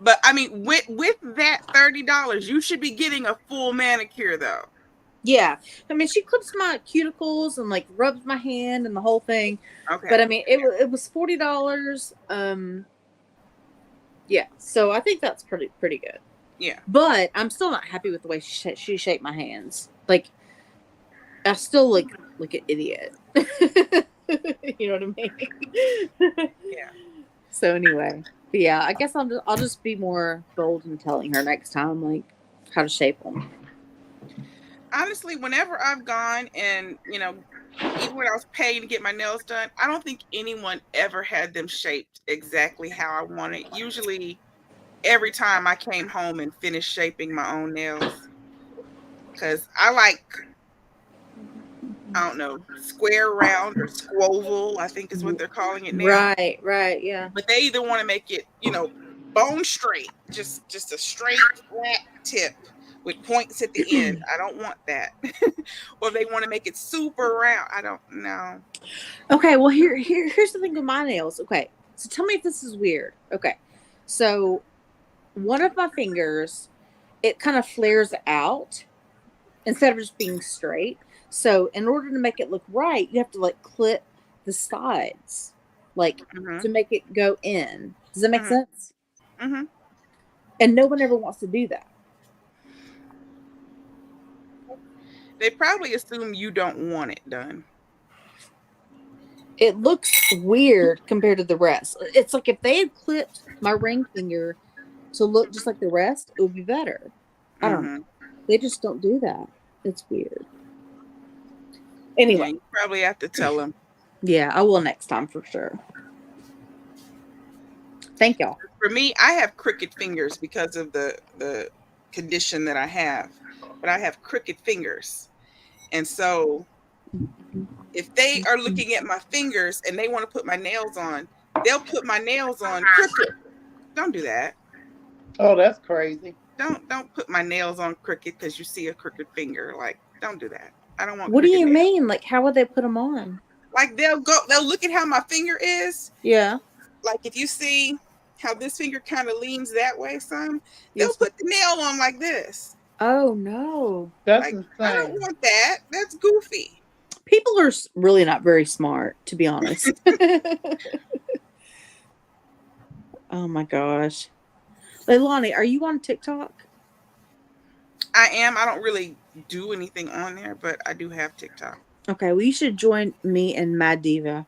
But I mean, with that $30, you should be getting a full manicure, though. Yeah, I mean, she clips my cuticles and like rubs my hand and the whole thing. Okay. But I mean, it was $40. Yeah, so I think that's pretty good. Yeah. But I'm still not happy with the way she shaped my hands. Like, I still look like an idiot. You know what I mean? Yeah. So anyway, but yeah, I guess I'll just be more bold in telling her next time, like, how to shape them. Honestly, whenever I've gone and, you know, even when I was paying to get my nails done, I don't think anyone ever had them shaped exactly how I wanted. Usually, every time I came home and finished shaping my own nails, because I like, I don't know, square, round, or squoval, I think is what they're calling it now. Right, yeah. But they either want to make it, you know, bone straight, just a straight flat tip with points at the end. I don't want that. Or they want to make it super round. I don't know. Okay, well here's the thing with my nails. Okay, so tell me if this is weird. Okay, so one of my fingers, it kind of flares out instead of just being straight. So in order to make it look right, you have to like clip the sides, like to make it go in. Does that make sense? Mm-hmm. And no one ever wants to do that. They probably assume you don't want it done. It looks weird compared to the rest. It's like if they had clipped my ring finger to look just like the rest, it would be better. I don't know. They just don't do that. It's weird. Anyway. Yeah, you probably have to tell them. Yeah, I will next time for sure. Thank y'all. For me, I have crooked fingers because of the condition that I have. But I have crooked fingers. And so if they are looking at my fingers and they want to put my nails on, they'll put my nails on crooked. Don't do that. Oh, that's crazy. Don't put my nails on crooked because you see a crooked finger. Like, don't do that. I don't want. What do you nails. mean? Like, how would they put them on? Like they'll look at how my finger is. Yeah. like if you see how this finger kind of leans that way, some they'll Yes. put the nail on like this. Oh no, That's Like, I don't insane. want that. That's goofy. people are really not very smart, to be honest. Oh my gosh, Leilani, are you on TikTok? I am. I don't really do anything on there, but I do have TikTok. Okay, well, you should join me and Mad Diva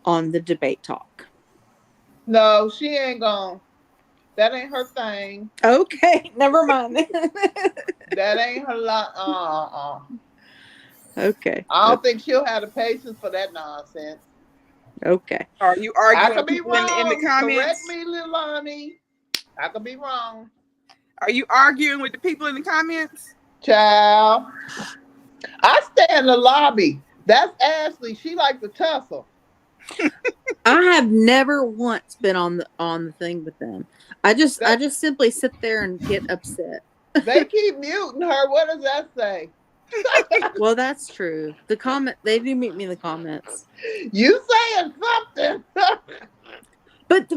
on the debate talk. No, she ain't gonna. That ain't her thing. Okay, never mind. That ain't her lot. Okay. I don't think she'll have the patience for that nonsense. Okay. Are you I arguing could with be people wrong. in the comments? Correct me, Leilani. I could be wrong. Are you arguing with the people in the comments? Child. I stay in the lobby. That's Ashley. She like to tussle. I have never once been on the thing with them. I just simply sit there and get upset. They keep muting her. What does that say? Well, that's true. The comment, they do meet me in the comments. You saying something? But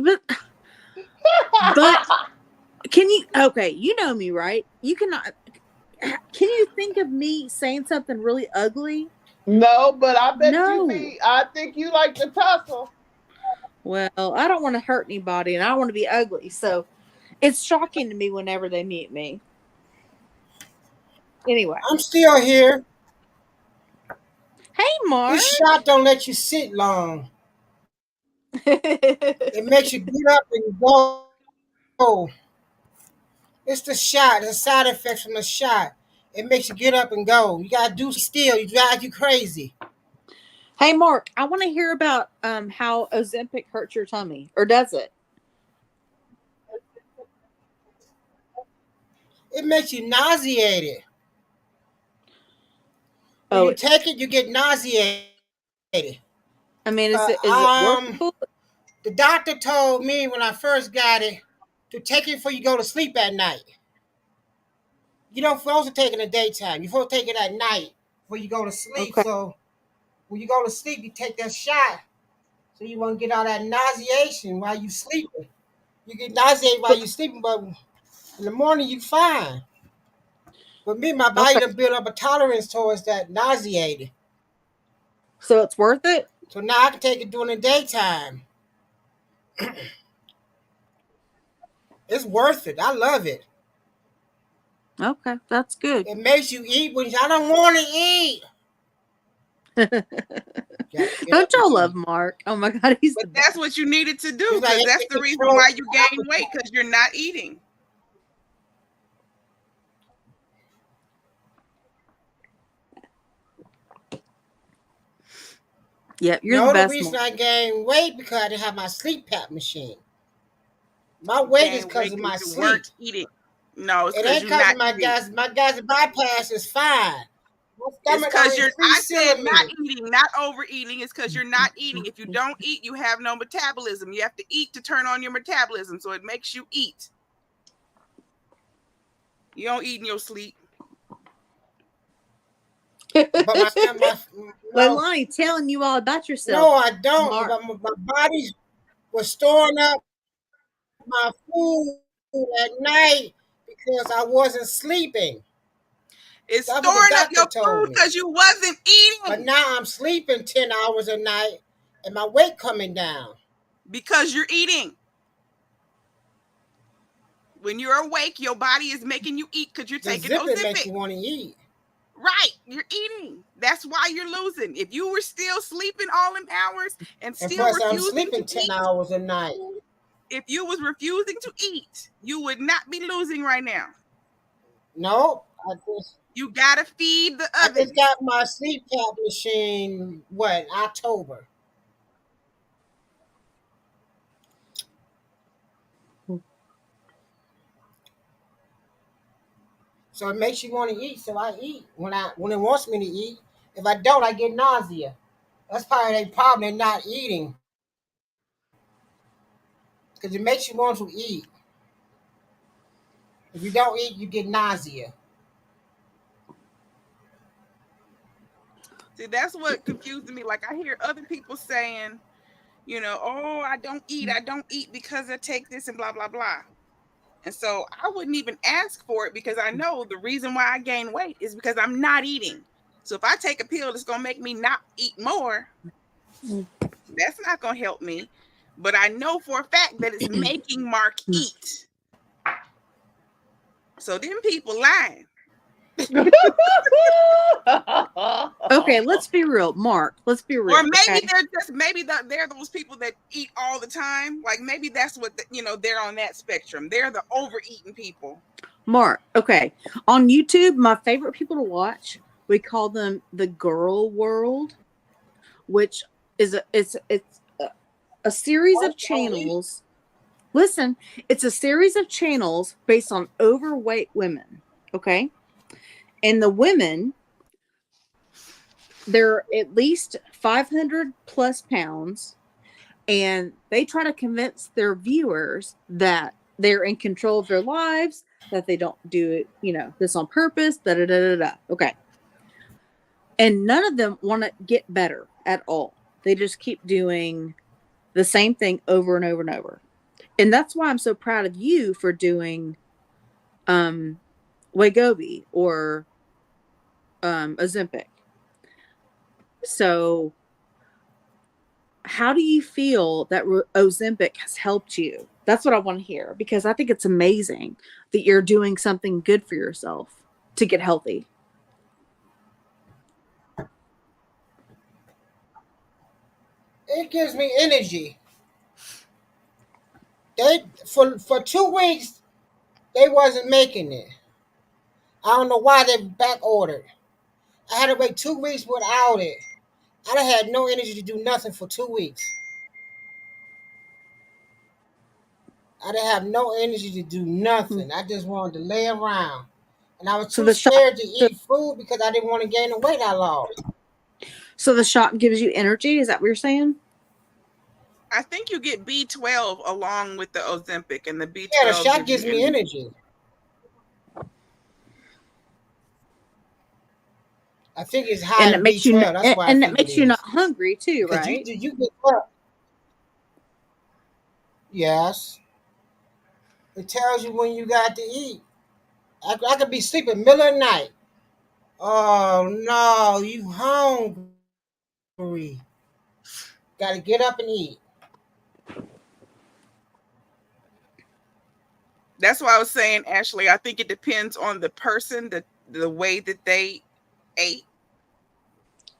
can you? Okay, you know me, right? You cannot. Can you think of me saying something really ugly? No, but I bet No. I think you like to tussle. Well, I don't want to hurt anybody, and I don't want to be ugly. So it's shocking to me whenever they meet me. Anyway, I'm still here. hey, Mark. This shot don't let you sit long. It makes you get up and go. It's the shot, the side effects from the shot. It makes you get up and go. You gotta do still. You drive you crazy. Hey, Mark, I want to hear about how Ozempic hurts your tummy, or does it? It makes you nauseated. When Oh, you take it, you get nauseated. I mean, is it workable? The doctor told me when I first got it to take it before you go to sleep at night. You don't supposed to take it in the daytime. You're supposed to take it at night before you go to sleep. Okay. So when you go to sleep, you take that shot so you won't get all that nauseation while you sleeping. You get nauseated while you sleeping, but in the morning you fine. But me, my body done built up a tolerance towards that nauseating. So it's worth it? So now I can take it during the daytime. It's worth it. I love it. Okay, that's good. It makes you eat when I don't want to eat. Don't y'all love Mark? Oh my God, he's. But that's what you needed to do, He's like, because that's the reason why you gain weight, because you're not eating. Yep, you're the best. The reason I gained weight because I didn't have my sleep pap machine. My weight is because of my sleep. Eating. No, it ain't because of my gas. My gas bypass is fine. It's because I said not eating, not overeating. It's because you're not eating. If you don't eat, you have no metabolism. You have to eat to turn on your metabolism, so it makes you eat. You don't eat in your sleep. Leilani telling you all about yourself. No, I don't. My body was storing up my food at night because I wasn't sleeping. It's storing up your food because you wasn't eating. But now I'm sleeping 10 hours a night and my weight coming down. Because you're eating. When you're awake, your body is making you eat because you're taking Ozempic. It makes you want to eat. Right, you're eating. That's why you're losing. If you were still sleeping all them hours and still refusing I'm sleeping to 10 eat, hours a night. If you was refusing to eat, you would not be losing right now. No, you gotta feed the oven. I just got my sleep pap machine. October. So it makes you want to eat. So I eat when it wants me to eat. If I don't, I get nausea. That's probably the problem. They're not eating because it makes you want to eat. If you don't eat, you get nausea. See, that's what confused me. Like I hear other people saying, You know, oh, I don't eat because I take this and blah, blah, blah. And so I wouldn't even ask for it because I know the reason why I gain weight is because I'm not eating. So if I take a pill that's going to make me not eat more, that's not going to help me. But I know for a fact that it's making Mark eat. So them people lying. Okay, let's be real, Mark. Let's be real. Or maybe okay? they're just they're those people that eat all the time. Like maybe that's what they're on that spectrum. They're the overeating people. Mark, okay. On YouTube, my favorite people to watch, we call them the Girl World, which is a series of channels. Listen, it's a series of channels based on overweight women. Okay. And the women, they're at least 500 plus pounds, and they try to convince their viewers that they're in control of their lives, that they don't do it, this on purpose, Okay. And none of them want to get better at all. They just keep doing the same thing over and over and over. And that's why I'm so proud of you for doing Wegovy or Ozempic. So how do you feel that Ozempic has helped you? That's what I want to hear, because I think it's amazing that you're doing something good for yourself to get healthy. It gives me energy. For 2 weeks, they wasn't making it. I don't know why they back ordered. I had to wait 2 weeks without it. I done had no energy to do nothing for 2 weeks. I didn't have no energy to do nothing. I just wanted to lay around. And I was too scared to eat food because I didn't want to gain the weight I lost. So the shot gives you energy? Is that what you're saying? I think you get B12 along with the Ozempic, and the B12. Yeah, the shot gives me energy. I think it's high and it makes B12. you, That's why and it makes you not hungry too, right? You get up. Yes. It tells you when you got to eat. I could be sleeping middle of the night. Oh no, you hungry. Got to get up and eat. That's why I was saying, Ashley, I think it depends on the person, the way that they ate.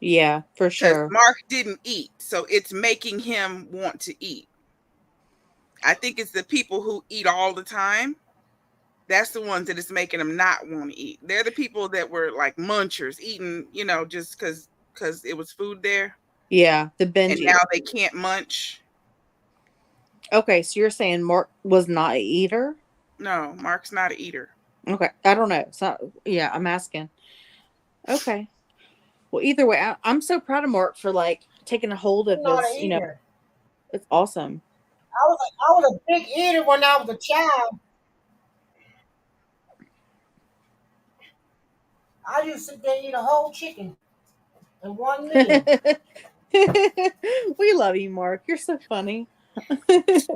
Yeah, for sure. Mark didn't eat, so it's making him want to eat. I think it's the people who eat all the time. That's the ones that it's making them not want to eat. They're the people that were like munchers, eating, just because it was food there. Yeah, the binge. And now they can't munch. Okay, so you're saying Mark was not an eater? No, Mark's not an eater. Okay, I don't know. So yeah, I'm asking. Okay. Well, either way, I'm so proud of Mark for taking a hold of this. It's awesome. I was a big eater when I was a child. I used to sit there and eat a whole chicken in 1 minute. We love you, Mark. You're so funny. There's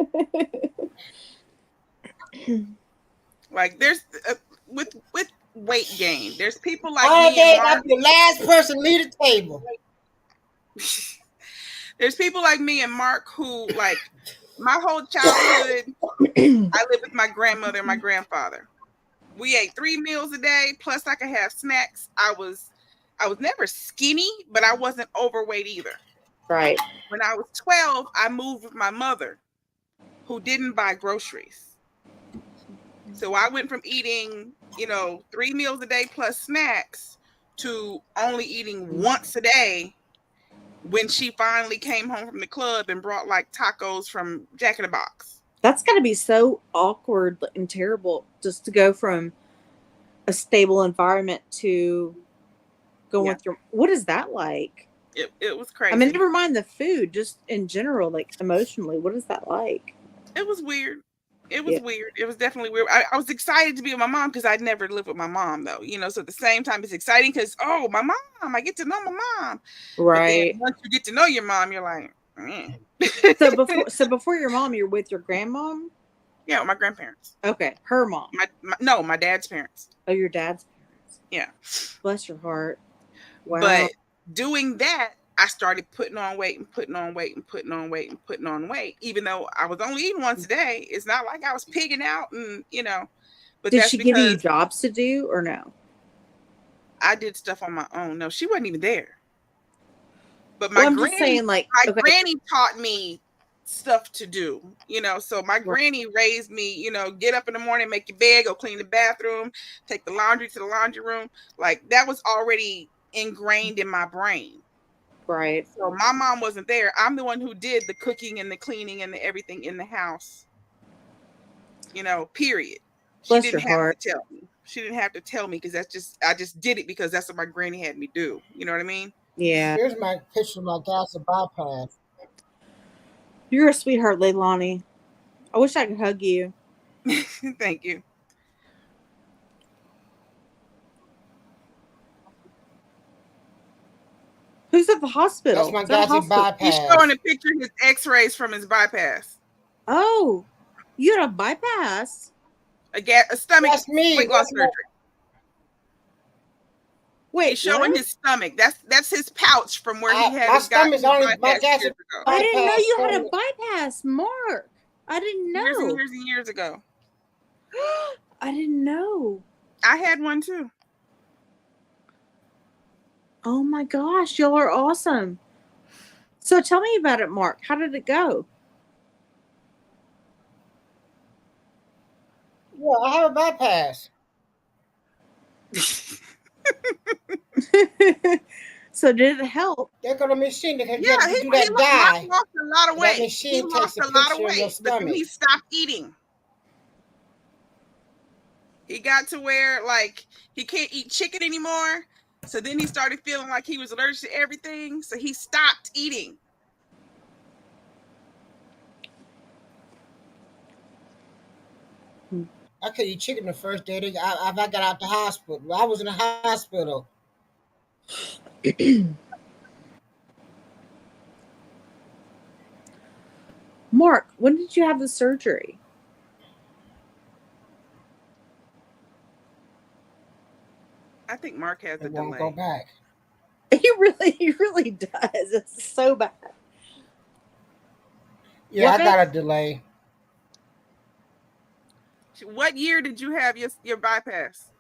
with weight gain, there's people like me and Mark. I'm the last person leave the table. There's people like me and Mark who my whole childhood I lived with my grandmother and my grandfather. We ate 3 meals a day, plus I could have snacks. I was never skinny, but I wasn't overweight either. Right. When I was 12, I moved with my mother, who didn't buy groceries. So I went from eating, 3 meals a day plus snacks to only eating once a day when she finally came home from the club and brought tacos from Jack in the Box. That's got to be so awkward and terrible just to go from a stable environment to going with your. What is that like? It was crazy. I mean, never mind the food, just in general, emotionally, what is that like? It was weird. It was weird. It was definitely weird. I was excited to be with my mom because I'd never lived with my mom, though. So at the same time, it's exciting because, my mom, I get to know my mom. Right. But then once you get to know your mom, you're like, So before your mom, you're with your grandmom? Yeah, my grandparents. Okay, her mom. My dad's parents. Oh, your dad's parents. Yeah. Bless your heart. Wow. But doing that, I started putting on weight and putting on weight and putting on weight and putting on weight. Even though I was only eating once a day, it's not like I was pigging out and But did that's she give you because jobs to do or no? I did stuff on my own. No, she wasn't even there. But Well, I'm just saying, like, my granny taught me stuff to do, so my granny raised me, get up in the morning, make your bed, go clean the bathroom, take the laundry to the laundry room. Like, that was already ingrained in my brain. Right. So my mom wasn't there. I'm the one who did the cooking and the cleaning and the everything in the house. Period. She didn't have to tell me. She didn't have to tell me because I just did it because that's what my granny had me do. You know what I mean? Yeah. Here's my picture of my gastric bypass. You're a sweetheart, Leilani. I wish I could hug you. Thank you. Who's at the hospital? That's my gastric bypass. He's showing a picture of his x-rays from his bypass. Oh, you had a bypass? A stomach weight loss surgery. Wait, he's showing his stomach. That's his pouch from where he had my his stomach's only my gastric. I didn't know you had a bypass, Mark. I didn't know. Years and years and years ago. I didn't know. I had one too. Oh my gosh, y'all are awesome. So tell me about it, Mark. How did it go? Yeah, I have a bypass. So did it help? They're gonna machine because yeah, you do that dye. Lost a lot of weight. He lost a lot of weight, but then he stopped eating. He got to where he can't eat chicken anymore. So then he started feeling like he was allergic to everything. So he stopped eating. I could eat chicken the first day I got out the hospital. I was in the hospital. Mark, when did you have the surgery? I think Mark has a delay. Won't go back. He really does. It's so bad. Yeah, I got a delay. What year did you have your bypass?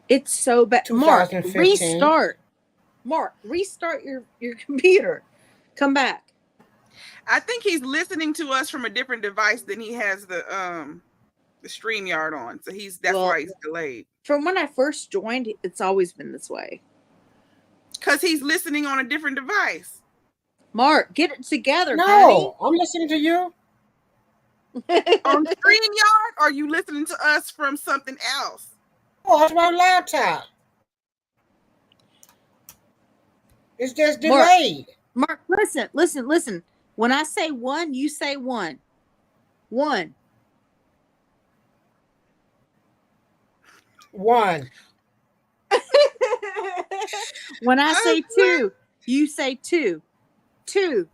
It's so bad. Mark, 2015. restart your computer. Come back. I think he's listening to us from a different device than he has the StreamYard on. So that's why he's delayed. From when I first joined, it's always been this way. Because he's listening on a different device. Mark, get it together. No, honey. I'm listening to you. On StreamYard, or are you listening to us from something else? Oh, it's my laptop. It's just delayed. Mark, listen. When I say one, you say one. One. One. When I say two, you say two. Two.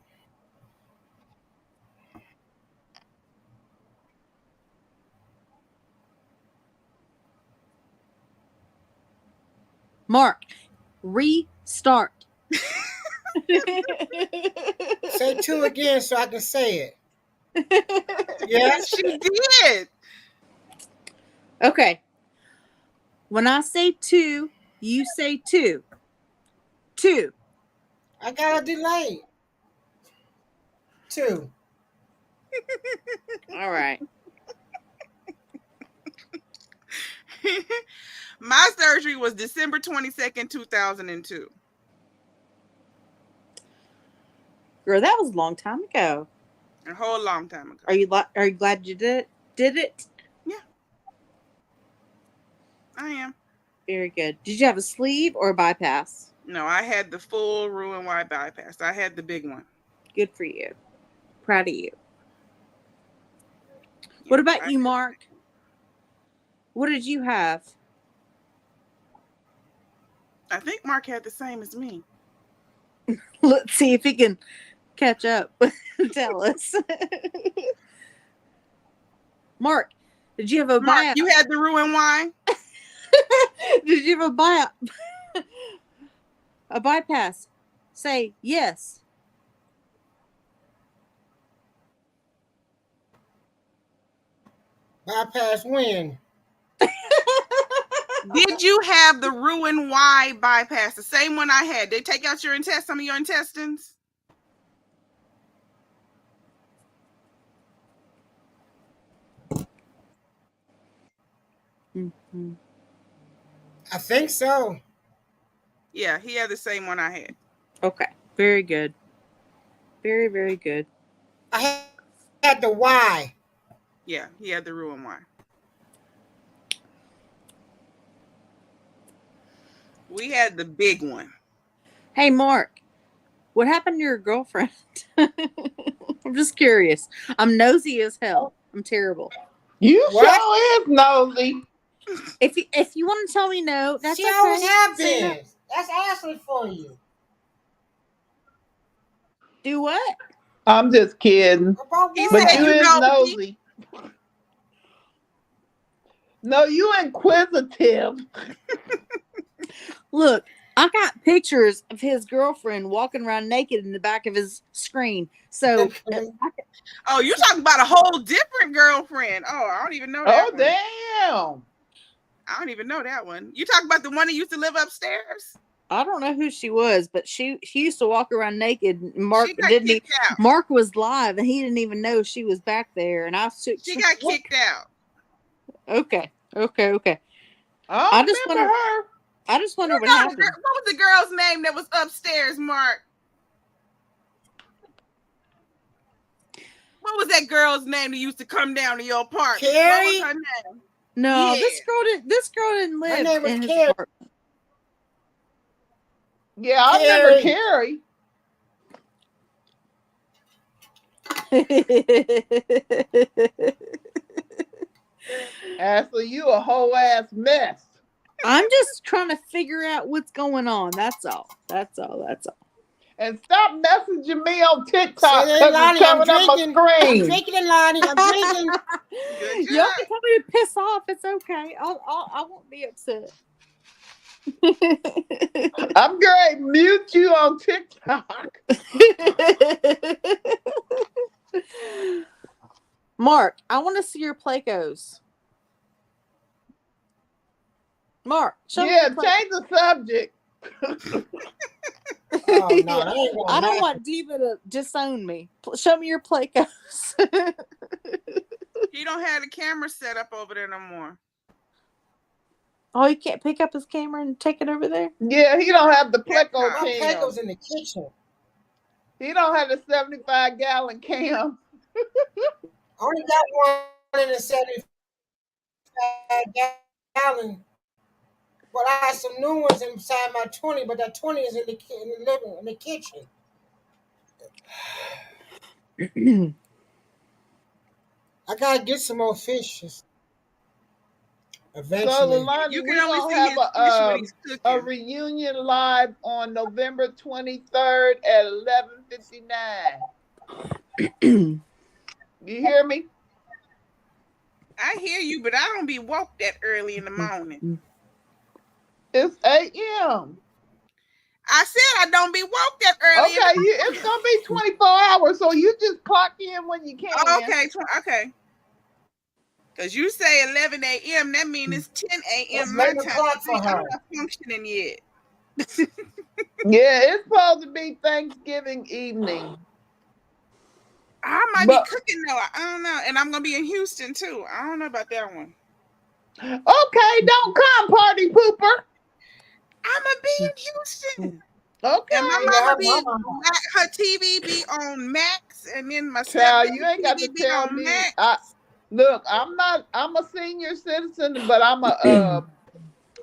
Mark, restart. Say two again so I can say it. Yes, she did. Okay. When I say two, you say two. Two. I got a delay. Two. All right. My surgery was December 22nd, 2002. Girl, that was a long time ago. A whole long time ago. Are you glad you did it? Yeah. I am. Very good. Did you have a sleeve or a bypass? No, I had the full Roux-en-Y bypass. I had the big one. Good for you. Proud of you. Yeah, what about you, Mark? What did you have? I think Mark had the same as me. Let's see if he can catch up. Tell us. Mark, did you have a Mark, you had the Roux-en-Y? Did you have a bypass? Say yes. Bypass when? Did you have the Roux-en-Y bypass? The same one I had. They take out some of your intestines? Mm-hmm. I think so. Yeah, he had the same one I had. Okay. Very good. Very, very good. I had the Y. Yeah, he had the Roux-en-Y. We had the big one. Hey, Mark, what happened to your girlfriend? I'm just curious. I'm nosy as hell. I'm terrible. You What? sure is nosy. If you want to tell me no, that's She okay. always have Say no. been. That's Ashley for you. Do what? I'm just kidding. About He what? But said you you is nosy. nosy. No, you inquisitive. Look, I got pictures of his girlfriend walking around naked in the back of his screen. So, Oh, you're talking about a whole different girlfriend. Oh, I don't even know that one. Damn. I don't even know that one. You talking about the one that used to live upstairs? I don't know who she was, but she used to walk around naked. Mark She got didn't. kicked out. Mark was live, and he didn't even know she was back there. And She got kicked out. Okay. I just remember her. I just wonder what What happened. was the girl's name that was upstairs, Mark? What was that girl's name that used to come down to your apartment? Carrie? What was her name? No, Yeah. this girl didn't live name was in his Carrie. apartment. Yeah, I remember Carrie. Ashley, you a whole ass mess. I'm just trying to figure out what's going on. That's all. And stop messaging me on TikTok Say, because Lonnie, it's I'm coming up my drinking. screen. I'm drinking, Lonnie. I'm drinking. Good Y'all job. can tell me to piss off. It's okay. I won't be upset. I'm going to mute you on TikTok. Mark, I want to see your Playcos. Mark, show me Yeah, your change the subject. Oh, no, that ain't gonna I don't happen. want Diva to disown me. Show me your Playcos. He don't have the camera set up over there no more. Oh, you can't pick up his camera and take it over there? Yeah, he don't have the Pleco My cam. Pecos in the kitchen. He don't have the 75-gallon cam. I only got one in the 75 gallon. But I have some new ones inside my 20, but that 20 is in the kitchen. I gotta get some more fishes. So, Eventually. Lilani, You we can only gonna see have his fish when he's a cooking. reunion live on November 23rd at 11:59. You hear me? I hear you, but I don't be woke that early in the morning. It's 8 a.m. I said I don't be woke that early. Okay, it's gonna be 24 hours, so you just clock in when you can. Okay. Because you say 11 a.m., that means it's 10 a.m. It's my 11 time. o'clock for I'm her. not functioning yet. Yeah, it's supposed to be Thanksgiving evening. I might be cooking though. I don't know. And I'm going to be in Houston too. I don't know about that one. Okay, don't come, party pooper. I'm going to be in Houston. Okay. And my mama her TV be on Max, and then my Child, stepdaddy you ain't got to TV be tell on me. Max. Look, I'm a senior citizen, but I'm a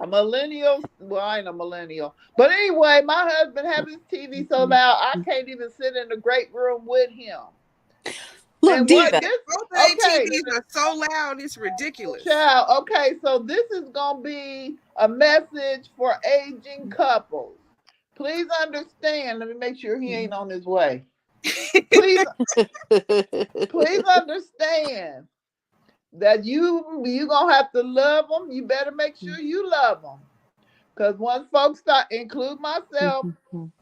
millennial. Well, I ain't a millennial. But anyway, my husband has his TV so loud I can't even sit in the great room with him. Look, And Diva. what this? Both of their Okay, TVs are so loud, it's ridiculous. child. Okay, so this is gonna be a message for aging couples. Please understand. Let me make sure he ain't on his way. Please understand that you gonna have to love them. You better make sure you love them, because once folks start, include myself,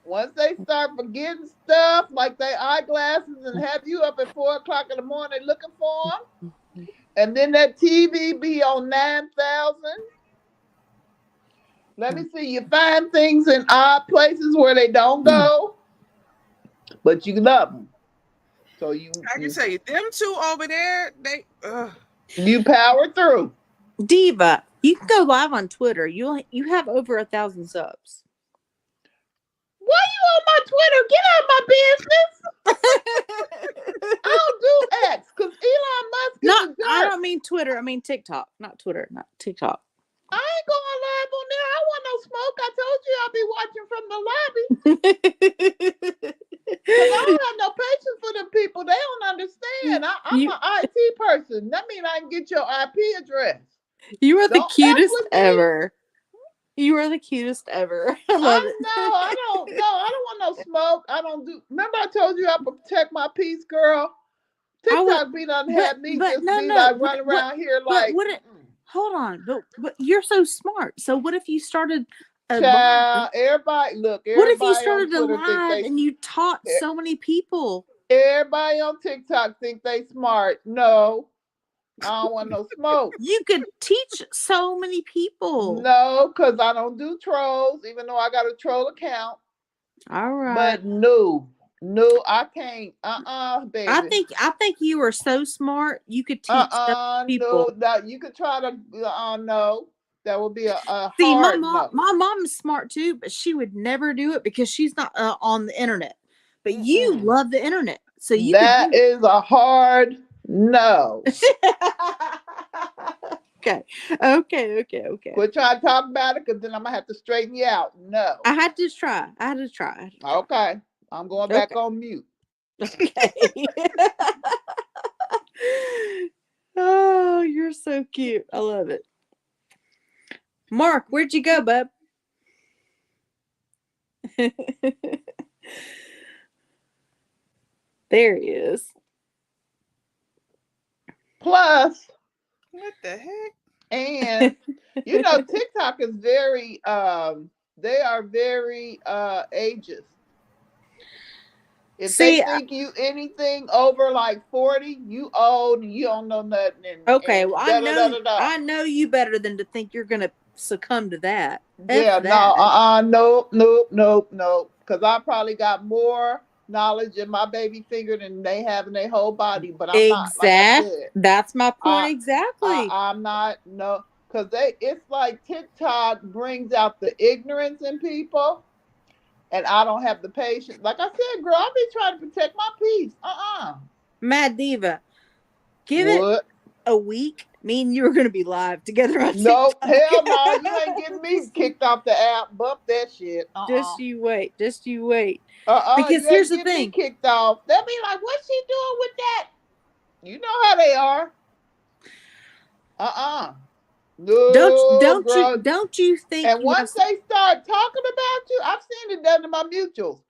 once they start forgetting stuff like they eyeglasses and have you up at 4 o'clock in the morning looking for them, and then that TV be on 9,000. Let me see. You find things in odd places where they don't go, but you love them. So I can tell you, them two over there, you power through. Diva, you can go live on Twitter. You have over 1,000 subs. Why you on my Twitter? Get out of my business. I don't do X because Elon Musk is a jerk. I don't mean Twitter. I mean TikTok. Not Twitter. Not TikTok. I ain't going live on there. I want no smoke. I told you I'll be watching from the lobby. Because I don't have no patience for them people. They don't understand. I'm an IT person. That means I can get your IP address. You are the cutest ever. You are the cutest ever. I love it. No, I don't want no smoke. I don't do. Remember I told you I protect my peace, girl? TikTok be done had me just like running around here like. Hold on, but you're so smart. So what if you started a live? Everybody, look. What if you started a live and you taught so many people? Everybody on TikTok think they smart. No, I don't want no smoke. You could teach so many people. No, because I don't do trolls, even though I got a troll account. All right. But no, I can't. Baby. I think you are so smart. You could teach people. No, you could try to. No, that would be a See, hard my mom is smart too, but she would never do it because she's not on the internet. But you love the internet, so you. That is a hard no. Okay. Quit trying to talk about it, because then I'm gonna have to straighten you out. No. I had to try. Okay. I'm going back on mute. Okay. Oh, you're so cute. I love it. Mark, where'd you go, bub? There he is. Plus, what the heck? And TikTok is very they are very ageist. If they think you anything over like 40, you old and you don't know nothing. I know you better than to think you're gonna succumb to that. Nope. Because I probably got more knowledge in my baby finger than they have in their whole body. But I'm not. Like I said, that's my point exactly. I'm not because it's like TikTok brings out the ignorance in people. And I don't have the patience. Like I said, girl, I'll be trying to protect my peace. Mad Diva, give it a week. Me and you are going to be live together on TikTok. No, hell no. You ain't getting me kicked off the app. Bump that shit. Just you wait. Because here's the thing. Kicked off. They'll be like, what's she doing with that? You know how they are. No, don't you think? And once they start talking about you, I've seen it done to my mutuals.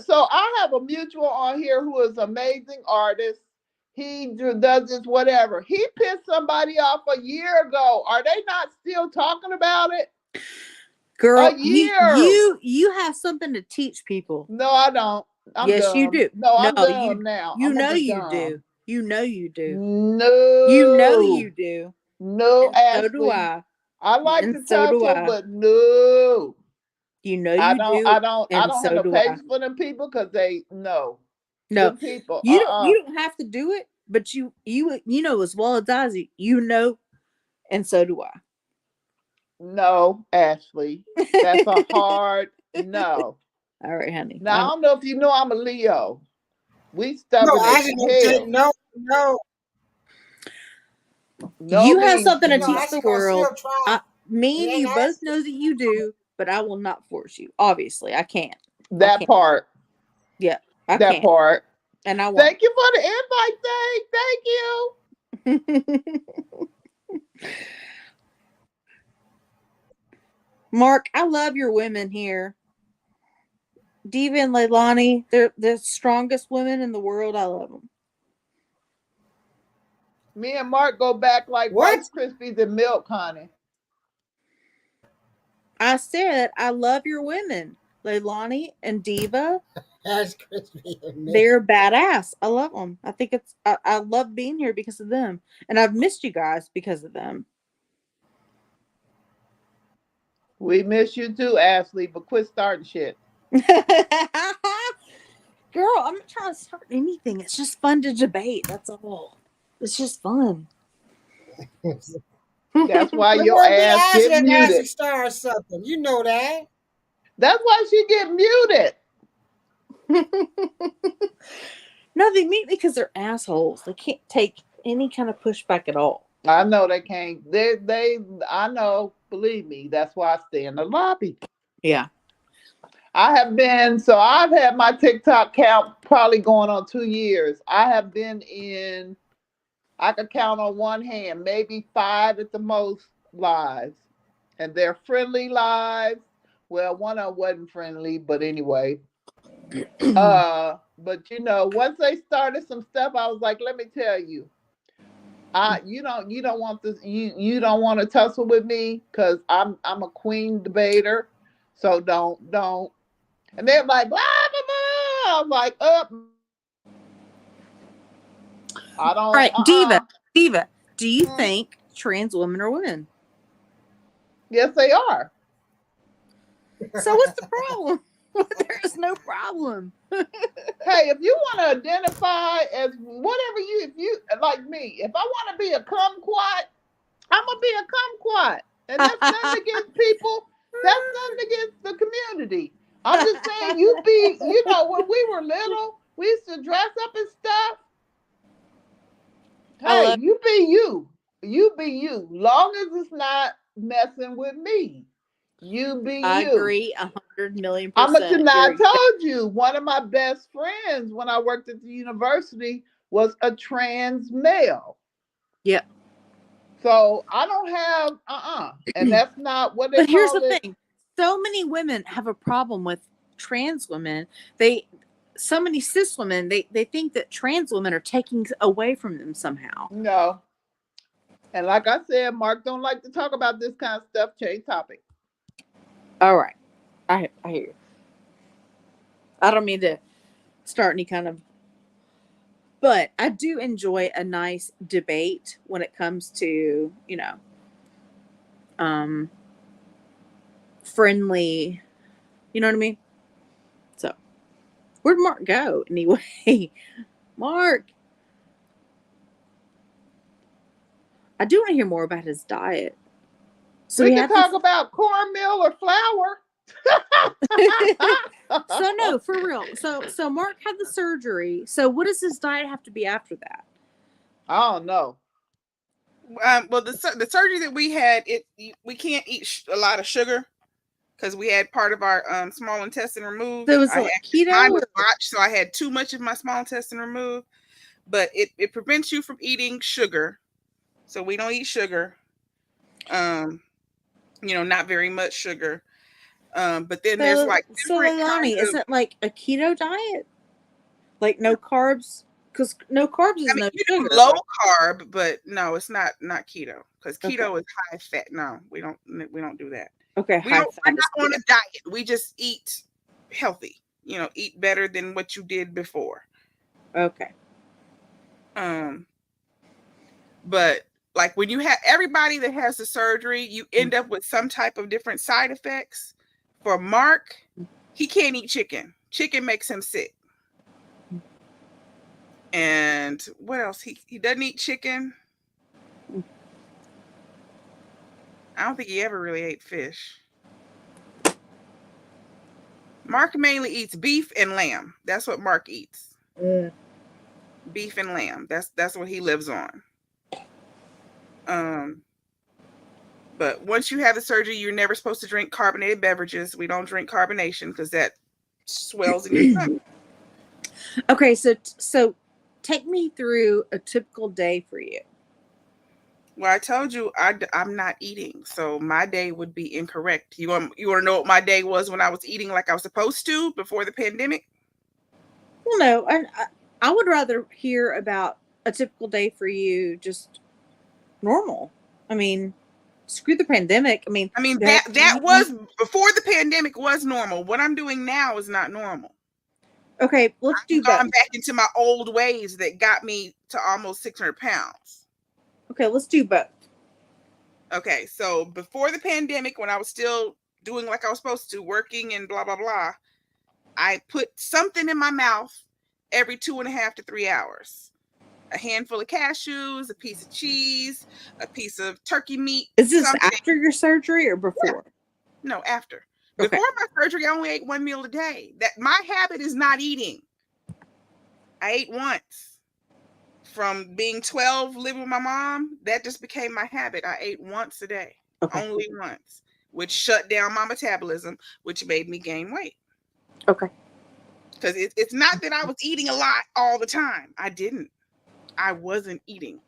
So I have a mutual on here who is an amazing artist. He does this whatever. He pissed somebody off a year ago. Are they not still talking about it? Girl, a year. You have something to teach people. No, I don't. Yes, dumb. you do. No, I'm dumb now. You know you do. You know you do. No. You know you do. No, Ashley. So do I. I like to talk to them, but no. You know you do. I don't have no patience for them people because they no people. You don't have to do it, but you know as well as I do, you know, and so do I. No, Ashley. That's a hard no. All right, honey. Now I don't know if you know I'm a Leo. We stubborn No. You have something to teach the world. Me and you both know that you do, but I will not force you. Obviously, I can't. That part. Yeah, that part. And I won't. Thank you for the invite, Thank you. Mark, I love your women here. Diva and Leilani, they're the strongest women in the world. I love them. Me and Mark go back like What? Rice Krispies and milk, honey. I said I love your women, Leilani and Diva. That's crispy. They're badass. I love them. I think it's. I love being here because of them, and I've missed you guys because of them. We miss you too, Ashley, but quit starting shit. Girl, I'm not trying to start anything. It's just fun to debate. That's all. It's just fun. That's why We're your gonna be ass asking get Ashley muted. Star or something. You know that. That's why she get muted. No, they meet because they're assholes. They can't take any kind of pushback at all. I know they can't. I know. Believe me, that's why I stay in the lobby. Yeah. I've had my TikTok count probably going on 2 years. I have been in, I could count on one hand, maybe 5 at the most lives. And they're friendly lives. Well, one of them wasn't friendly, but anyway. But once they started some stuff, I was like, let me tell you. You don't want this, you don't want to tussle with me because I'm a queen debater. So don't. And they're like, blah, blah, blah. I'm like, I don't. All right, Diva, do you think trans women are women? Yes, they are. So what's the problem? There's no problem. Hey, if you want to identify as whatever if you like me, if I want to be a kumquat, I'm gonna be a kumquat, and that's nothing against people. That's nothing against the community. I'm just saying, when we were little, we used to dress up and stuff. Hey, you be you. You be you. Long as it's not messing with me. You be I you. agree 100,000,000%. I told you, one of my best friends when I worked at the university was a trans male. Yep. So I don't have, and that's not what they call it. But here's the thing. So many women have a problem with trans women. So many cis women, they think that trans women are taking away from them somehow. No. And like I said, Mark don't like to talk about this kind of stuff. Change topic. All right. I hear you. I don't mean to start any kind of, but I do enjoy a nice debate when it comes to, friendly, you know what I mean? So, where'd Mark go anyway? Mark. I do want to hear more about his diet. So we can talk about cornmeal or flour. So no, for real. So Mark had the surgery. So what does his diet have to be after that? I don't know. Well, the surgery that we had, we can't eat a lot of sugar because we had part of our small intestine removed. So it was like keto. Mine was botched, so I had too much of my small intestine removed. But it prevents you from eating sugar, so we don't eat sugar. Not very much sugar. But then there's like different Leilani, is it like a keto diet? Like no carbs? Because no carbs is no sugar. Low carb, but no, it's not keto. Because keto is high fat. No, we don't do that. Okay, we're not on a diet. We just eat healthy. Eat better than what you did before. Okay. But like when you have everybody that has the surgery, you end up with some type of different side effects. For Mark, he can't eat chicken. Chicken makes him sick. And what else? He doesn't eat chicken. I don't think he ever really ate fish. Mark mainly eats beef and lamb. That's what Mark eats. Beef and lamb. That's what he lives on. But once you have the surgery, you're never supposed to drink carbonated beverages. We don't drink carbonation because that swells in your stomach. Okay, so take me through a typical day for you. Well, I told you I'm not eating, so my day would be incorrect. You want to know what my day was when I was eating like I was supposed to before the pandemic? Well, no, I would rather hear about a typical day for you, just normal. I mean, screw the pandemic. I mean, that was before the pandemic was normal. What I'm doing now is not normal. Okay, let's do both. I'm back into my old ways that got me to almost 600 pounds. Okay, let's do both. Okay, so before the pandemic, when I was still doing like I was supposed to, working and blah, blah, blah, I put something in my mouth every 2.5 to 3 hours. A handful of cashews, a piece of cheese, a piece of turkey meat. Is this after your surgery or before? Yeah. No, after. Okay. Before my surgery, I only ate 1 meal a day. That my habit is not eating. I ate once. From being 12, living with my mom, that just became my habit. I ate once a day, only once, which shut down my metabolism, which made me gain weight. Okay. Because it's not that I was eating a lot all the time. I didn't. I wasn't eating.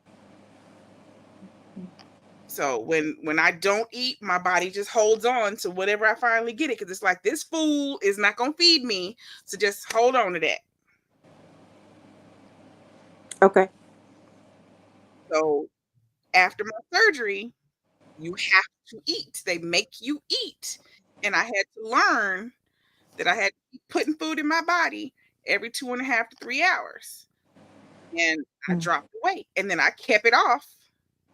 So when I don't eat, my body just holds on to whatever I finally get it. Because it's like, this fool is not going to feed me. So just hold on to that. Okay. So after my surgery, you have to eat. They make you eat. And I had to learn that I had to keep putting food in my body every 2.5 to 3 hours. And I dropped the weight. And then I kept it off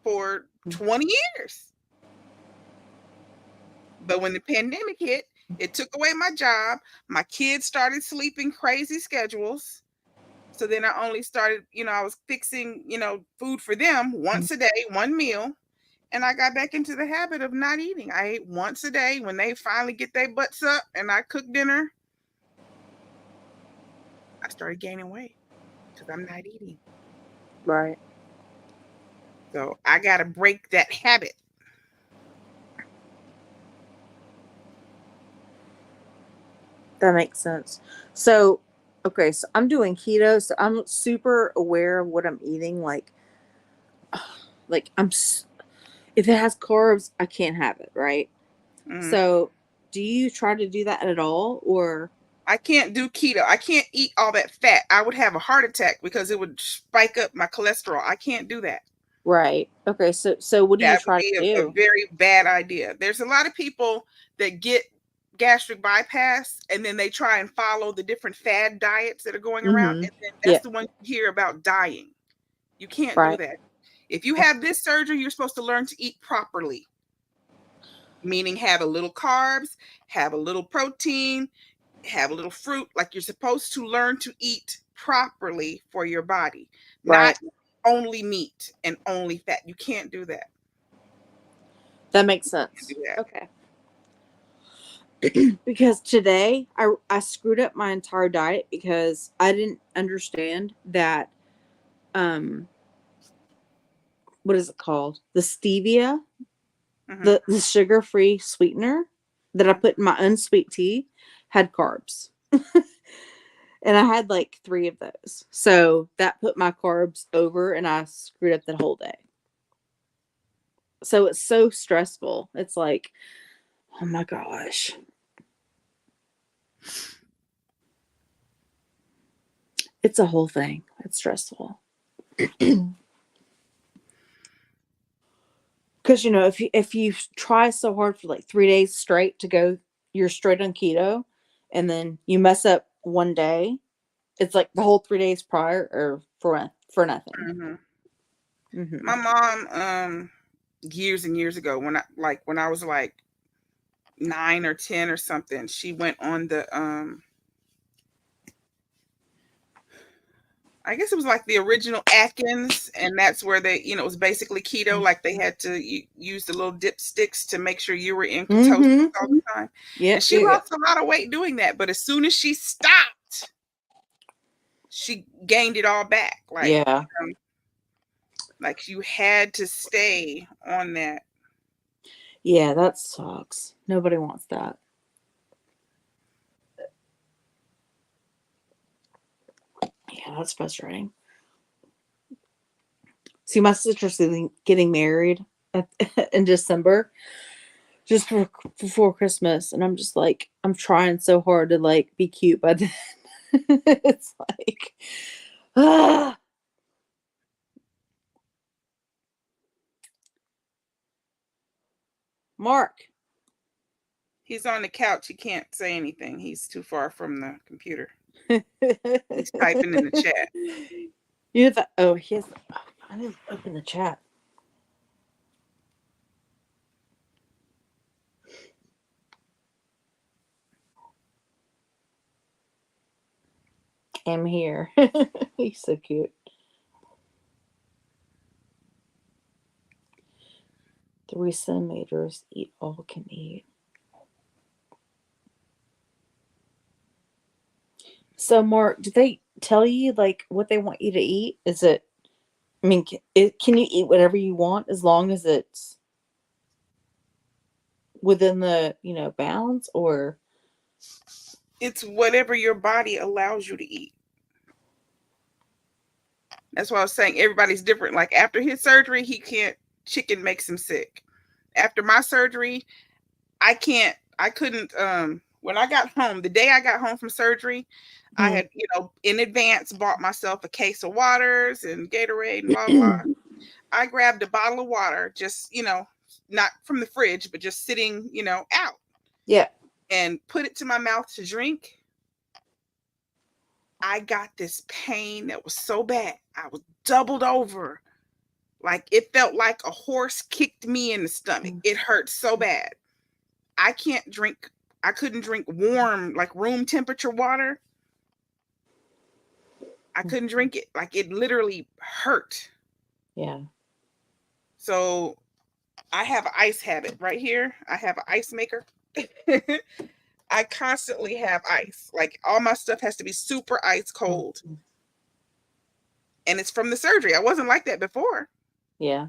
for 20 years. But when the pandemic hit, it took away my job. My kids started sleeping crazy schedules. So then I only started, I was fixing, food for them once a day, 1 meal. And I got back into the habit of not eating. I ate once a day. When they finally get their butts up and I cook dinner, I started gaining weight because I'm not eating. Right. So I got to break that habit. That makes sense. So, okay, so I'm doing keto, so I'm super aware of what I'm eating. Like if it has carbs, I can't have it, right? Mm-hmm. So, do you try to do that at all, or? I can't do keto. I can't eat all that fat. I would have a heart attack because it would spike up my cholesterol. I can't do that. Right. Okay. So what do you try to do? That would be a very bad idea. There's a lot of people that get gastric bypass and then they try and follow the different fad diets that are going around. And then that's the one you hear about dying. You can't do that. If you have this surgery, you're supposed to learn to eat properly. Meaning have a little carbs, have a little protein, have a little fruit. Like you're supposed to learn to eat properly for your body. Not only meat and only fat. You can't do that. That makes sense. Okay. Because today I screwed up my entire diet because I didn't understand that what is it called? The stevia, the sugar-free sweetener that I put in my unsweet tea had carbs. And I had like 3 of those. So that put my carbs over and I screwed up the whole day. So it's so stressful. It's like, oh my gosh. It's a whole thing. It's stressful. Because, if you try so hard for like 3 days straight to go, you're straight on keto, and then you mess up one day, it's like the whole 3 days prior or for nothing. Mm-hmm. Mm-hmm. My mom, years and years ago, when I was like 9 or 10 or something, she went on the I guess it was like the original Atkins, and that's where they, it was basically keto. Like they had to use the little dipsticks to make sure you were in ketosis all the time. Yeah, and she lost a lot of weight doing that. But as soon as she stopped, she gained it all back. Like, like you had to stay on that. Yeah, that sucks. Nobody wants that. Yeah, that's frustrating. See, my sister's getting married in December, just before Christmas, and I'm just like, I'm trying so hard to like be cute, but it's like, ah. Mark. He's on the couch. He can't say anything. He's too far from the computer. He's typing in the chat. You know, oh, he has. Oh, I didn't open the chat. I'm here. He's so cute. Three centimeters. Eat all can eat. So, Mark, do they tell you like what they want you to eat? Is it? I mean, can you eat whatever you want as long as it's within the bounds, or it's whatever your body allows you to eat. That's why I was saying everybody's different. Like after his surgery, chicken makes him sick. After my surgery, I couldn't, when I got home, the day I got home from surgery, I had, in advance bought myself a case of waters and Gatorade and blah, blah. I grabbed a bottle of water, just, not from the fridge, but just sitting, out. Yeah. And put it to my mouth to drink. I got this pain that was so bad. I was doubled over. Like it felt like a horse kicked me in the stomach. It hurt so bad. I couldn't drink warm, like room temperature water. I couldn't drink it. Like it literally hurt. Yeah. So I have an ice habit right here. I have an ice maker. I constantly have ice. Like all my stuff has to be super ice cold. And it's from the surgery. I wasn't like that before. Yeah.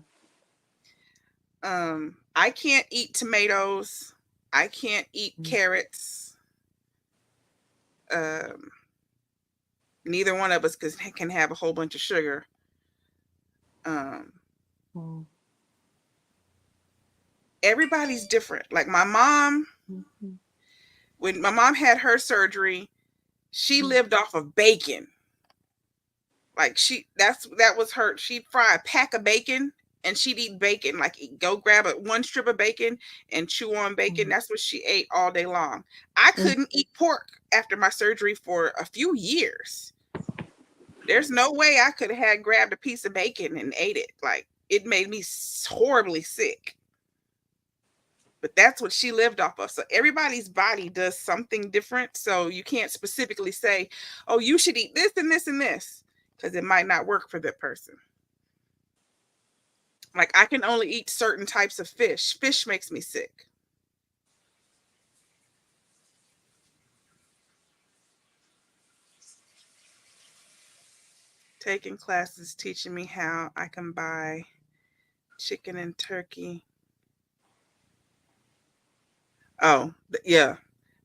I can't eat tomatoes. I can't eat carrots. Neither one of us can have a whole bunch of sugar. Everybody's different. Like my mom, when my mom had her surgery, she lived off of bacon. Like that was her. She'd fry a pack of bacon and she'd eat bacon. Like go grab one strip of bacon and chew on bacon. That's what she ate all day long. I couldn't eat pork after my surgery for a few years. There's no way I could have grabbed a piece of bacon and ate it. Like it made me horribly sick. But that's what she lived off of. So everybody's body does something different. So you can't specifically say, oh, you should eat this and this and this, because it might not work for that person. Like I can only eat certain types of fish. Fish makes me sick. Taking classes teaching me how I can buy chicken and turkey. Oh, yeah.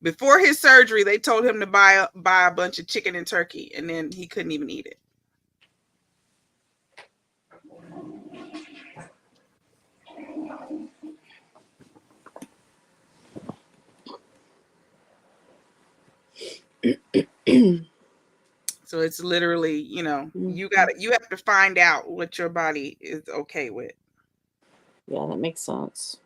Before his surgery, they told him to buy a bunch of chicken and turkey, and then he couldn't even eat it. So it's literally, you have to find out what your body is okay with. Yeah, that makes sense.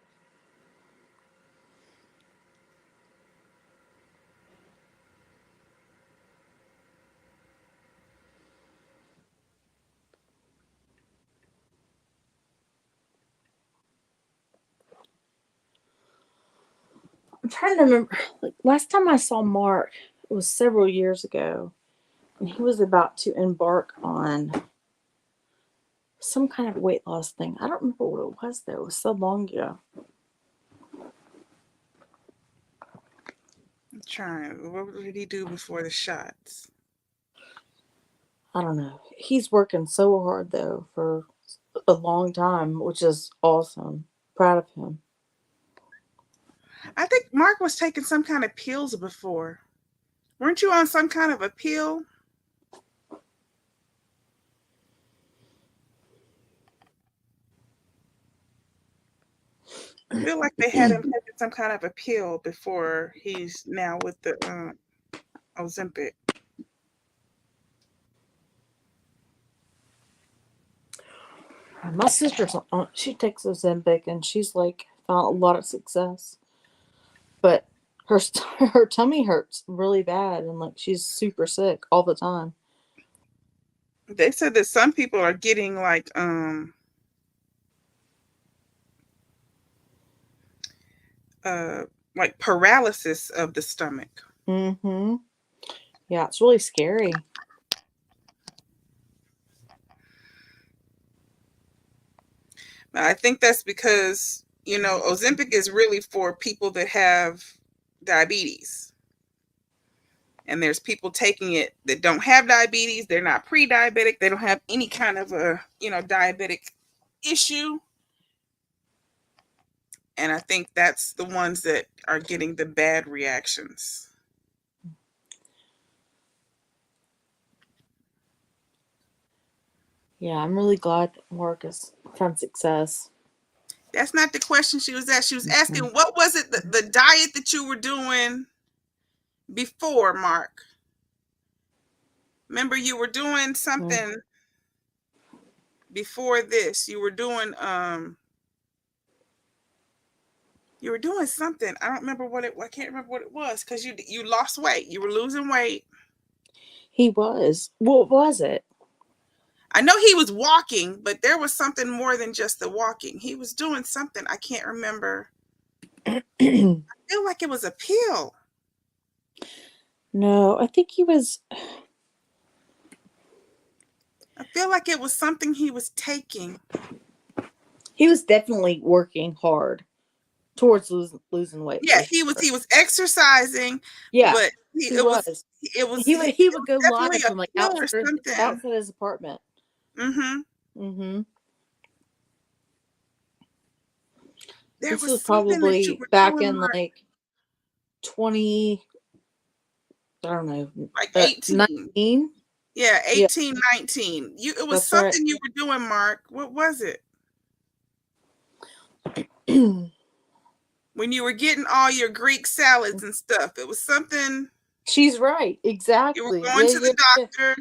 I'm trying to remember. Like last time I saw Mark, it was several years ago, and he was about to embark on some kind of weight loss thing. I don't remember what it was though. It was so long ago. I'm trying. What did he do before the shots? I don't know. He's working so hard though for a long time, which is awesome. Proud of him. I think Mark was taking some kind of pills before. Weren't you on some kind of a pill? feel like they had him taking some kind of a pill before he's now with the Ozempic. My sister's she takes Ozempic and she's like found a lot of success, but her tummy hurts really bad and like she's super sick all the time. They said that some people are getting like paralysis of the stomach. Mm-hmm. Yeah, it's really scary. I think that's because, you know, Ozempic is really for people that have diabetes. And there's people taking it that don't have diabetes. They're not pre-diabetic. They don't have any kind of a, you know, diabetic issue. And I think that's the ones that are getting the bad reactions. Yeah, I'm really glad Mark has found success. That's not the question she was asking. She was asking, what was it, the diet that you were doing before, Mark? Remember, you were doing something before this. You were doing something. I don't remember I can't remember what it was, because you lost weight. You were losing weight. He was. What was it? I know he was walking, but there was something more than just the walking. He was doing something. I can't remember. I feel like it was a pill. No, I think he was. I feel like it was something he was taking. He was definitely working hard towards losing weight. Yeah, he was exercising. Yeah, but he would go live from like outside his apartment. Mm-hmm. This was probably back in like 20. I don't know, like 18. 19. Yeah, 18, yeah. 19. It was That's something right. You were doing, Mark. What was it? When you were getting all your Greek salads and stuff, it was something. She's right. Exactly. You were going to the doctor,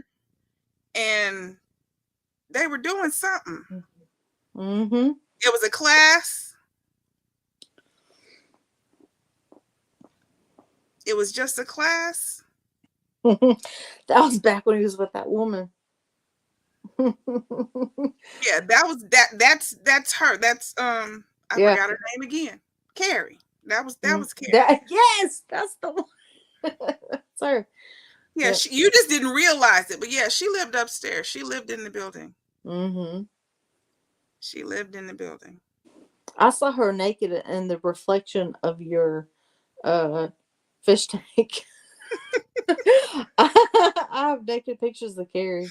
and they were doing something. Mm-hmm. It was a class. It was just a class. That was back when he was with that woman. Yeah, that's her. That's I forgot her name again. Carrie. That was Carrie. Yes, that's the one. Sorry. Yeah, you just didn't realize it, but yeah, she lived upstairs. She lived in the building. Mm-hmm. She lived in the building. I saw her naked in the reflection of your fish tank. I have naked pictures of Carrie.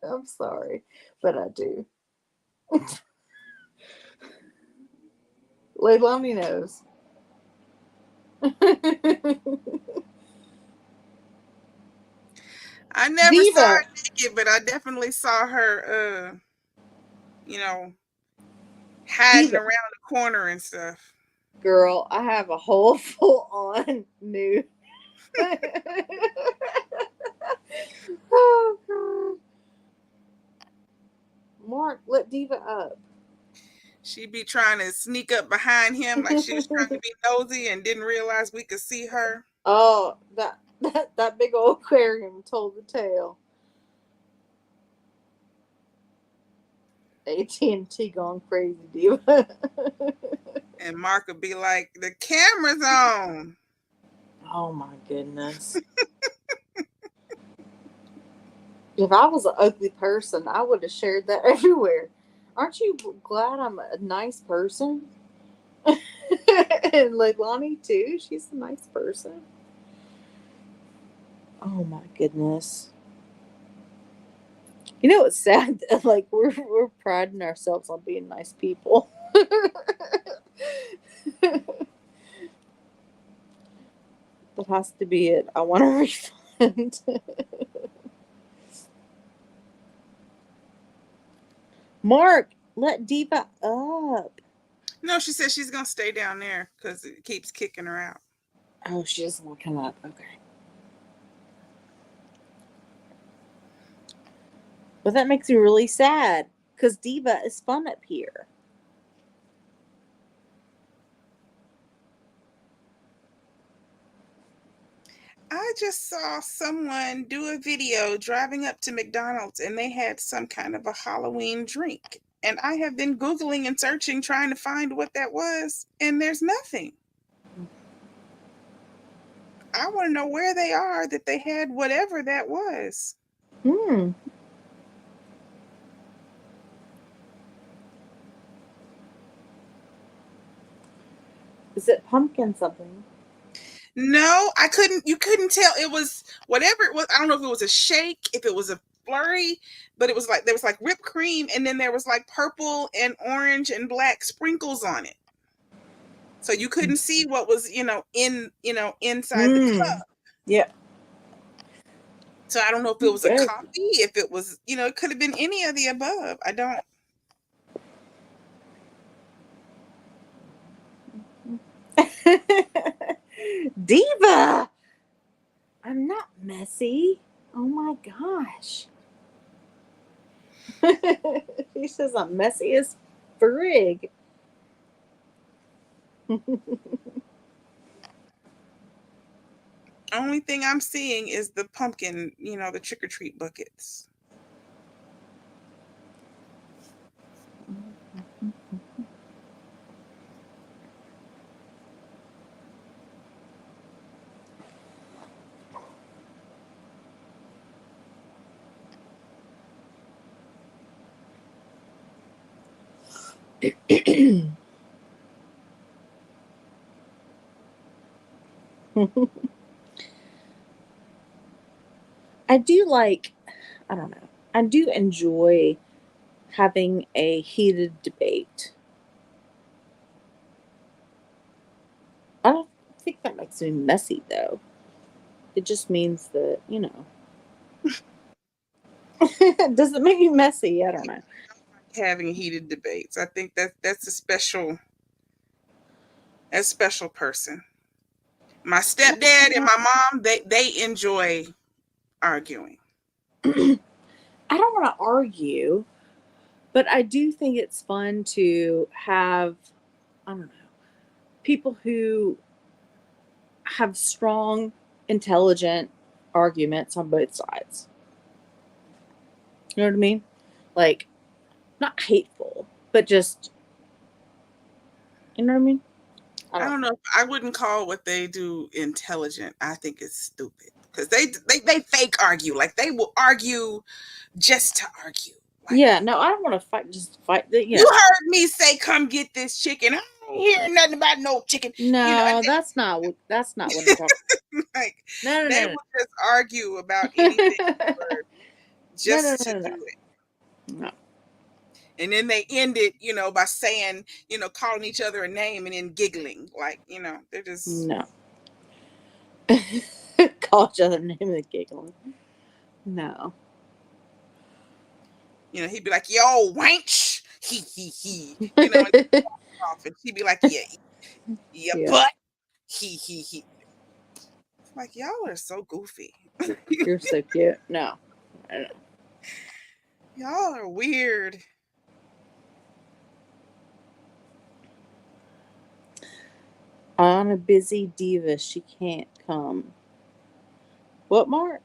I'm sorry, but I do. Leilani knows. I never saw her naked, but I definitely saw her, hiding around the corner and stuff. Girl, I have a whole full-on nude. Oh, God. Mark, let Diva up. She'd be trying to sneak up behind him like she was trying to be nosy and didn't realize we could see her. Oh, that big old aquarium told the tale. AT&T gone crazy, Diva. And Mark would be like, the camera's on. Oh my goodness. If I was an ugly person, I would have shared that everywhere. Aren't you glad I'm a nice person? And Leilani too. She's a nice person. Oh my goodness. You know what's sad? Like we're priding ourselves on being nice people. That has to be it. I want a refund. Mark, let Diva up. No, she said she's gonna stay down there because it keeps kicking her out. Oh, she doesn't want to come up. Okay. But that makes me really sad because Diva is fun up here. I just saw someone do a video driving up to McDonald's and they had some kind of a Halloween drink. And I have been Googling and searching, trying to find what that was, and there's nothing. I want to know where they are that they had whatever that was. Is it pumpkin something? No, you couldn't tell. It was whatever it was. I don't know if it was a shake, if it was a flurry, but it was like there was like whipped cream and then there was like purple and orange and black sprinkles on it. So you couldn't see what was, inside the cup. Yeah. So I don't know if it was a coffee, if it was, it could have been any of the above. I don't. Diva, I'm not messy. Oh my gosh. She says I'm messy as frig. Only thing I'm seeing is the pumpkin, the trick-or-treat buckets. I do enjoy having a heated debate. I don't think that makes me messy, though. It just means that, does it make me messy? I don't know. Having heated debates. I think that's a special person. My stepdad and my mom, they enjoy arguing. I don't want to argue, but I do think it's fun to have, people who have strong, intelligent arguments on both sides. You know what I mean? Like, not hateful, but just, you know what I mean? I don't know. I wouldn't call what they do intelligent. I think it's stupid because they fake argue. Like they will argue just to argue. Like, yeah, no, I don't want to fight. Just fight. You heard me say, "Come get this chicken." I don't hear nothing about no chicken. No, that's not what I'm talking. Like No, they would just argue about anything just to do it. No. And then they end it, by saying, calling each other a name and then giggling. Like, they're just... No. Call each other a name and giggling. No. He'd be like, yo, wench. He. And she'd be like, yeah. But. He. Like, y'all are so goofy. You're so cute. No. I don't know. Y'all are weird. On a busy diva, she can't come. What, Mark?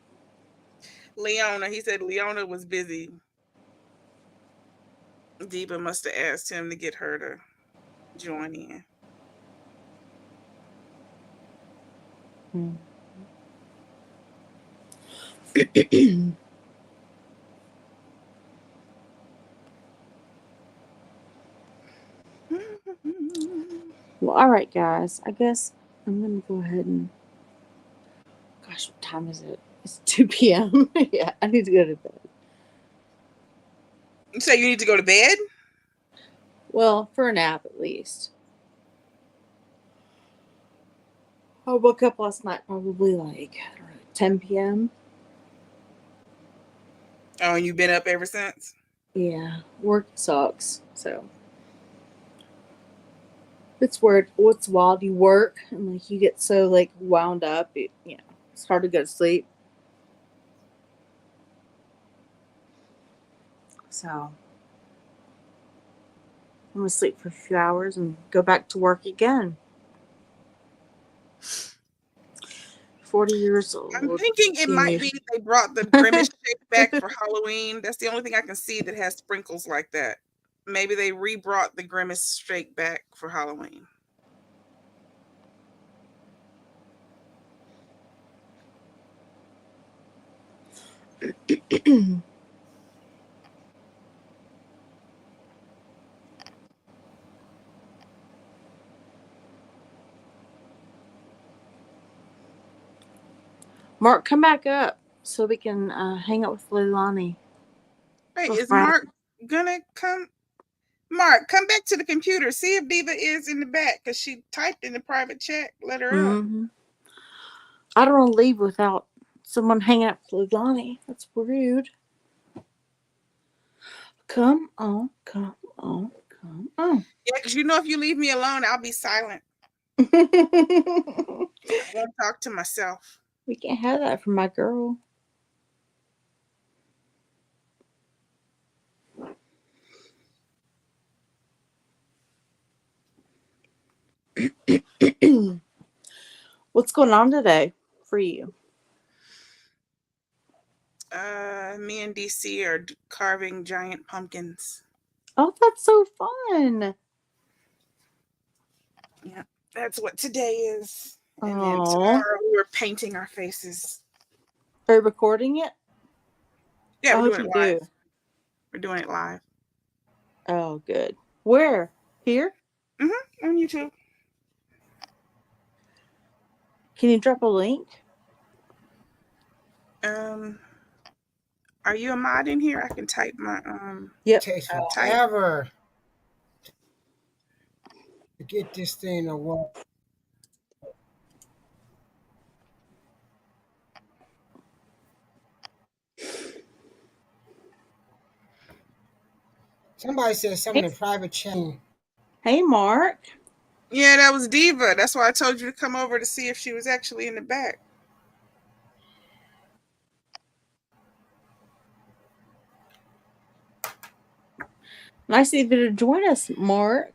Leona. He said Leona was busy. Diva must have asked him to get her to join in. Well, all right, guys. I guess I'm going to go ahead and... Gosh, what time is it? It's 2 p.m. Yeah, I need to go to bed. You say you need to go to bed? Well, for a nap at least. I woke up last night probably like, 10 p.m. Oh, and you've been up ever since? Yeah, work sucks. So it's weird. What's wild? You work and like you get so like wound up. It's hard to go to sleep. So I'm gonna sleep for a few hours and go back to work again. 40 years old. I'm thinking it might be they brought the Grimace shake back for Halloween. That's the only thing I can see that has sprinkles like that. Maybe they re-brought the Grimace shake back for Halloween. Mark, come back up so we can hang out with Leilani. Hey, is Mark gonna come? Mark, come back to the computer. See if Diva is in the back because she typed in the private chat. Let her up. I don't want to leave without someone hanging out with Leilani. That's rude. Come on, come on, come on. Yeah, because if you leave me alone, I'll be silent. I won't talk to myself. We can't have that from my girl. What's going on today for you? Me and DC are carving giant pumpkins. Oh, that's so fun. Yeah, that's what today is. And then tomorrow we're painting our faces. Are you recording it? Yeah, we're doing it live. We're doing it live. Oh, good. Where? Here? On YouTube. Can you drop a link? Are you a mod in here? I can type my Yep. It takes forever to get this thing to work. Somebody said something in private chat. Hey, Mark. Yeah, that was Diva. That's why I told you to come over to see if she was actually in the back. Nice of you to join us, Mark.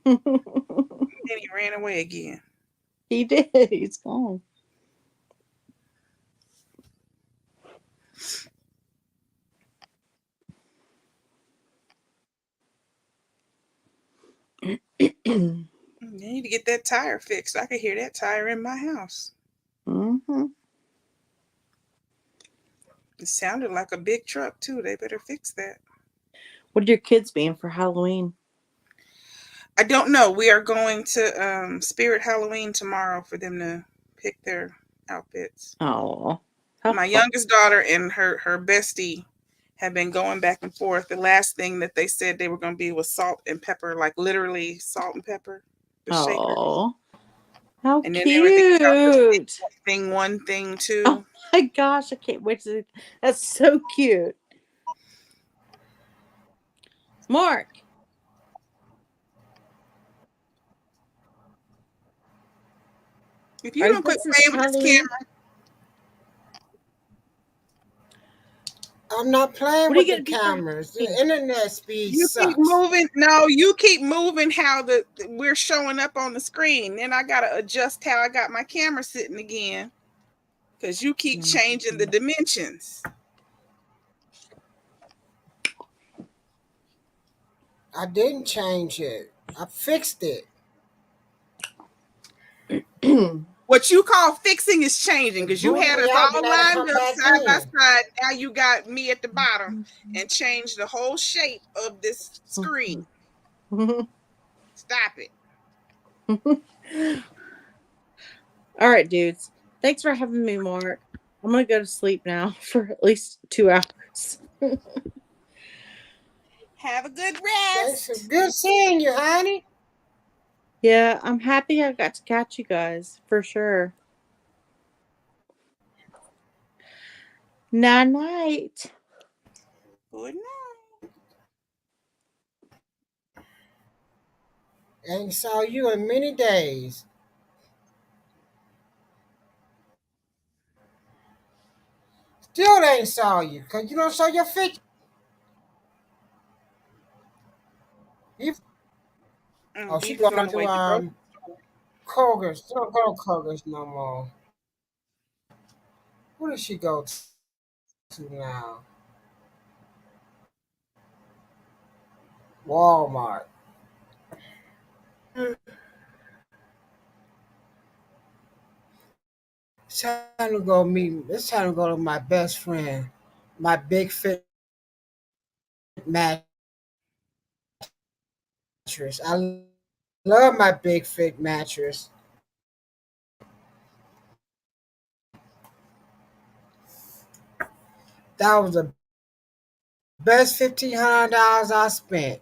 Then he ran away again. He did. He's gone. You need to get that tire fixed. I could hear that tire in my house. It sounded like a big truck too. They better fix that. What are your kids being for Halloween? I don't know. We are going to Spirit Halloween tomorrow for them to pick their outfits. Oh, my youngest daughter and her bestie have been going back and forth. The last thing that they said they were going to be was salt and pepper, like literally salt and pepper. Oh, how and then cute! One thing, two. Oh my gosh, I can't wait to see. That's so cute. Mark. If you don't quit playing with this camera. I'm not playing with the cameras. The internet speed sucks. Keep moving. No, you keep moving how we're showing up on the screen. Then I gotta adjust how I got my camera sitting again. Because you keep changing the dimensions. I didn't change it. I fixed it. What you call fixing is changing, because you had us all lined up side by side. Now you got me at the bottom and changed the whole shape of this screen. Stop it. All right, dudes. Thanks for having me, Mark. I'm going to go to sleep now for at least 2 hours. Have a good rest. It's good seeing you, honey. Yeah, I'm happy I got to catch you guys, for sure. Night. Good night. Ain't saw you in many days. Still ain't saw you, cause you don't show your picture. You, oh, she Beef is on going the to way to the grocery. Kroger's. She don't go to Kroger's no more. Where does she go to now? Walmart. It's time to go meet. It's time to go to my best friend, my big fit mattress. I love my big fit mattress. That was the best $1,500 I spent.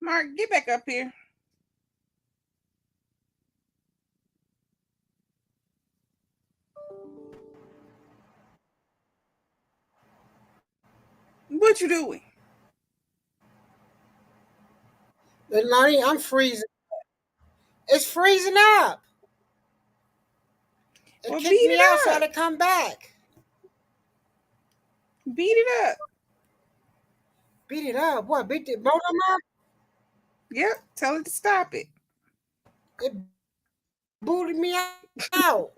Mark, get back up here. What you doing? Lonnie, I'm freezing. It's freezing up. It Well, beat kicked me out, so I it had up. to come back. Beat it up. Beat it up. What? Beat the modem up? Yep. Tell it to stop it. It booted me out.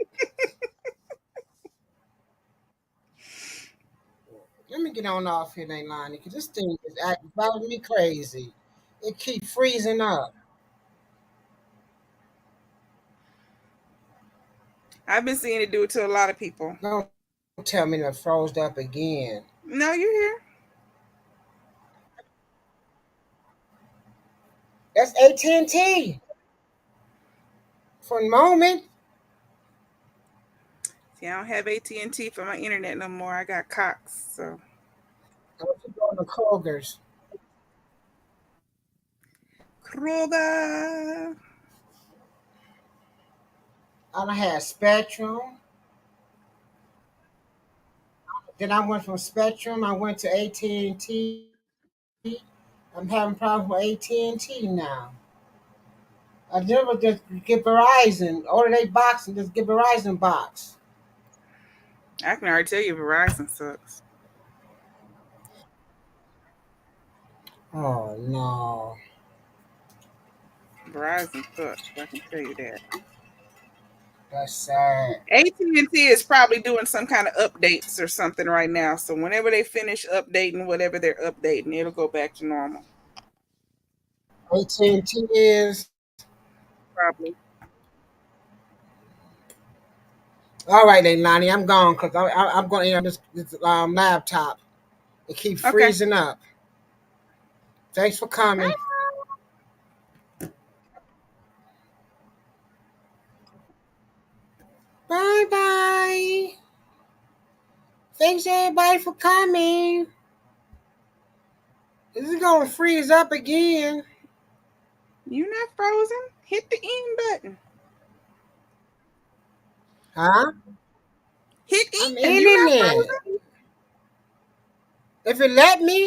Let me get on off here, Leilani, because this thing is driving me crazy. It keep freezing up. I've been seeing it do it to a lot of people. Don't tell me that froze up again. No, you're here. That's AT&T. For the moment. See, I don't have AT&T for my internet no more. I got Cox, so. I was going to Kroger's. Kroger. I had Spectrum. Then I went from Spectrum. I went to AT&T. I'm having problems with AT&T now. I never just get Verizon. Order they box and just get Verizon box. I can already tell you Verizon sucks. Oh no. Verizon sucks. I can tell you that. That's sad. AT&T is probably doing some kind of updates or something right now. So whenever they finish updating whatever they're updating, it'll go back to normal. AT&T is Probably. all right, then, Lonnie. I'm gone because I'm going to end this laptop. It keeps Okay. freezing up. Thanks for coming. Bye bye. Thanks everybody for coming. This is gonna freeze up again. You're not frozen. Hit the end button. Huh? Hit I'm end. in You're not it. frozen. If it let me,